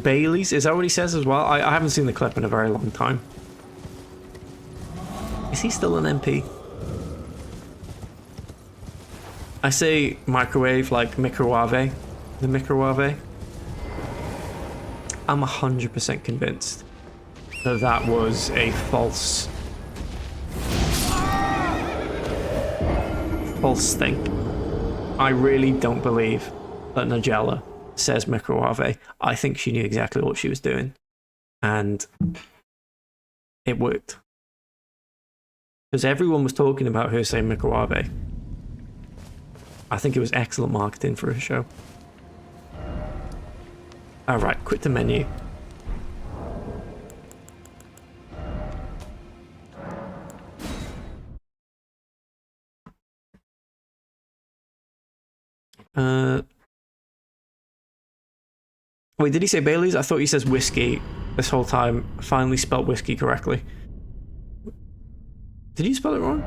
Bailey's, is that what he says as well? I haven't seen the clip in a very long time. Is he still an MP? I say microwave like microwave, the microwave. I'm 100% convinced that that was a false thing. I really don't believe that Nigella says microwave. I think she knew exactly what she was doing, and it worked. Because everyone was talking about her saying microwave. I think it was excellent marketing for a show. Alright, quit the menu. Wait, did he say Bailey's? I thought he says whiskey this whole time. Finally spelled whiskey correctly. Did you spell it wrong?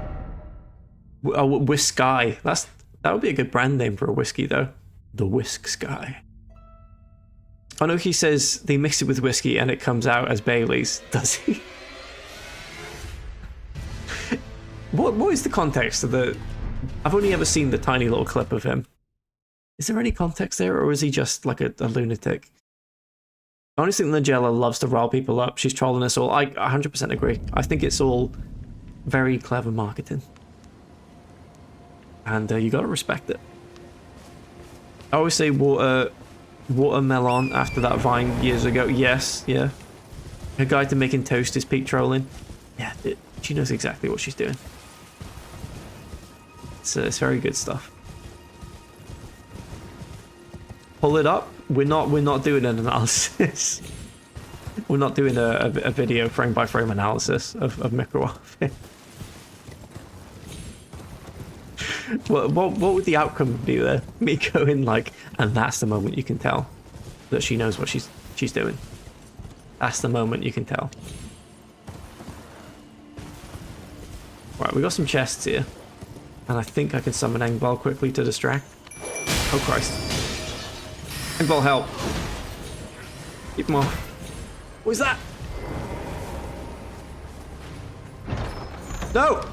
Oh, Whiskey. That would be a good brand name for a whiskey, though. The Whisk Sky. Oh no, he says they mix it with whiskey and it comes out as Bailey's. Does he? What is the context of the... I've only ever seen the tiny little clip of him. Is there any context there, or is he just like a lunatic? I honestly think Nigella loves to rile people up. She's trolling us all. I 100% agree. I think it's all very clever marketing. And you gotta respect it. I always say watermelon after that Vine years ago. Yes, yeah. Her guide to making toast is peak trolling. Yeah, she knows exactly what she's doing. It's very good stuff. Pull it up. We're not doing an analysis. We're not doing a video frame by frame analysis of microwave. What would the outcome be there? Me going like, and that's the moment you can tell that she knows what she's doing. That's the moment you can tell. Right, we got some chests here, and I think I can summon Engball quickly to distract. Oh Christ! Engball, help! Keep him off. What was that? No!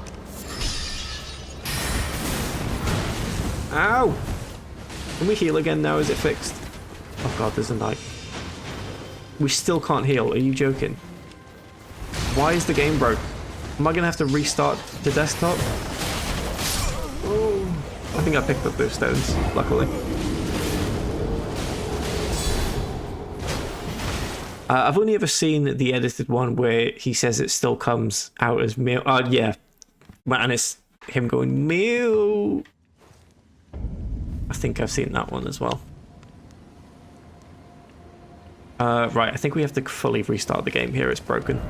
Ow! Can we heal again now? Is it fixed? Oh god, there's a knight. We still can't heal. Are you joking? Why is the game broke? Am I gonna have to restart the desktop? Oh, I think I picked up those stones, luckily. I've only ever seen the edited one where he says it still comes out as meal. Yeah. And it's him going, meal. I think I've seen that one as well. Right, I think we have to fully restart the game here. It's broken.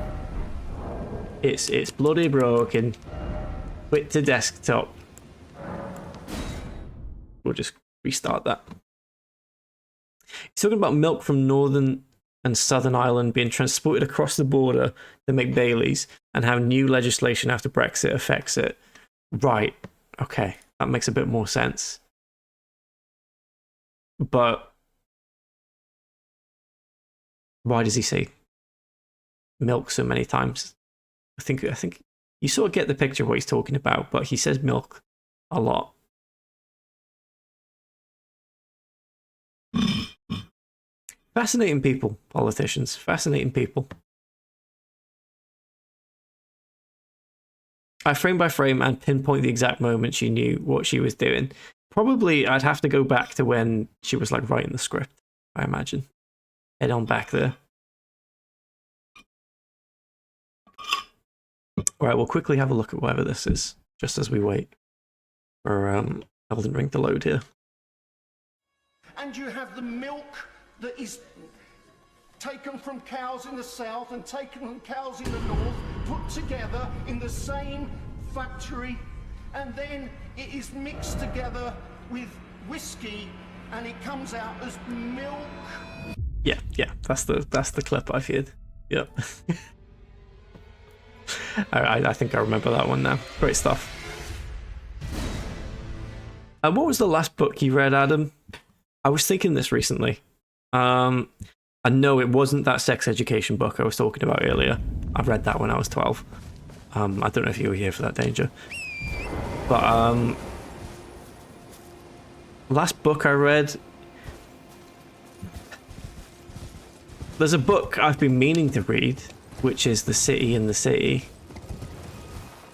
It's bloody broken. Quit to desktop. We'll just restart that. He's talking about milk from Northern and Southern Ireland being transported across the border to make Baileys, and how new legislation after Brexit affects it. Right. Okay. That makes a bit more sense. But why does he say milk so many times? I think you sort of get the picture of what he's talking about, but he says milk a lot. Fascinating people, politicians. Fascinating people. I frame by frame and pinpoint the exact moment she knew what she was doing. Probably I'd have to go back to when she was like writing the script, I imagine. Head on back there. Right, we'll quickly have a look at whatever this is, just as we wait for Elden Ring to load here. And you have the milk that is taken from cows in the south and taken from cows in the north, put together in the same factory, and then it is mixed together with whiskey and it comes out as milk. Yeah, that's the clip I feared. Yep. I think I remember that one now. Great stuff. What was the last book you read, Adam? I was thinking this recently. I know it wasn't that sex education book I was talking about earlier. I read that when I was 12. I don't know if you were here for that, Danger. But last book I read, there's a book I've been meaning to read, which is The City in the City,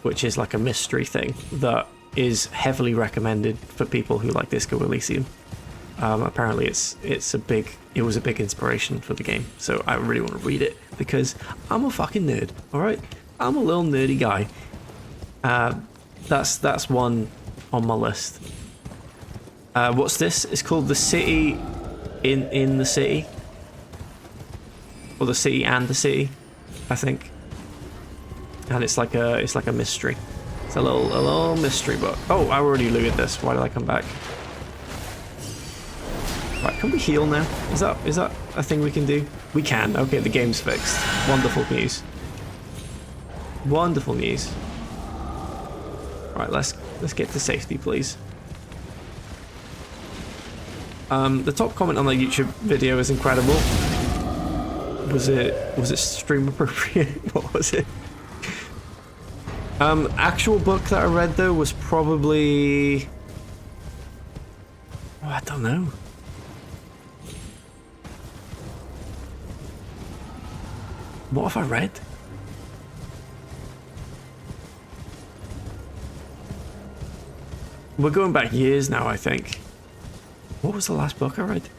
which is like a mystery thing that is heavily recommended for people who like Disco Elysium. Apparently it was a big inspiration for the game, so I really want to read it because I'm a fucking nerd, alright? I'm a little nerdy guy. That's one on my list. What's this? It's called The City in the City. Or The City and the City, I think. And it's like a mystery. It's a little mystery book. Oh, I already looted this. Why did I come back? Right, can we heal now? Is that a thing we can do? We can. Okay, the game's fixed. Wonderful news. Wonderful news. Right, let's get to safety, please. The top comment on the YouTube video is incredible. Was it stream appropriate? What was it? Actual book that I read though was probably, oh, I don't know. What have I read? We're going back years now, I think. What was the last book I read?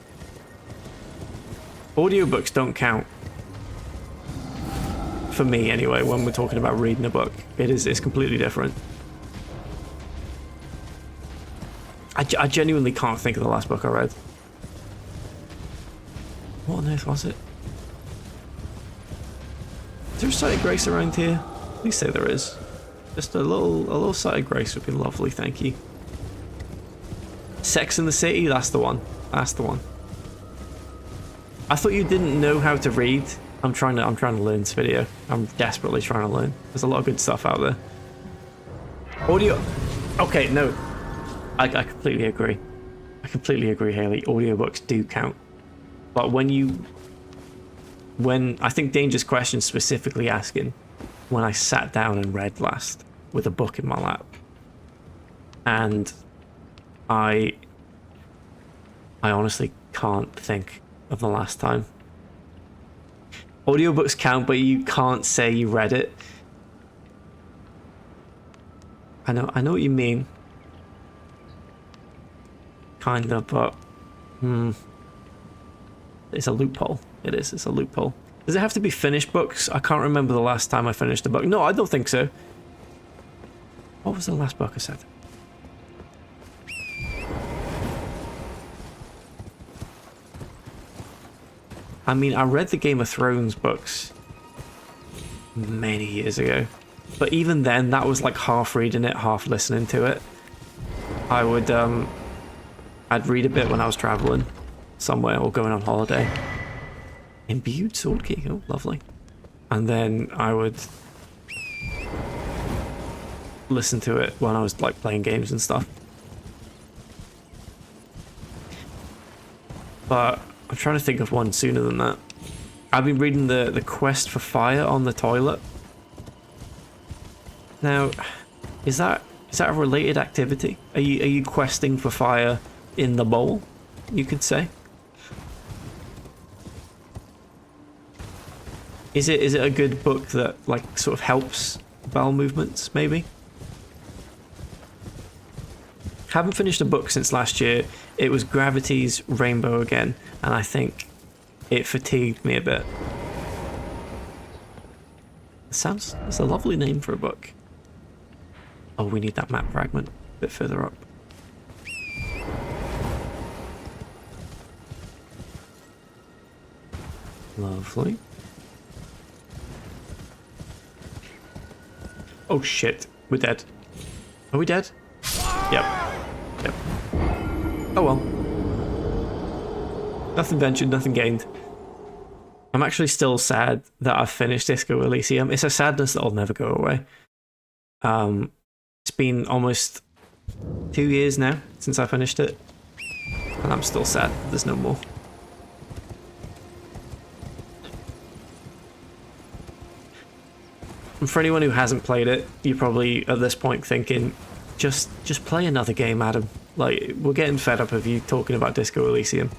Audiobooks don't count. For me, anyway, when we're talking about reading a book. It's completely different. I genuinely can't think of the last book I read. What on earth was it? Is there a Sight of Grace around here? Please say there is. Just a little Sight of Grace would be lovely, thank you. Sex in the City, that's the one. That's the one. I thought you didn't know how to read. I'm trying to learn this video. I'm desperately trying to learn. There's a lot of good stuff out there. Audio. Okay, no. I completely agree. I completely agree, Haley. Audiobooks do count. But when you when I think Dangerous Question specifically asking when I sat down and read last with a book in my lap. And I honestly can't think of the last time. Audiobooks count, but you can't say you read it. I know what you mean. Kinda, but it's a loophole. It is. It's a loophole. Does it have to be finished books? I can't remember the last time I finished a book. No, I don't think so. What was the last book I said? I mean, I read the Game of Thrones books many years ago. But even then, that was like half reading it, half listening to it. I would, I'd read a bit when I was traveling somewhere or going on holiday. Imbued sword key, oh, lovely. And then I would listen to it when I was like playing games and stuff. But I'm trying to think of one sooner than that. I've been reading the Quest for Fire on the toilet. Now, is that a related activity? Are you questing for fire in the bowl, you could say? Is it a good book that like sort of helps bowel movements, maybe? Haven't finished a book since last year. It was Gravity's Rainbow Again, and I think it fatigued me a bit. It's a lovely name for a book. Oh, we need that map fragment a bit further up. Lovely. Oh shit, we're dead. Are we dead? Yep. Yep. Oh well. Nothing ventured, nothing gained. I'm actually still sad that I've finished Disco Elysium. It's a sadness that'll never go away. It's been almost 2 years now since I finished it, and I'm still sad there's no more. And for anyone who hasn't played it, you're probably at this point thinking, just play another game, Adam. Like, we're getting fed up of you talking about Disco Elysium.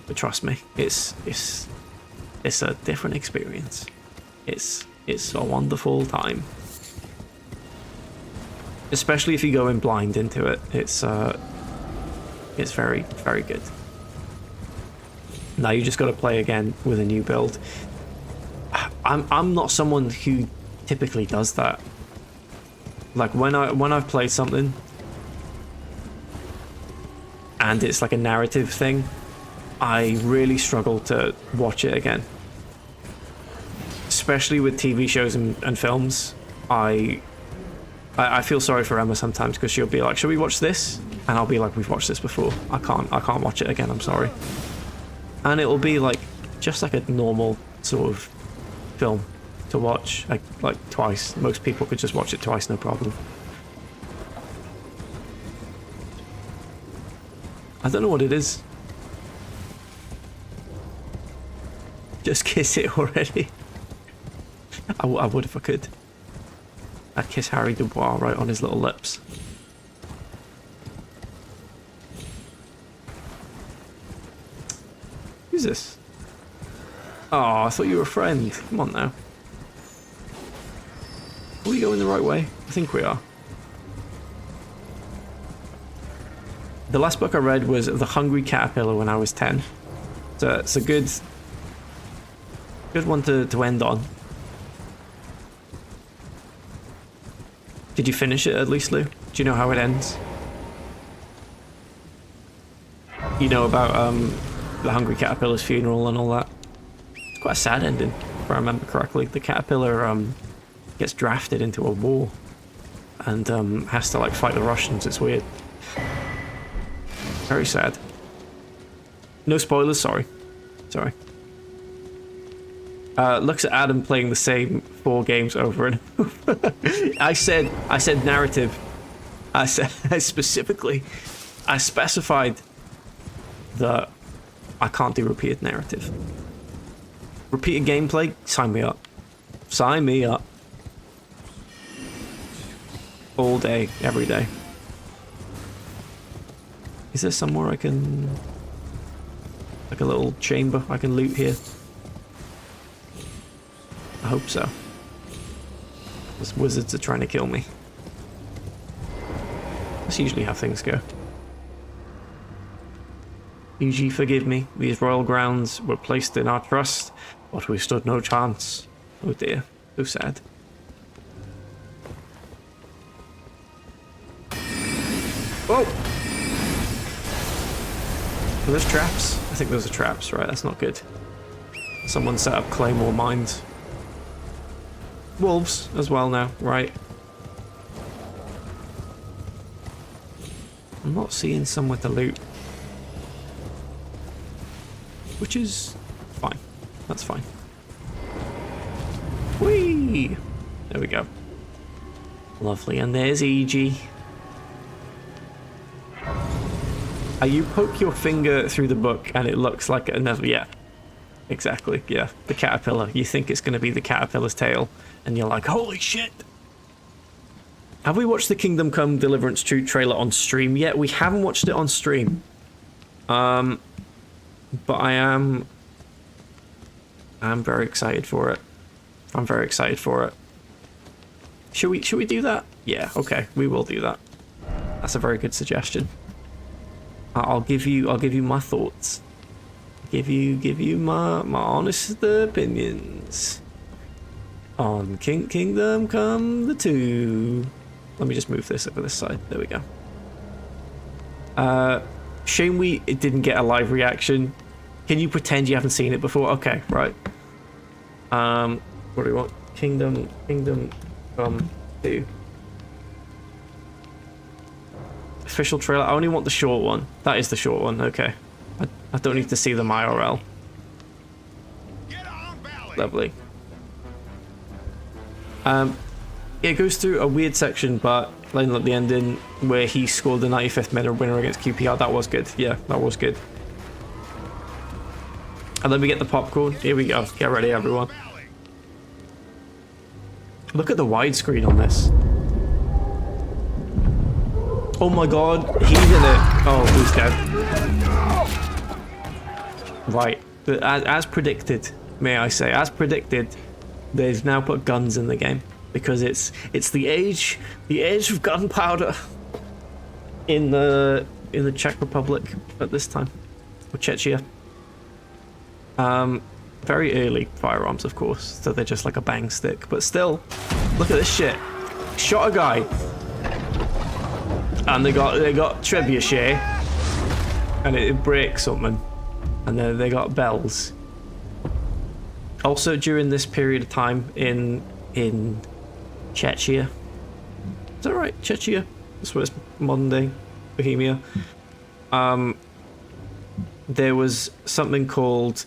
But trust me, it's a different experience. It's a wonderful time. Especially if you go in blind into it. It's very, very good. Now you just got to play again with a new build. I'm not someone who typically does that. Like when I've played something and it's like a narrative thing, I really struggle to watch it again. Especially with TV shows and films. I feel sorry for Emma sometimes because she'll be like, should we watch this? And I'll be like, we've watched this before. I can't watch it again, I'm sorry. And it'll be like just like a normal sort of film to watch like twice. Most people could just watch it twice, no problem. I don't know what it is. Just kiss it already. I would if I could. I'd kiss Harry Dubois right on his little lips. Who's this? Oh, I thought you were a friend. Come on now. Are we going the right way? I think we are. The last book I read was The Hungry Caterpillar when I was 10. So it's a good one to end on. Did you finish it at least, Lou? Do you know how it ends? You know about the Hungry Caterpillar's funeral and all that? It's quite a sad ending, if I remember correctly. The caterpillar gets drafted into a war and has to like fight the Russians. It's weird. Very sad. No spoilers, sorry. Sorry. Looks at Adam playing the same 4 games over and over. I said narrative. I specifically specified that I can't do repeated narrative. Repeated gameplay? Sign me up. Sign me up. All day, every day. Is there somewhere I can... like a little chamber I can loot here? I hope so. Those wizards are trying to kill me. That's usually how things go. Usually, forgive me, these royal grounds were placed in our trust, but we stood no chance. Oh dear, so sad. Whoa! Are those traps? I think those are traps, right? That's not good. Someone set up claymore mines. Wolves as well now, right? I'm not seeing somewhere to loot. Which is fine. That's fine. Whee! There we go. Lovely. And there's EG. You poke your finger through the book and it looks like another... Yeah. Exactly. Yeah. The caterpillar. You think it's going to be the caterpillar's tail. And you're like, holy shit! Have we watched the Kingdom Come Deliverance trailer on stream yet? We haven't watched it on stream. But I'm very excited for it. I'm very excited for it. Should we do that? Yeah, okay, we will do that. That's a very good suggestion. I'll give you my thoughts. Give you my honest opinions on Kingdom Come the 2. Let me just move this over this side. There we go. Shame it didn't get a live reaction. Can you pretend you haven't seen it before? Okay, right. What do we want? Kingdom Come 2. Official trailer. I only want the short one. That is the short one. Okay. I don't need to see them IRL. Lovely. It goes through a weird section, but like at the ending where he scored the 95th minute winner against QPR, that was good. Yeah, that was good. And then we get the popcorn. Here we go. Get ready, everyone. Look at the widescreen on this. Oh my god, he's in it. Oh, he's dead. Right. As predicted, may I say, as predicted, they've now put guns in the game. Because it's the age of gunpowder in the Czech Republic at this time, or Czechia. Very early firearms, of course, so they're just like a bang stick. But still, look at this shit. Shot a guy, and they got trebuchet, and it breaks something, and then they got bells. Also, during this period of time in Czechia. Is that right? Czechia? That's what it's modern day Bohemia. There was something called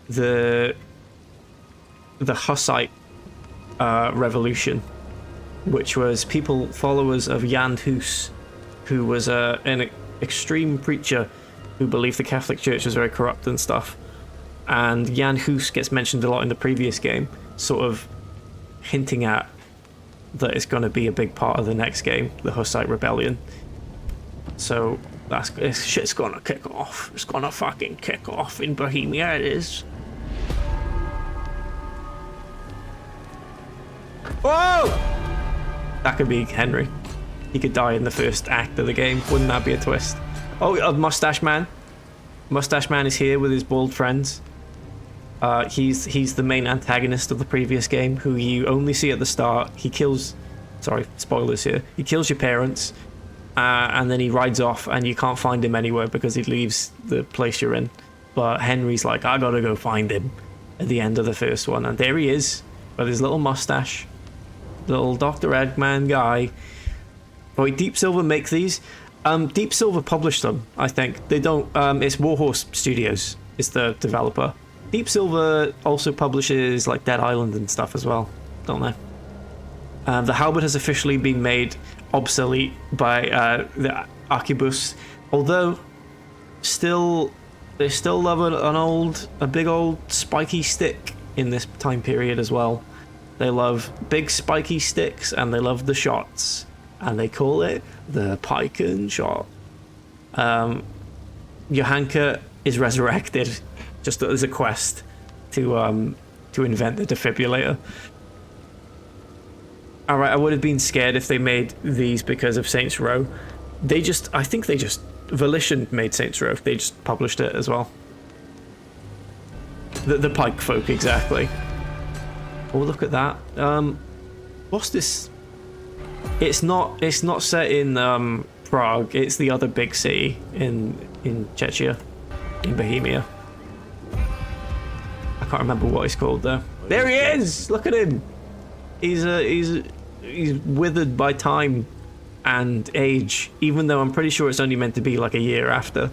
the Hussite revolution, which was followers of Jan Hus, who was an extreme preacher who believed the Catholic Church was very corrupt and stuff. And Jan Hus gets mentioned a lot in the previous game, sort of hinting at that it's going to be a big part of the next game, the Hussite Rebellion. So shit's gonna kick off. It's gonna fucking kick off in Bohemia, it is. Whoa! That could be Henry. He could die in the first act of the game. Wouldn't that be a twist? Oh, Mustache Man. Mustache Man is here with his bald friends. He's the main antagonist of the previous game, who you only see at the start. He kills... Sorry, spoilers here. He kills your parents, and then he rides off, and you can't find him anywhere because he leaves the place you're in. But Henry's like, I gotta go find him at the end of the first one. And there he is, with his little mustache. Little Dr. Eggman guy. Oh, Deep Silver make these? Deep Silver published them, I think. They don't... it's Warhorse Studios is the developer. Deep Silver also publishes like Dead Island and stuff as well, don't they? The halberd has officially been made obsolete by the arquebus, although they still love a big old spiky stick in this time period as well. They love big spiky sticks and they love the shots. And they call it the pike and shot. Johanka is resurrected just as a quest to invent the defibrillator. Alright, I would have been scared if they made these because of Saints Row. I think Volition made Saints Row. They just published it as well. The pike folk, exactly. Oh, look at that. What's this? It's not set in Prague. It's the other big city in Czechia, in Bohemia. I can't remember what it's called though. There he is! Look at him. He's withered by time and age, even though I'm pretty sure it's only meant to be like a year after.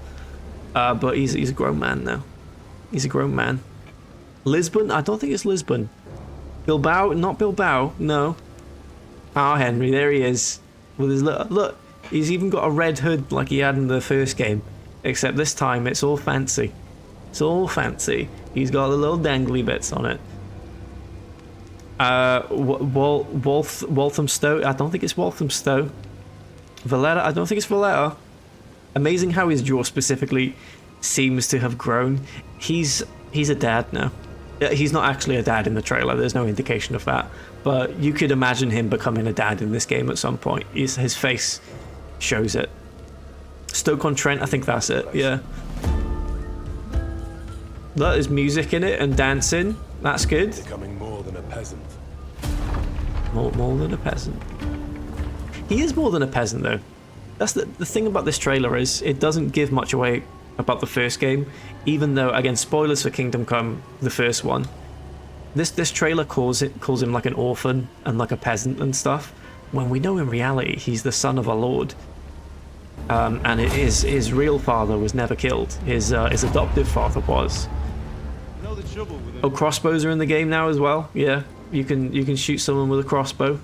But he's a grown man now. He's a grown man. Lisbon? I don't think it's Lisbon. Bilbao? Not Bilbao. No. Ah, Henry. There he is. With his look. He's even got a red hood like he had in the first game, except this time it's all fancy. It's all fancy. He's got the little dangly bits on it. Walthamstow? I don't think it's Walthamstow. Valletta? I don't think it's Valletta. Amazing how his jaw specifically seems to have grown. He's a dad now. He's not actually a dad in the trailer. There's no indication of that. But you could imagine him becoming a dad in this game at some point. His face shows it. Stoke-on-Trent, I think that's it. Yeah. Look, there's music in it and dancing. That's good. Becoming more than a peasant. More than a peasant. He is more than a peasant, though. That's the thing about this trailer is it doesn't give much away about the first game, even though, again, spoilers for Kingdom Come, the first one. This trailer calls him like an orphan and like a peasant and stuff, when we know in reality he's the son of a lord. And his real father was never killed. His adoptive father was. Oh, crossbows are in the game now as well. Yeah, you can shoot someone with a crossbow.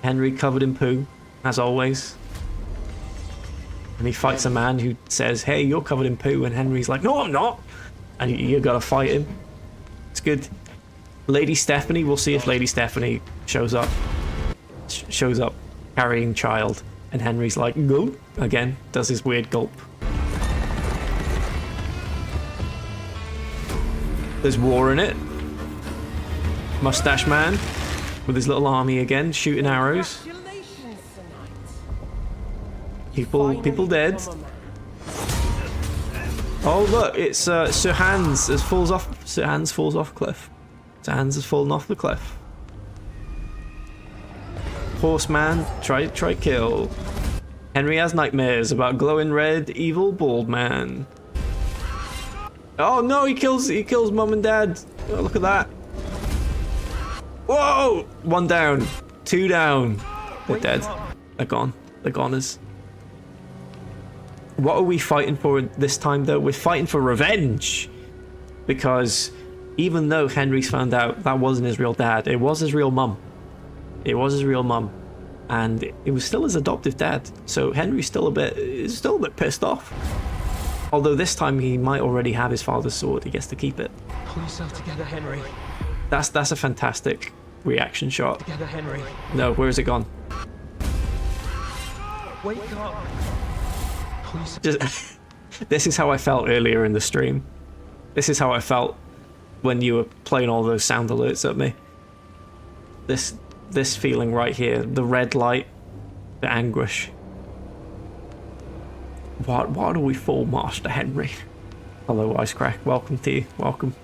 Henry covered in poo, as always. And he fights a man who says, "Hey, you're covered in poo," and Henry's like, "No, I'm not." And you gotta fight him. It's good. Lady Stephanie. We'll see if Lady Stephanie shows up. Shows up carrying child, and Henry's like, "Go," again. Does his weird gulp. There's war in it. Mustache man with his little army again, shooting arrows. People dead. Oh look, it's Sir Hans falls off. Sir Hans falls off a cliff. Sir Hans has fallen off the cliff. Horseman, try kill. Henry has nightmares about glowing red, evil bald man. Oh no, he kills mum and dad. Oh, look at that. Whoa! 1 down, 2 down. They're dead. They're gone. They're goners. What are we fighting for this time though? We're fighting for revenge. Because even though Henry's found out that wasn't his real dad, it was his real mum. It was his real mum. And it was still his adoptive dad. So Henry's still a bit pissed off. Although this time he might already have his father's sword. He gets to keep it. Pull yourself together, Henry. That's a fantastic reaction shot. Together, Henry. No, where has it gone? Wake up. This is how I felt earlier in the stream. This is how I felt when you were playing all those sound alerts at me. This feeling right here, the red light, the anguish. What are we for, Master Henry? Hello, Icecrack. Welcome to you. Welcome.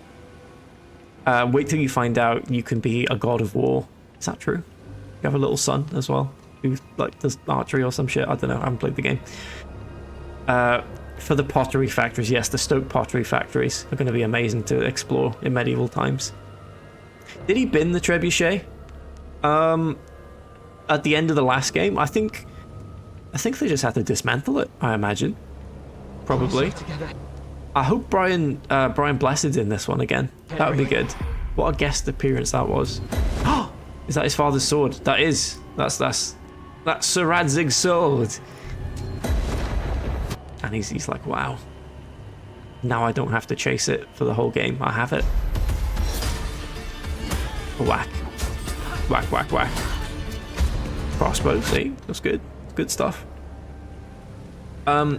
Wait till you find out you can be a god of war. Is that true? You have a little son as well who like does archery or some shit. I don't know. I haven't played the game. For the pottery factories, yes, the Stoke pottery factories are going to be amazing to explore in medieval times. Did he bin the trebuchet? At the end of the last game, I think they just had to dismantle it. I imagine, probably. I hope Brian Blessed's in this one again. That would be good. What a guest appearance that was. Is that his father's sword? That is. That's Sir Radzig's sword. And he's like, wow. Now I don't have to chase it for the whole game. I have it. Whack. Whack, whack, whack. Crossbow, see? That's good. Good stuff. I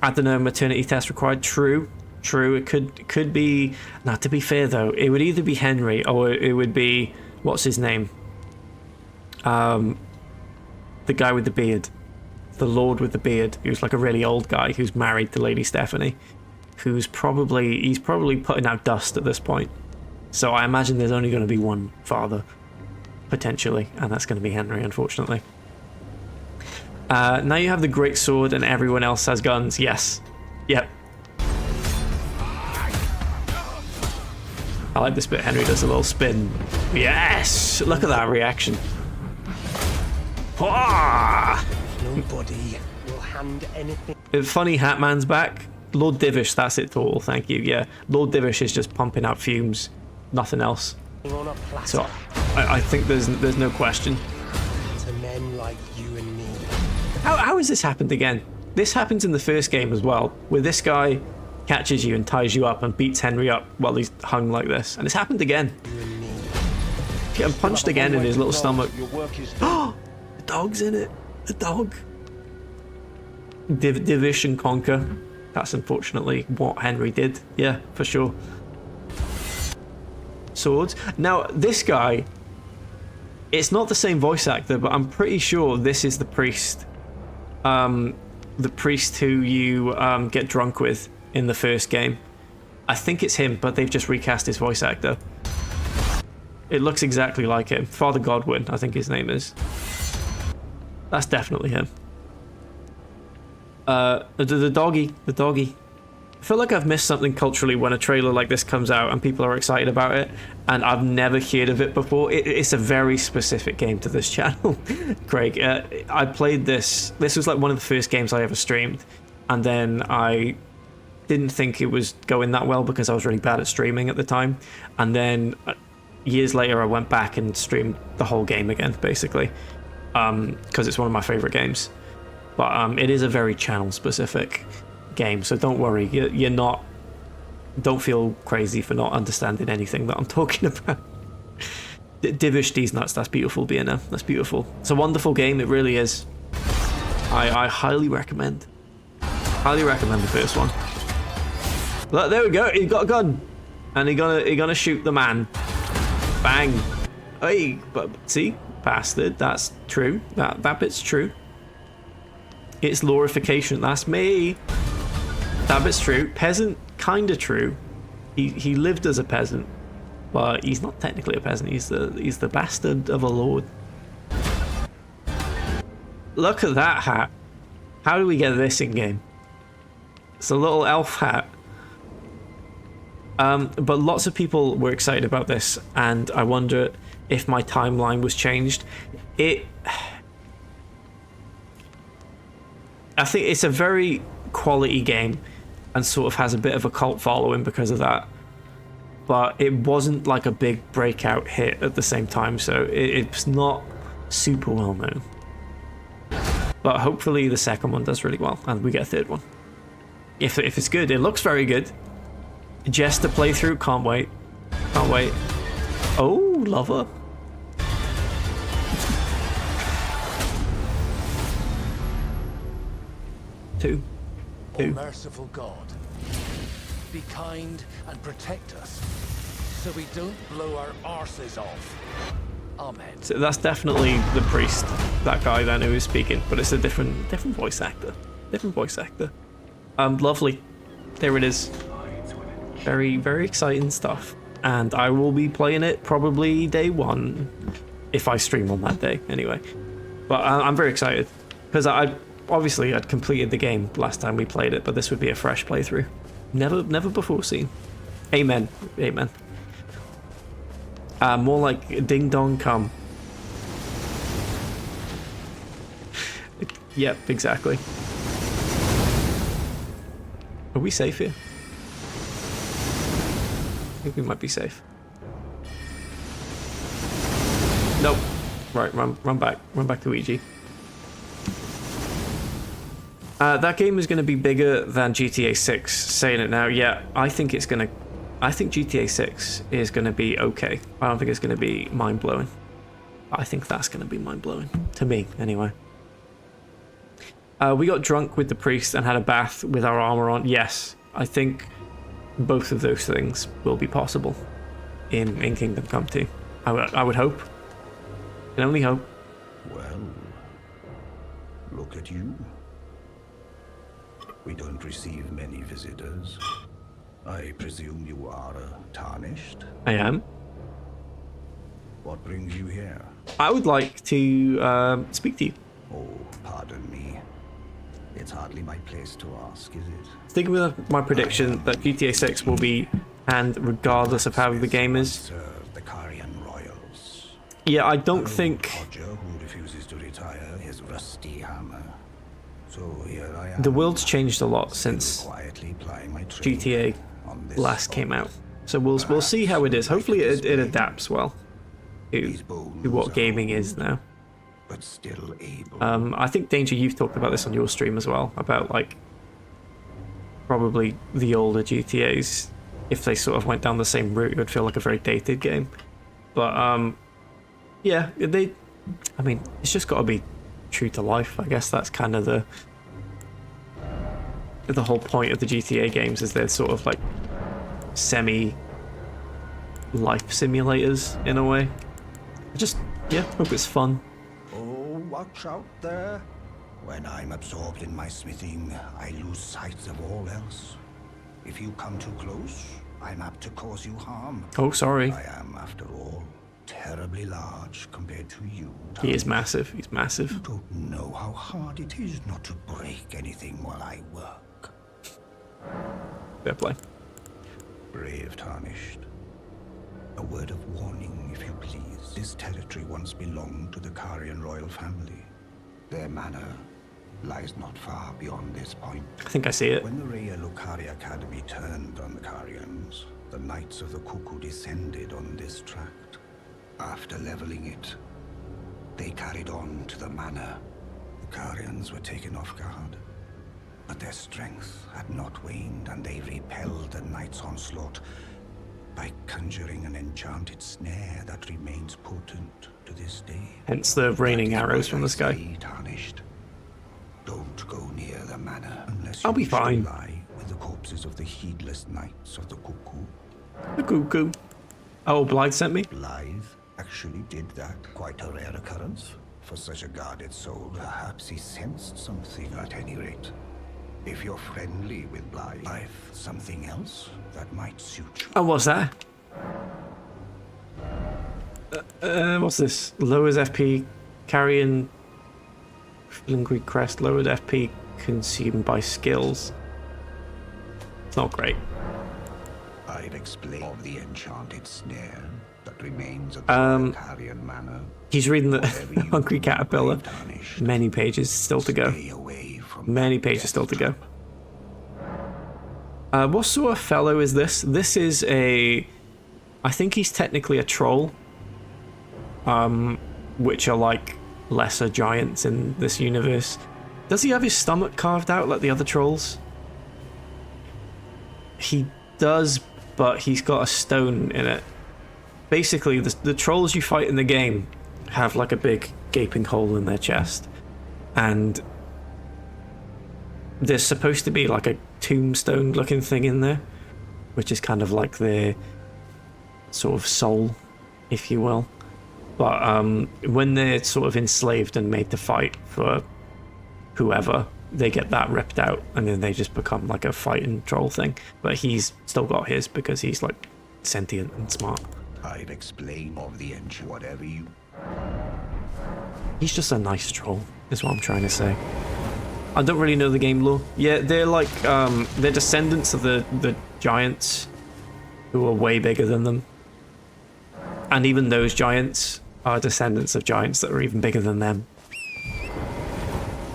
don't know, maternity test required. True. It could be... Now, to be fair, though, it would either be Henry or it would be... What's his name? The guy with the beard. The Lord with the beard. Who's like a really old guy who's married to Lady Stephanie. He's probably putting out dust at this point. So I imagine there's only going to be one father, potentially, and that's going to be Henry, unfortunately. Now you have the great sword and everyone else has guns. Yes. Yep. I like this bit. Henry does a little spin. Yes! Look at that reaction. Nobody will hand anything. Funny Hatman's back. Lord Divish, that's it all. Thank you. Yeah. Lord Divish is just pumping out fumes. Nothing else. On a platter. So I think there's no question. To men like you and me. How has this happened again? This happens in the first game as well, where this guy catches you and ties you up and beats Henry up while he's hung like this. And it's happened again. Getting punched again in his little stomach. Oh, the dog's in it. The dog. Divish and conquer. That's unfortunately what Henry did. Yeah, for sure. Swords. Now, this guy, it's not the same voice actor, but I'm pretty sure this is the priest. The priest who you get drunk with in the first game. I think it's him, but they've just recast his voice actor. It looks exactly like him. Father Godwin, I think his name is. That's definitely him. The doggy. I feel like I've missed something culturally when a trailer like this comes out and people are excited about it, and I've never heard of it before. It's a very specific game to this channel, Craig. I played this. This was like one of the first games I ever streamed, and then I didn't think it was going that well because I was really bad at streaming at the time, and then years later I went back and streamed the whole game again, basically, because it's one of my favorite games. But it is a very channel specific game, so don't worry, you're not, don't feel crazy for not understanding anything that I'm talking about. Divish these nuts, that's beautiful, BNM, that's beautiful. It's a wonderful game, it really is. I highly recommend the first one. Look, there we go, he got a gun and he gonna shoot the man. Bang. Hey, but see, bastard, that's true, that bit's true. It's lorification, that's me. That bit's true. Peasant, kinda true. He lived as a peasant, but he's not technically a peasant. He's the bastard of a lord. Look at that hat. How do we get this in game? It's a little elf hat. But lots of people were excited about this, and I wonder if my timeline was changed. I think it's a very quality game and sort of has a bit of a cult following because of that. But it wasn't like a big breakout hit at the same time, so it's not super well known. But hopefully the second one does really well and we get a third one. If it's good, it looks very good. Just to play through, can't wait. Can't wait. Oh, lover. Two. O merciful God, be kind and protect us so we don't blow our arses off. Amen. So that's definitely the priest, that guy then who is speaking, but it's a different voice actor. Different voice actor. Lovely. There it is. Very, very exciting stuff. And I will be playing it probably day one, if I stream on that day anyway. But I'm very excited because obviously I'd completed the game last time we played it, but this would be a fresh playthrough. Never before seen. Amen. Amen. More like ding dong come. Yep, exactly. Are we safe here? I think we might be safe. Nope. Right, run back to Ouija. That game is going to be bigger than GTA 6, saying it now. Yeah, I think it's going to I think GTA 6 is going to be okay. I don't think it's going to be mind-blowing. I think that's going to be mind-blowing. To me, anyway. We got drunk with the priest and had a bath with our armor on. Yes, I think both of those things will be possible in Kingdom Come 2. I would hope. Can only hope. Well, look at you. We don't receive many visitors. I presume you are tarnished? I am. What brings you here? I would like to speak to you. Oh, pardon me. It's hardly my place to ask, is it? Sticking with my prediction that GTA 6 will be and regardless of how the game is. The Carian Royals. Yeah, I don't think Who refuses to retire his rusty hammer. So here I am. the world's changed a lot since GTA last came out. So we'll see how it is. Hopefully it adapts well to what gaming is now. But still able. I think Danger, you've talked about this on your stream as well, about like probably the older GTAs, if they sort of went down the same route, it would feel like a very dated game. But yeah, I mean, it's just got to be true to life. I guess that's kind of the whole point of the GTA games, is they're sort of like semi life simulators in a way. I just, yeah, hope it's fun. Oh, watch out there. When I'm absorbed in my smithing, I lose sight of all else. If you come too close, I'm apt to cause you harm. Oh, sorry. I am, after all, terribly large compared to you. He is massive. He's massive. You don't know how hard it is not to break anything while I work. Fair play. Brave Tarnished. A word of warning, if you please. This territory once belonged to the Carian royal family. Their manor lies not far beyond this point. I think I see it. When the Rhea Lucari Academy turned on the Carians, the Knights of the Cuckoo descended on this tract. After leveling it, they carried on to the manor. The Carians were taken off guard, but their strength had not waned, and they repelled the Knights' onslaught by conjuring an enchanted snare that remains potent to this day. Hence the raining arrows from the sky. Tarnished. Don't go near the manor unless I'll be wish to fine. lie with the corpses of the heedless Knights of the Cuckoo. The cuckoo. Oh, Blythe sent me? Blythe actually did that. Quite a rare occurrence for such a guarded soul. Perhaps he sensed something at any rate. If you're friendly with Blythe, something else that might suit you. Oh, what's that? What's this? Lowers FP, carrying Lingui Crest, lowered FP consumed by skills. It's not great. I've explained of the enchanted snare that remains at the Carian manor. He's reading the Hungry Caterpillar. Many pages still to go. Many pages still to go. What sort of fellow is this? This is a... I think he's technically a troll. Which are like lesser giants in this universe. Does he have his stomach carved out like the other trolls? He does, but he's got a stone in it. Basically, the trolls you fight in the game have like a big gaping hole in their chest. And there's supposed to be like a tombstone looking thing in there, which is kind of like their sort of soul, if you will. But when they're sort of enslaved and made to fight for whoever, they get that ripped out and then they just become like a fighting troll thing. But he's still got his because he's like sentient and smart. I've explained of the engine, whatever you... He's just a nice troll, is what I'm trying to say. I don't really know the game lore. Yeah, they're like, they're descendants of the giants who are way bigger than them. And even those giants are descendants of giants that are even bigger than them.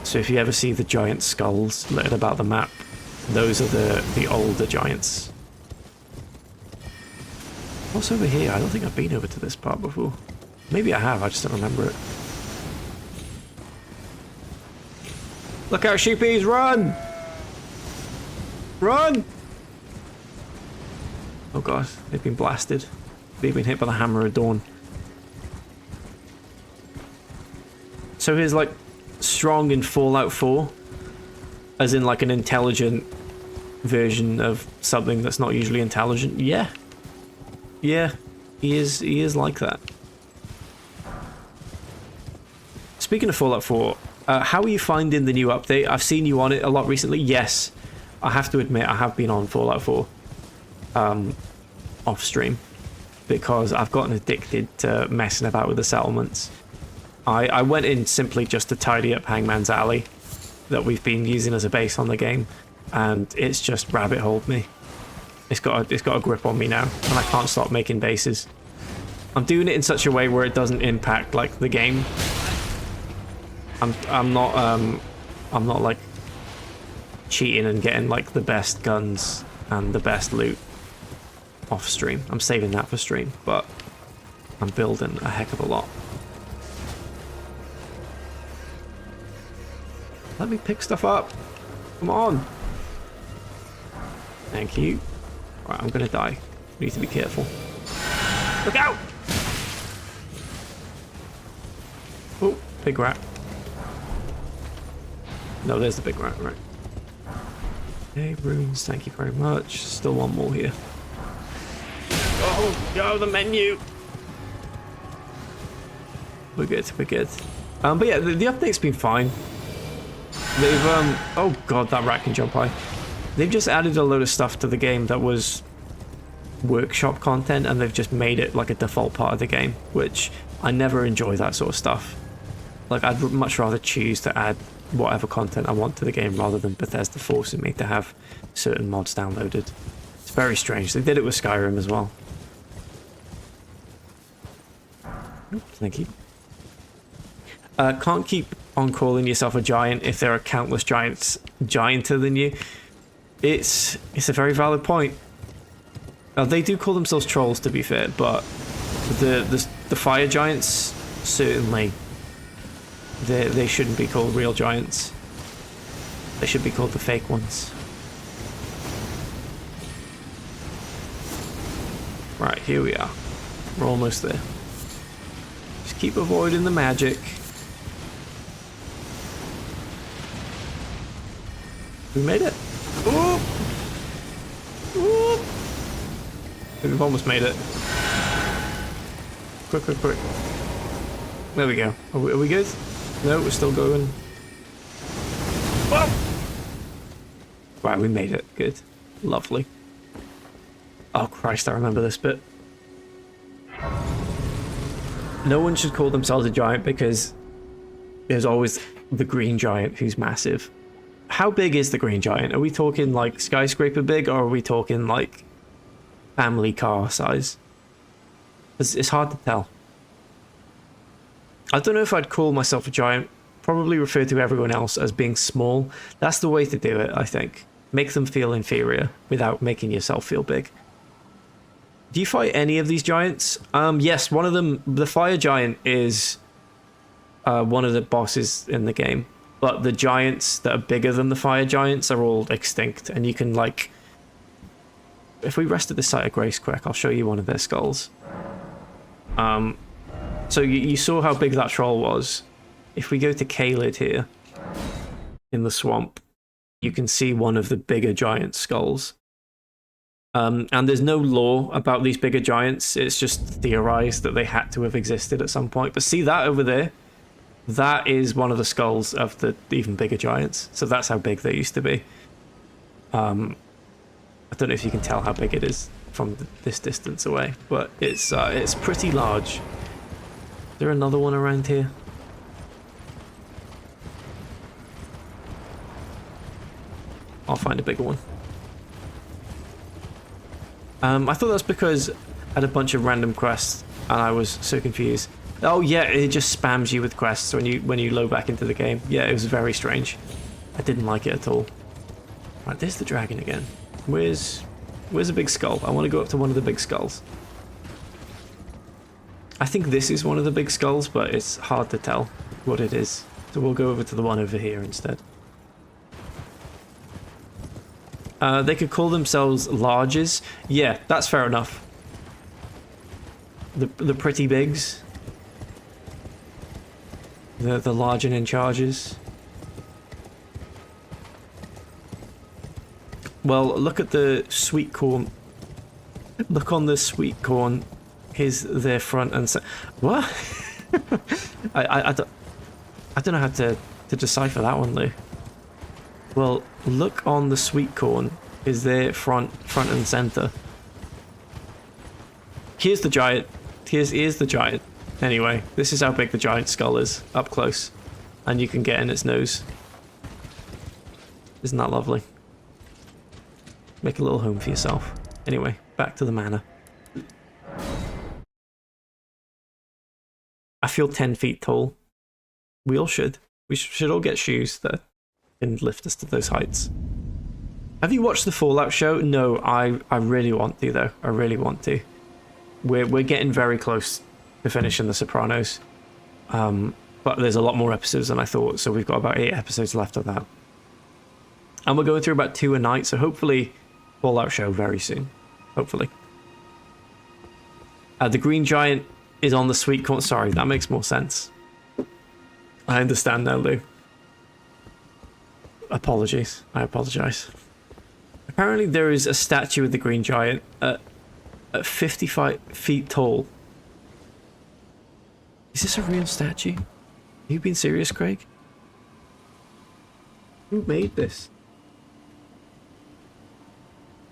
So if you ever see the giant skulls littered about the map, those are the older giants. What's over here? I don't think I've been over to this part before. Maybe I have, I just don't remember it. Look out, sheepies, run! Run! Oh god, they've been blasted. They've been hit by the hammer of dawn. So here's like strong in Fallout 4, as in like an intelligent version of something that's not usually intelligent. Yeah. Yeah, he is like that. Speaking of Fallout 4, how are you finding the new update? I've seen you on it a lot recently. Yes, I have to admit I have been on Fallout 4 off stream because I've gotten addicted to messing about with the settlements. I went in simply just to tidy up Hangman's Alley that we've been using as a base on the game, and it's just rabbit holed me. It's got a grip on me now, and I can't stop making bases. I'm doing it in such a way where it doesn't impact like the game. I'm not like cheating and getting like the best guns and the best loot off stream. I'm saving that for stream, but I'm building a heck of a lot. Let me pick stuff up. Come on. Thank you. Right, I'm gonna die. Need to be careful. Look out! Oh, big rat. No, there's the big rat, right. Okay, runes, thank you very much. Still one more here. Oh, go, the menu! We're good, we're good. But yeah, the update's been fine. They've, oh god, that rat can jump high. They've just added a load of stuff to the game that was workshop content, and they've just made it like a default part of the game, which I never enjoy that sort of stuff. Like, I'd much rather choose to add whatever content I want to the game rather than Bethesda forcing me to have certain mods downloaded. It's very strange. They did it with Skyrim as well. Oops, thank you. Can't keep on calling yourself a giant if there are countless giants gianter than you. It's a very valid point. They do call themselves trolls, to be fair, but the fire giants, certainly, they shouldn't be called real giants. They should be called the fake ones. Right, here we are. We're almost there. Just keep avoiding the magic. We made it. Ooh! Ooh! We've almost made it. Quick, quick, quick. There we go. Are we good? No, we're still going. Whoa! Right, we made it. Good. Lovely. Oh Christ, I remember this bit. No one should call themselves a giant because there's always the green giant who's massive. How big is the green giant? Are we talking like skyscraper big, or are we talking like family car size? It's hard to tell. I don't know if I'd call myself a giant. Probably refer to everyone else as being small. That's the way to do it, I think. Make them feel inferior without making yourself feel big. Do you fight any of these giants? Yes, one of them, the fire giant, is one of the bosses in the game. But the giants that are bigger than the fire giants are all extinct, and you can, like... If we rest at the site of Grace quick, I'll show you one of their skulls. So you saw how big that troll was. If we go to Caelid here, in the swamp, you can see one of the bigger giant skulls. And there's no lore about these bigger giants, it's just theorized that they had to have existed at some point. But see that over there? That is one of the skulls of the even bigger giants. So that's how big they used to be. I don't know if you can tell how big it is from this distance away, but it's pretty large. Is there another one around here? I'll find a bigger one. I thought that's because I had a bunch of random quests and I was so confused. Oh yeah, it just spams you with quests when you load back into the game. Yeah, it was very strange. I didn't like it at all. Right, there's the dragon again. Where's a big skull? I want to go up to one of the big skulls. I think this is one of the big skulls, but it's hard to tell what it is. So we'll go over to the one over here instead. They could call themselves larges. Yeah, that's fair enough. The pretty bigs. The large and in charges. Well, look at the sweet corn. Look on the sweet corn. Here's their front and what? I don't know how to decipher that one, Lou. Well, look on the sweet corn. Is their front and center. Here's the giant. Here's the giant. Anyway, this is how big the giant skull is up close, and you can get in its nose. Isn't that lovely? Make a little home for yourself. Anyway, back to the manor. I feel 10 feet tall. We all should. We should all get shoes that can lift us to those heights. Have you watched the Fallout show? No, I really want to though. I really want to. We're getting very close to finishing The Sopranos. But there's a lot more episodes than I thought, so we've got about 8 episodes left of that. And we're going through about 2 a night, so hopefully Fallout show very soon. Hopefully. The Green Giant is on the sweet corn. Sorry, that makes more sense. I understand now, Lou. Apologies. I apologize. Apparently there is a statue of the Green Giant at 55 feet tall. Is this a real statue? Are you being serious, Craig? Who made this?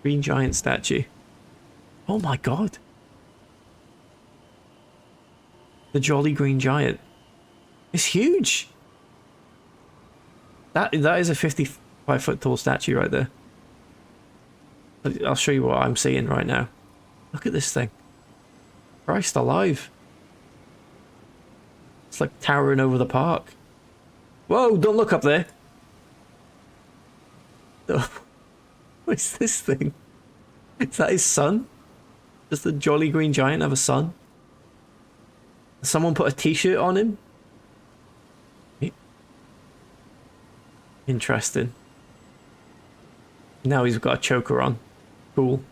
Green Giant statue. Oh my god. The Jolly Green Giant. It's huge. That is a 55-foot tall statue right there. I'll show you what I'm seeing right now. Look at this thing. Christ alive. It's like towering over the park. Whoa, don't look up there. What is this thing? Is that his son? Does the Jolly Green Giant have a son? Someone put a t-shirt on him? Interesting. Now he's got a choker on. Cool.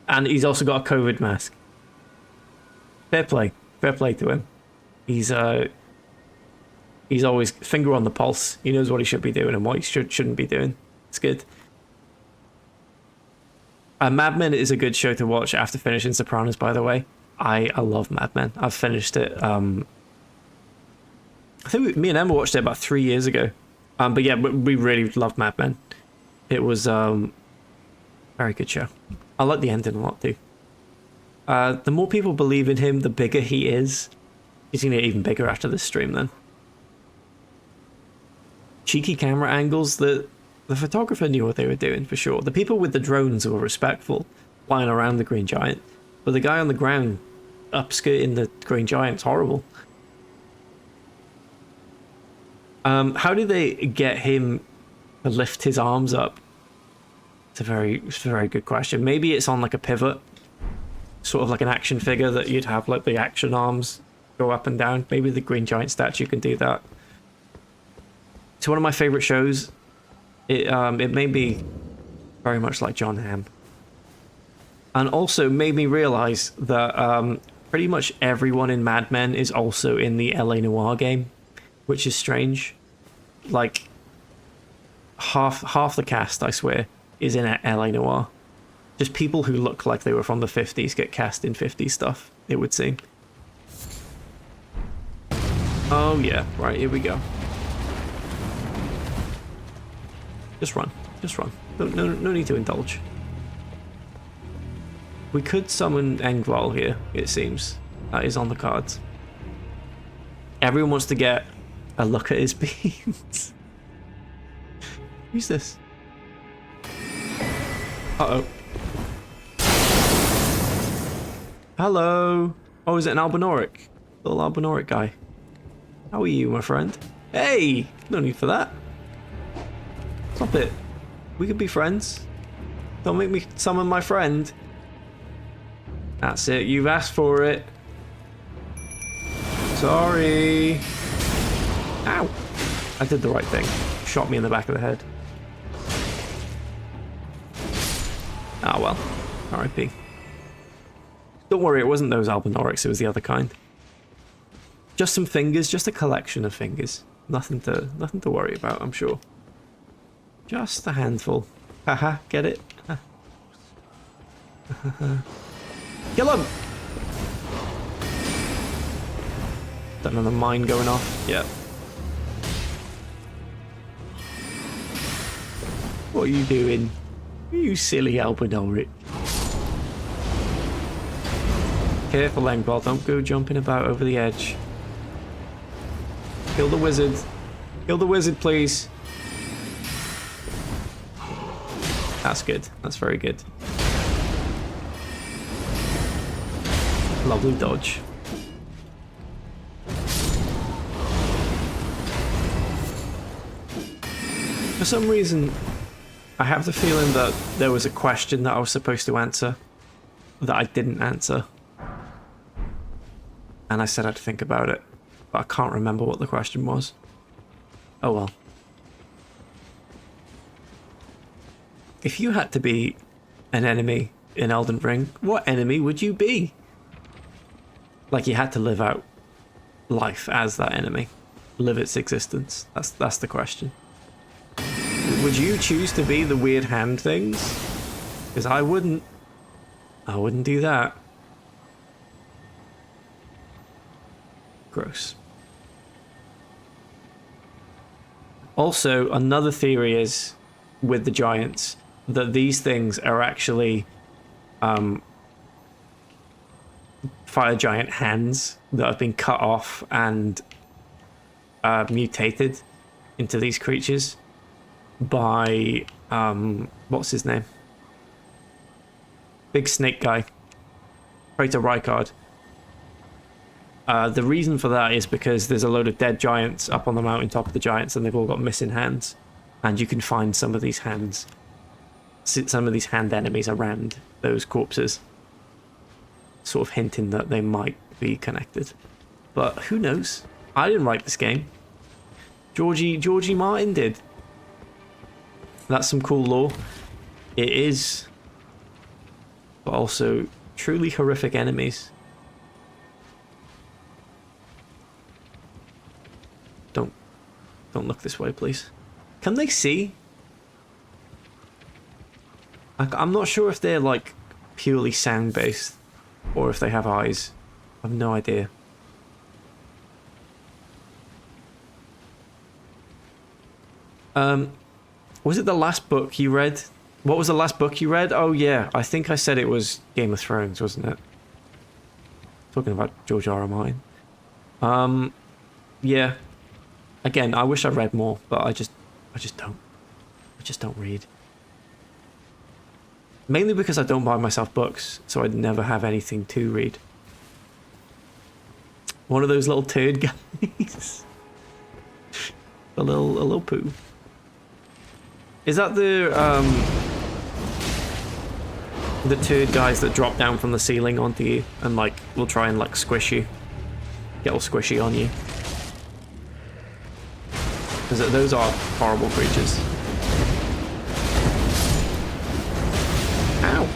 And he's also got a COVID mask. Fair play. Fair play to him. He's always finger on the pulse. He knows what he should be doing and what he shouldn't be doing. It's good. Mad Men is a good show to watch after finishing Sopranos, by the way. I love Mad Men. I've finished it. I think me and Emma watched it about 3 years ago. But yeah, we really loved Mad Men. It was very good show. I like the ending a lot too. The more people believe in him, the bigger he is. He's gonna get even bigger after this stream then. Cheeky camera angles. The photographer knew what they were doing for sure. The people with the drones were respectful, flying around the Green Giant. But the guy on the ground, upskirting the Green Giant's horrible. How do they get him to lift his arms up? It's a very good question. Maybe it's on like a pivot, sort of like an action figure that you'd have like the action arms go up and down. Maybe the Green Giant statue can do that. It's one of my favorite shows. It made me very much like John Hamm. And also made me realize that pretty much everyone in Mad Men is also in the LA Noire game, which is strange. Like half the cast, I swear, is in LA Noire. Just people who look like they were from the 50s get cast in 50s stuff, it would seem. Oh yeah, right, here we go. Just run. Just run. No need to indulge. We could summon Engval here, it seems. That is on the cards. Everyone wants to get a look at his beams. Who's this? Uh-oh. Hello. Oh, is it an Albinoric? Little Albinoric guy. How are you, my friend? Hey! No need for that. Stop it. We could be friends. Don't make me summon my friend. That's it. You've asked for it. Sorry. Ow. I did the right thing. Shot me in the back of the head. Ah well, R.I.P. Don't worry, it wasn't those Albinorics, it was the other kind. Just some fingers, just a collection of fingers. Nothing to worry about, I'm sure. Just a handful. Haha, get it? Kill him! Is that another mine going off? Yeah. What are you doing? You silly Albinoric. Careful, Engball, don't go jumping about over the edge. Kill the wizard. Kill the wizard, please. That's good. That's very good. Lovely dodge. For some reason, I have the feeling that there was a question that I was supposed to answer that I didn't answer. And I said I'd think about it, but I can't remember what the question was. Oh well. If you had to be an enemy in Elden Ring, what enemy would you be? Like you had to live out life as that enemy. Live its existence. That's the question. Would you choose to be the weird hand things? Because I wouldn't. I wouldn't do that. Gross. Also, another theory is, with the giants, that these things are actually fire giant hands that have been cut off and mutated into these creatures by what's his name? Big snake guy. Praetor Rykard. The reason for that is because there's a load of dead giants up on the mountaintop of the giants and they've all got missing hands. And you can find some of these hands, some of these hand enemies around those corpses. Sort of hinting that they might be connected. But who knows? I didn't write this game. Georgie Martin did. That's some cool lore. It is. But also truly horrific enemies. Don't look this way, please. Can they see? I'm not sure if they're like purely sound based or if they have eyes. I have no idea. Was it the last book you read? What was the last book you read? Oh yeah, I think I said it was Game of Thrones, wasn't it? Talking about George R.R. Martin. Yeah. Again, I wish I read more, but I just don't. I just don't read. Mainly because I don't buy myself books, so I'd never have anything to read. One of those little turd guys. a little poo. Is that the turd guys that drop down from the ceiling onto you and like will try and like squish you, get all squishy on you? Because those are horrible creatures. Ow!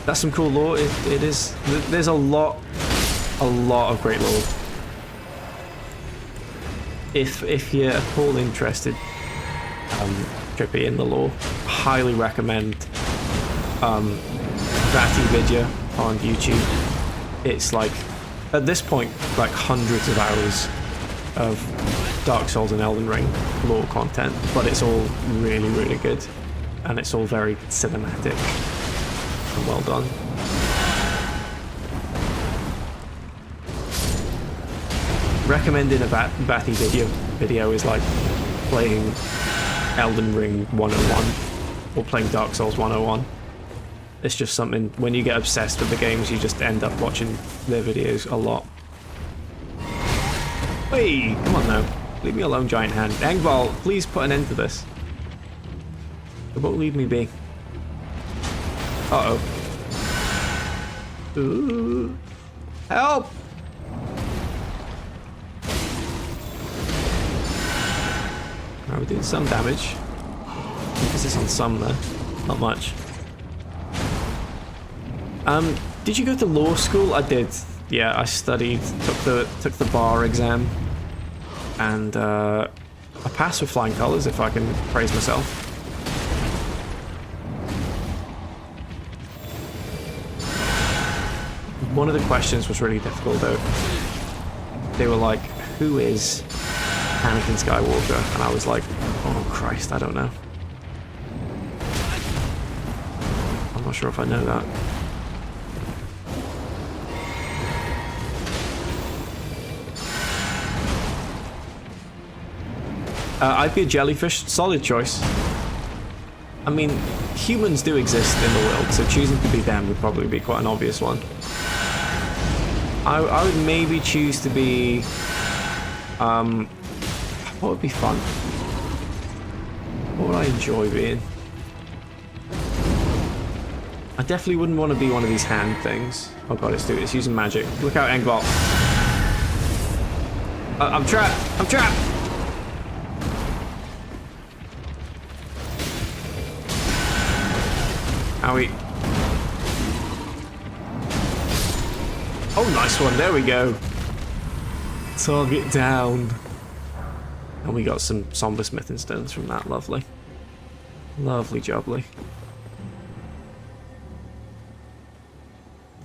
That's some cool lore. It is. There's a lot of great lore. If you're at all interested, Trippy in the lore, highly recommend Vati Vidya on YouTube. It's like, at this point, like hundreds of hours of Dark Souls and Elden Ring lore content, but it's all really, really good, and it's all very cinematic and well done. Recommending a Vati video is like playing Elden Ring 101 or playing Dark Souls 101. It's just something, when you get obsessed with the games, you just end up watching their videos a lot. Hey, come on now. Leave me alone, giant hand. Engvall, please put an end to this. It won't leave me be. Uh-oh. Ooh. Help! Alright, we're doing some damage. Emphasis on some there. Not much. Did you go to law school? I did. Yeah, I studied, took the bar exam, and I passed with flying colours, if I can praise myself. One of the questions was really difficult though. They were like, who is Anakin Skywalker? And I was like, oh Christ, I don't know. I'm not sure if I know that. I'd be a jellyfish. Solid choice. I mean, humans do exist in the world, so choosing to be them would probably be quite an obvious one. I would maybe choose to be... what would be fun? What would I enjoy being? I definitely wouldn't want to be one of these hand things. Oh god, it's using magic. Look out, Engvall. I'm trapped! I'm trapped! Owie. Oh, nice one. There we go. Target down. And we got some somber smithing stones from that. Lovely. Lovely jubbly.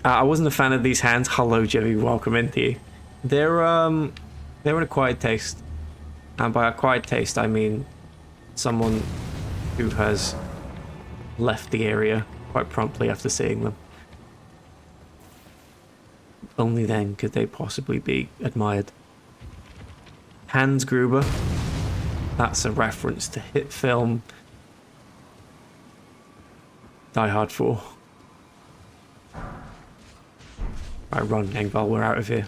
I wasn't a fan of these hands. Hello, Jimmy. Welcome into you. They're an acquired taste. And by acquired taste, I mean someone who has left the area quite promptly after seeing them. Only then could they possibly be admired. Hans Gruber. That's a reference to hit film Die Hard 4. Right, run, Engvall, we're out of here.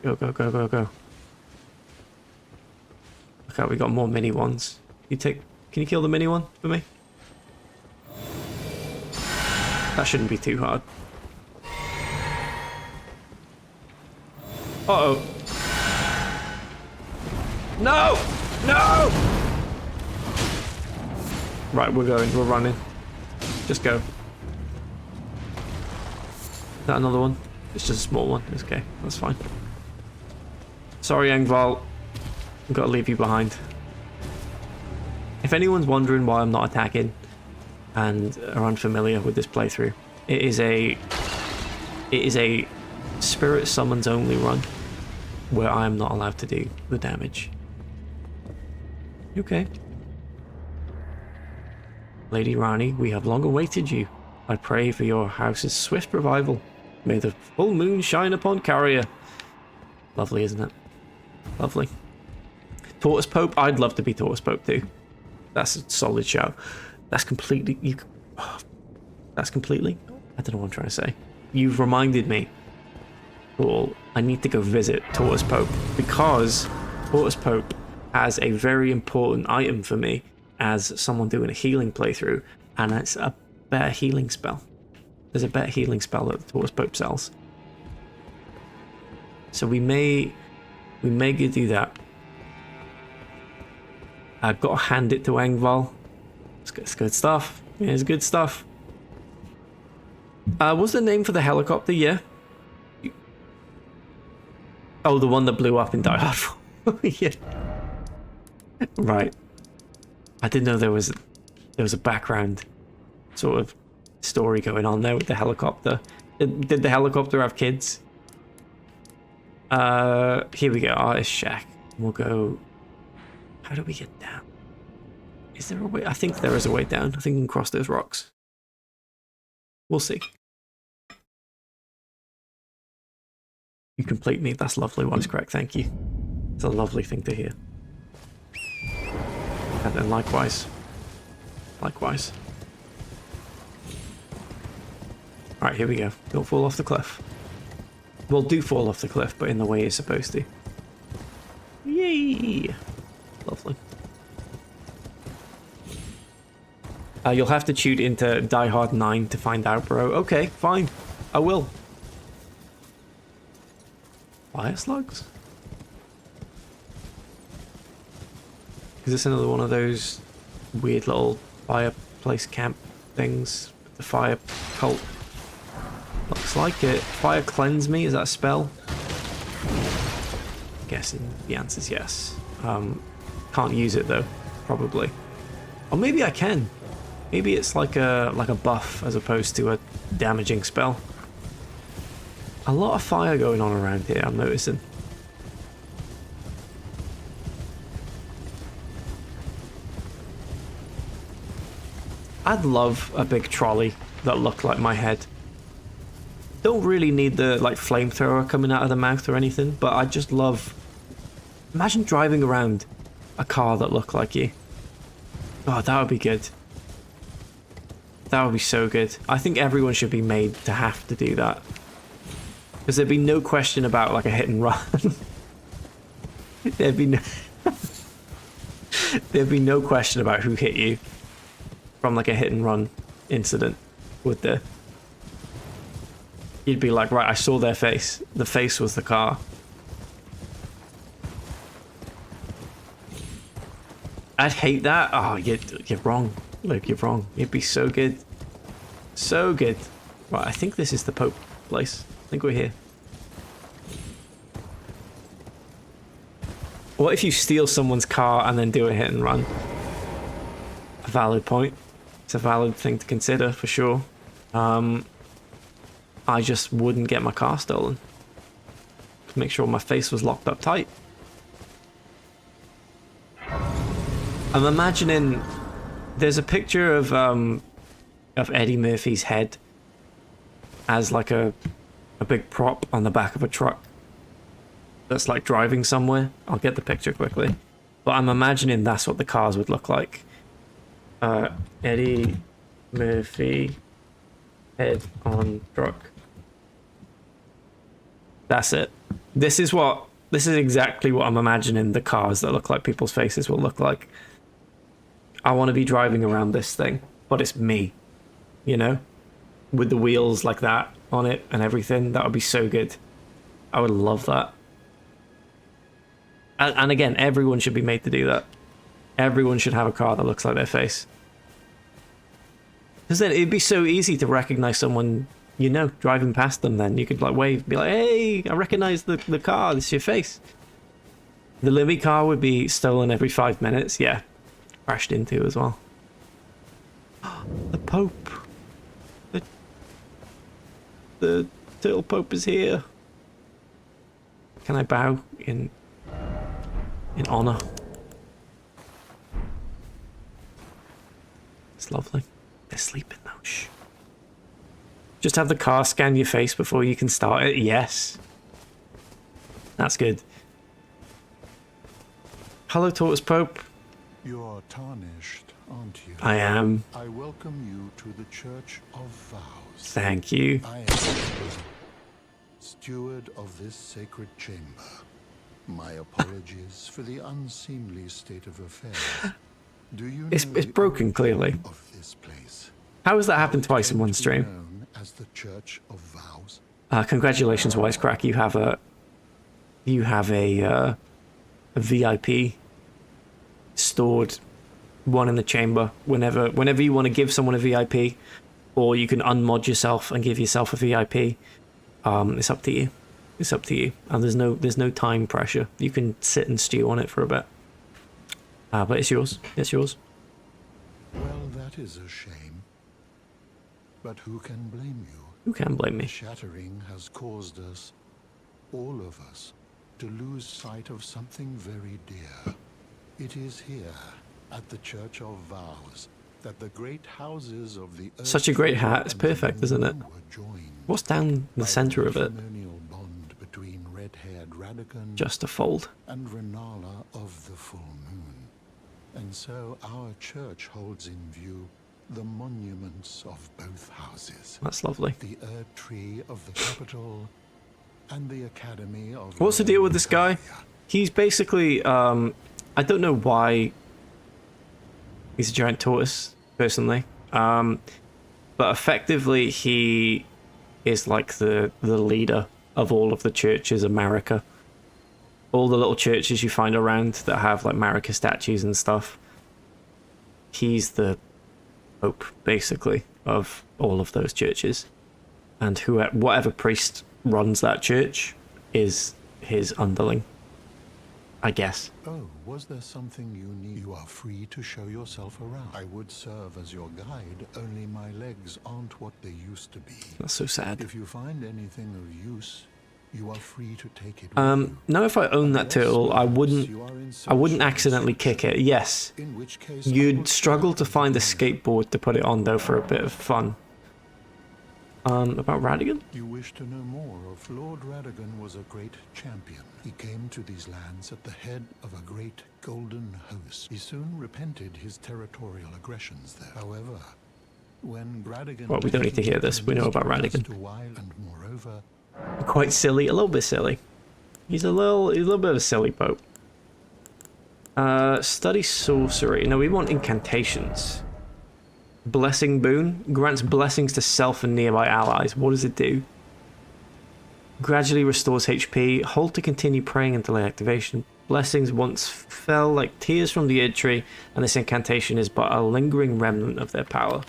Go, go, go, go, go. Look out, we got more mini ones. Can you kill the mini one for me? That shouldn't be too hard. Uh-oh. No! No! Right, we're running. Just go. Is that another one? It's just a small one. It's okay, that's fine. Sorry, Engvall. I've got to leave you behind. If anyone's wondering why I'm not attacking and are unfamiliar with this playthrough, it is a spirit summons only run where I am not allowed to do the damage. Okay. Lady Rani, we have long awaited you. I pray for your house's swift revival. May the full moon shine upon Carrier. Lovely, isn't it? Lovely. Tortoise Pope, I'd love to be Tortoise Pope too. That's a solid shout. That's completely... that's completely... I don't know what I'm trying to say. You've reminded me. Well, I need to go visit Tortoise Pope because Tortoise Pope has a very important item for me as someone doing a healing playthrough, and it's a better healing spell. There's a better healing spell that the Tortoise Pope sells. So we may go do that. I've got to hand it to Engvall. It's good stuff. Yeah, it's good stuff. What's the name for the helicopter? Yeah. Oh, the one that blew up in Die Hard 4. Yeah. Right. I didn't know there was a background sort of story going on there with the helicopter. Did the helicopter have kids? Here we go. Artist shack. We'll go. How do we get down? Is there a way? I think there is a way down. I think we can cross those rocks. We'll see. You complete me. That's lovely, Wisecrack. Thank you. It's a lovely thing to hear. And then likewise. Likewise. Alright, here we go. Don't fall off the cliff. Well, do fall off the cliff, but in the way you're supposed to. Yay! Lovely. You'll have to tune into Die Hard 9 to find out, bro. Okay, fine. I will. Fire slugs? Is this another one of those weird little fireplace camp things? The fire cult. Looks like it. Fire cleanse me, is that a spell? Guessing the answer's yes. Can't use it though, probably. Or maybe I can. Maybe it's like a buff as opposed to a damaging spell. A lot of fire going on around here, I'm noticing. I'd love a big trolley that looked like my head. Don't really need the like flamethrower coming out of the mouth or anything, but I just love... Imagine driving around a car that looked like you. Oh, that would be good. That would be so good. I think everyone should be made to have to do that. Because there'd be no question about like a hit and run. There'd be no question about who hit you from like a hit and run incident, would there? You'd be like, right, I saw their face. The face was the car. I'd hate that. Oh, you're wrong. Luke, you're wrong. It'd be so good. So good. Right, I think this is the Pope place. I think we're here. What if you steal someone's car and then do a hit and run? A valid point. It's a valid thing to consider, for sure. I just wouldn't get my car stolen. To make sure my face was locked up tight. I'm imagining there's a picture of Eddie Murphy's head as like a big prop on the back of a truck that's like driving somewhere. I'll get the picture quickly. But I'm imagining that's what the cars would look like. Eddie Murphy head on truck. That's it. This is exactly what I'm imagining the cars that look like people's faces will look like. I want to be driving around this thing, but it's me, you know, with the wheels like that on it and everything. That would be so good. I would love that. And again, everyone should be made to do that. Everyone should have a car that looks like their face. Because then it'd be so easy to recognize someone, you know, driving past them. Then you could like wave, be like, hey, I recognize the car, this is your face. The Libby car would be stolen every 5 minutes, yeah. Crashed into as well. The Pope. The Turtle Pope is here. Can I bow in honor? It's lovely. They're sleeping though. Shh. Just have the car scan your face before you can start it. Yes. That's good. Hello, Tortoise Pope. You're tarnished, aren't you? I am. I welcome you to the Church of Vows. Thank you. I am steward of this sacred chamber. My apologies for the unseemly state of affairs. Do you It's broken, clearly. Of this place? How has that happened twice in one stream? Known as the Church of Vows. Congratulations, Wisecrack. You have a VIP stored, one in the chamber. Whenever you want to give someone a VIP, or you can unmod yourself and give yourself a VIP. It's up to you. It's up to you. And there's no time pressure. You can sit and stew on it for a bit. But it's yours. It's yours. Well, that is a shame. But who can blame you? Who can blame me? The shattering has caused us, all of us, to lose sight of something very dear. It is here, at the Church of Vows, that the great houses of the earth... Such a great hat. It's perfect, isn't it? What's down the center of it? Bond between red-haired Radagon Just a fold. And Renala of the full moon. And so our church holds in view the monuments of both houses. That's lovely. The Erd Tree of the capital and the Academy of... What's the deal with this guy? He's basically, I don't know why he's a giant tortoise, personally. But effectively, he is like the leader of all of the churches America. all the little churches you find around that have like Marika statues and stuff. He's the pope, basically, of all of those churches. And whatever priest runs that church is his underling, I guess. Oh, was there something you need? You are free to show yourself around. I would serve as your guide, only my legs aren't what they used to be. That's so sad. If you find anything of use, you are free to take it. Now if I own that turtle, I wouldn't accidentally kick it. Yes. You'd struggle to find a skateboard to put it on though for a bit of fun. About Radigan? You wish to know more of Lord Radigan was a great champion. He came to these lands at the head of a great golden host. He soon repented his territorial aggressions there. However, when Radigan... Well, we don't need to hear this. We know about Radigan. And moreover, quite silly, a little bit silly. He's a little bit of a silly pope. Study sorcery. No, we want incantations. Blessing boon grants blessings to self and nearby allies. What does it do? Gradually restores HP. Hold to continue praying until activation. Blessings once fell like tears from the Erd tree, and this incantation is but a lingering remnant of their power.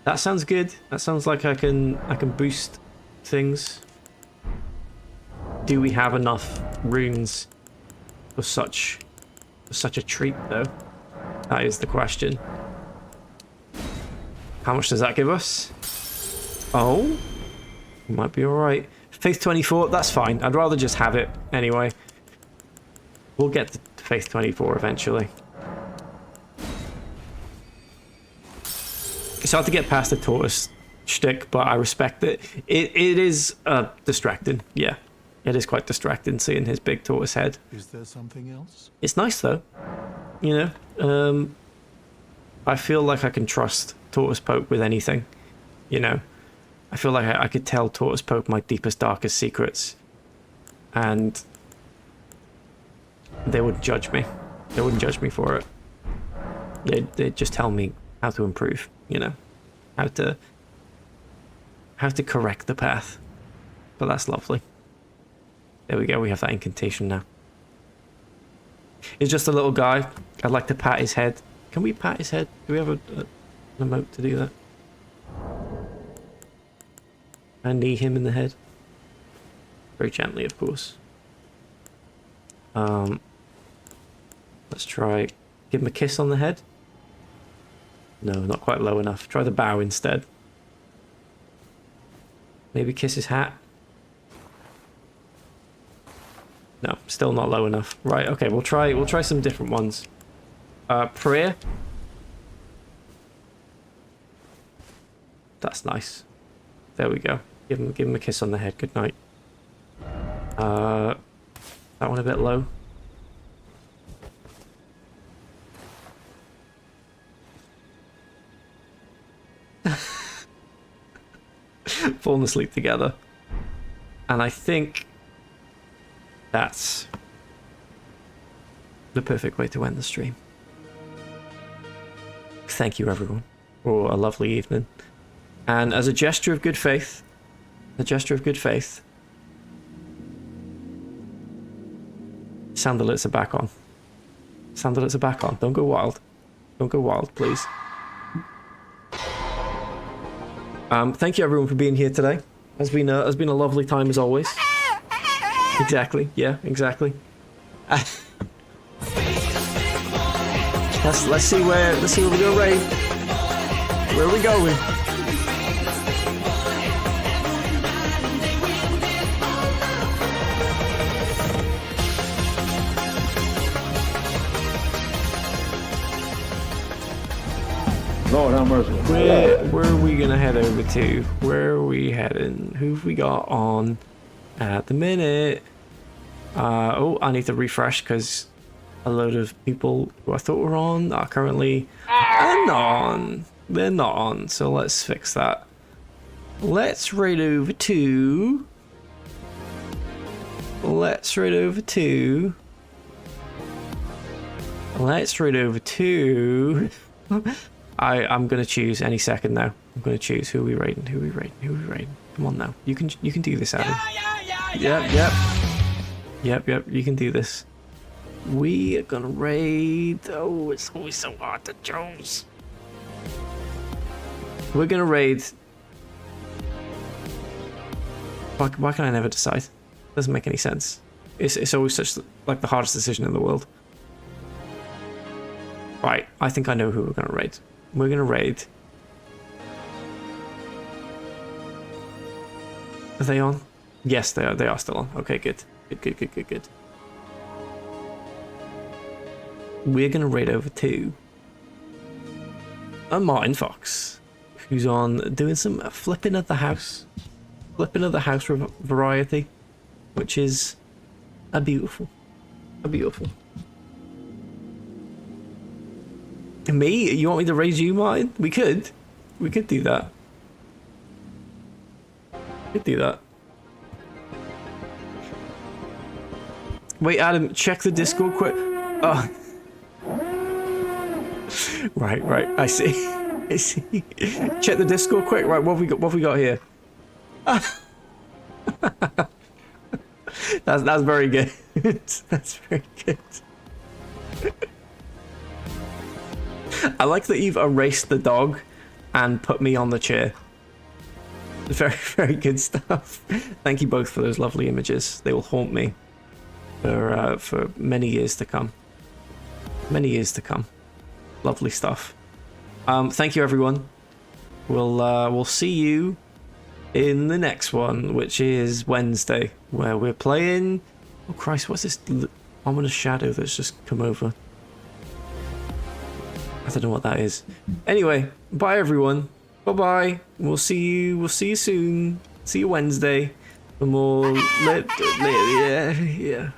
That sounds good. That sounds like I can boost things. Do we have enough runes for such a treat though? That is the question. How much does that give us? Oh, might be alright. Faith 24, that's fine. I'd rather just have it anyway. We'll get to Faith 24 eventually. It's hard to get past the tortoise shtick, but I respect it. It is distracting, yeah. It is quite distracting seeing his big tortoise head. is there something else? It's nice though, you know. I feel like I can trust Tortoise Pope with anything, you know. I feel like I could tell Tortoise Pope my deepest, darkest secrets, and they wouldn't judge me. They wouldn't judge me for it. They'd just tell me how to improve, you know, how to correct the path. But that's lovely. There we go. We have that incantation now. He's just a little guy. I'd like to pat his head. Can we pat his head? Do we have an emote to do that? And knee him in the head. Very gently, of course. Let's try... Give him a kiss on the head. No, not quite low enough. Try the bow instead. Maybe kiss his hat. No, still not low enough. Right, okay, we'll try some different ones. Prayer. That's nice. There we go. Give him a kiss on the head. Good night. That one a bit low. Falling asleep together. And I think that's the perfect way to end the stream. Thank you, everyone, for a lovely evening. And as a gesture of good faith, sound alerts are back on. Sound alerts are back on. Don't go wild. Don't go wild, please. Thank you, everyone, for being here today. Has been a lovely time as always. Exactly. Yeah. Exactly. Let's see where we go, Ray. Where are we going? Lord have mercy. Where are we gonna head over to? Where are we heading? Who've we got on at the minute? Oh, I need to refresh because a load of people who I thought were on are currently not on. They're not on, so let's fix that. Let's raid over to... I'm gonna choose any second now. I'm gonna choose who we raiding. Come on now. You can do this, Adam. Yep. Yep, you can do this. We are gonna raid. Oh, it's always so hard to choose. We're gonna raid. Why can I never decide? Doesn't make any sense. It's always such like the hardest decision in the world. Right, I think I know who we're gonna raid. We're gonna raid. Are they on? Yes, they are. They are still on. Okay, good. Good. We're gonna raid over to a Martin Fox, who's on doing some flipping of the house variety, which is a beautiful. Me? You want me to raid you, Martin? We could do that. Wait, Adam, check the Discord quick. Oh. Right. I see. Check the Discord quick. Right, what have we got here? That's very good. That's very good. I like that you've erased the dog and put me on the chair. Very good stuff. Thank you both for those lovely images. They will haunt me for many years to come. Lovely stuff. Thank you, everyone. We'll see you in the next one, which is Wednesday, where we're playing. Oh Christ! What's this ominous shadow that's just come over? I don't know what that is. Anyway, bye everyone. Bye. We'll see you soon. See you Wednesday. For more. Yeah.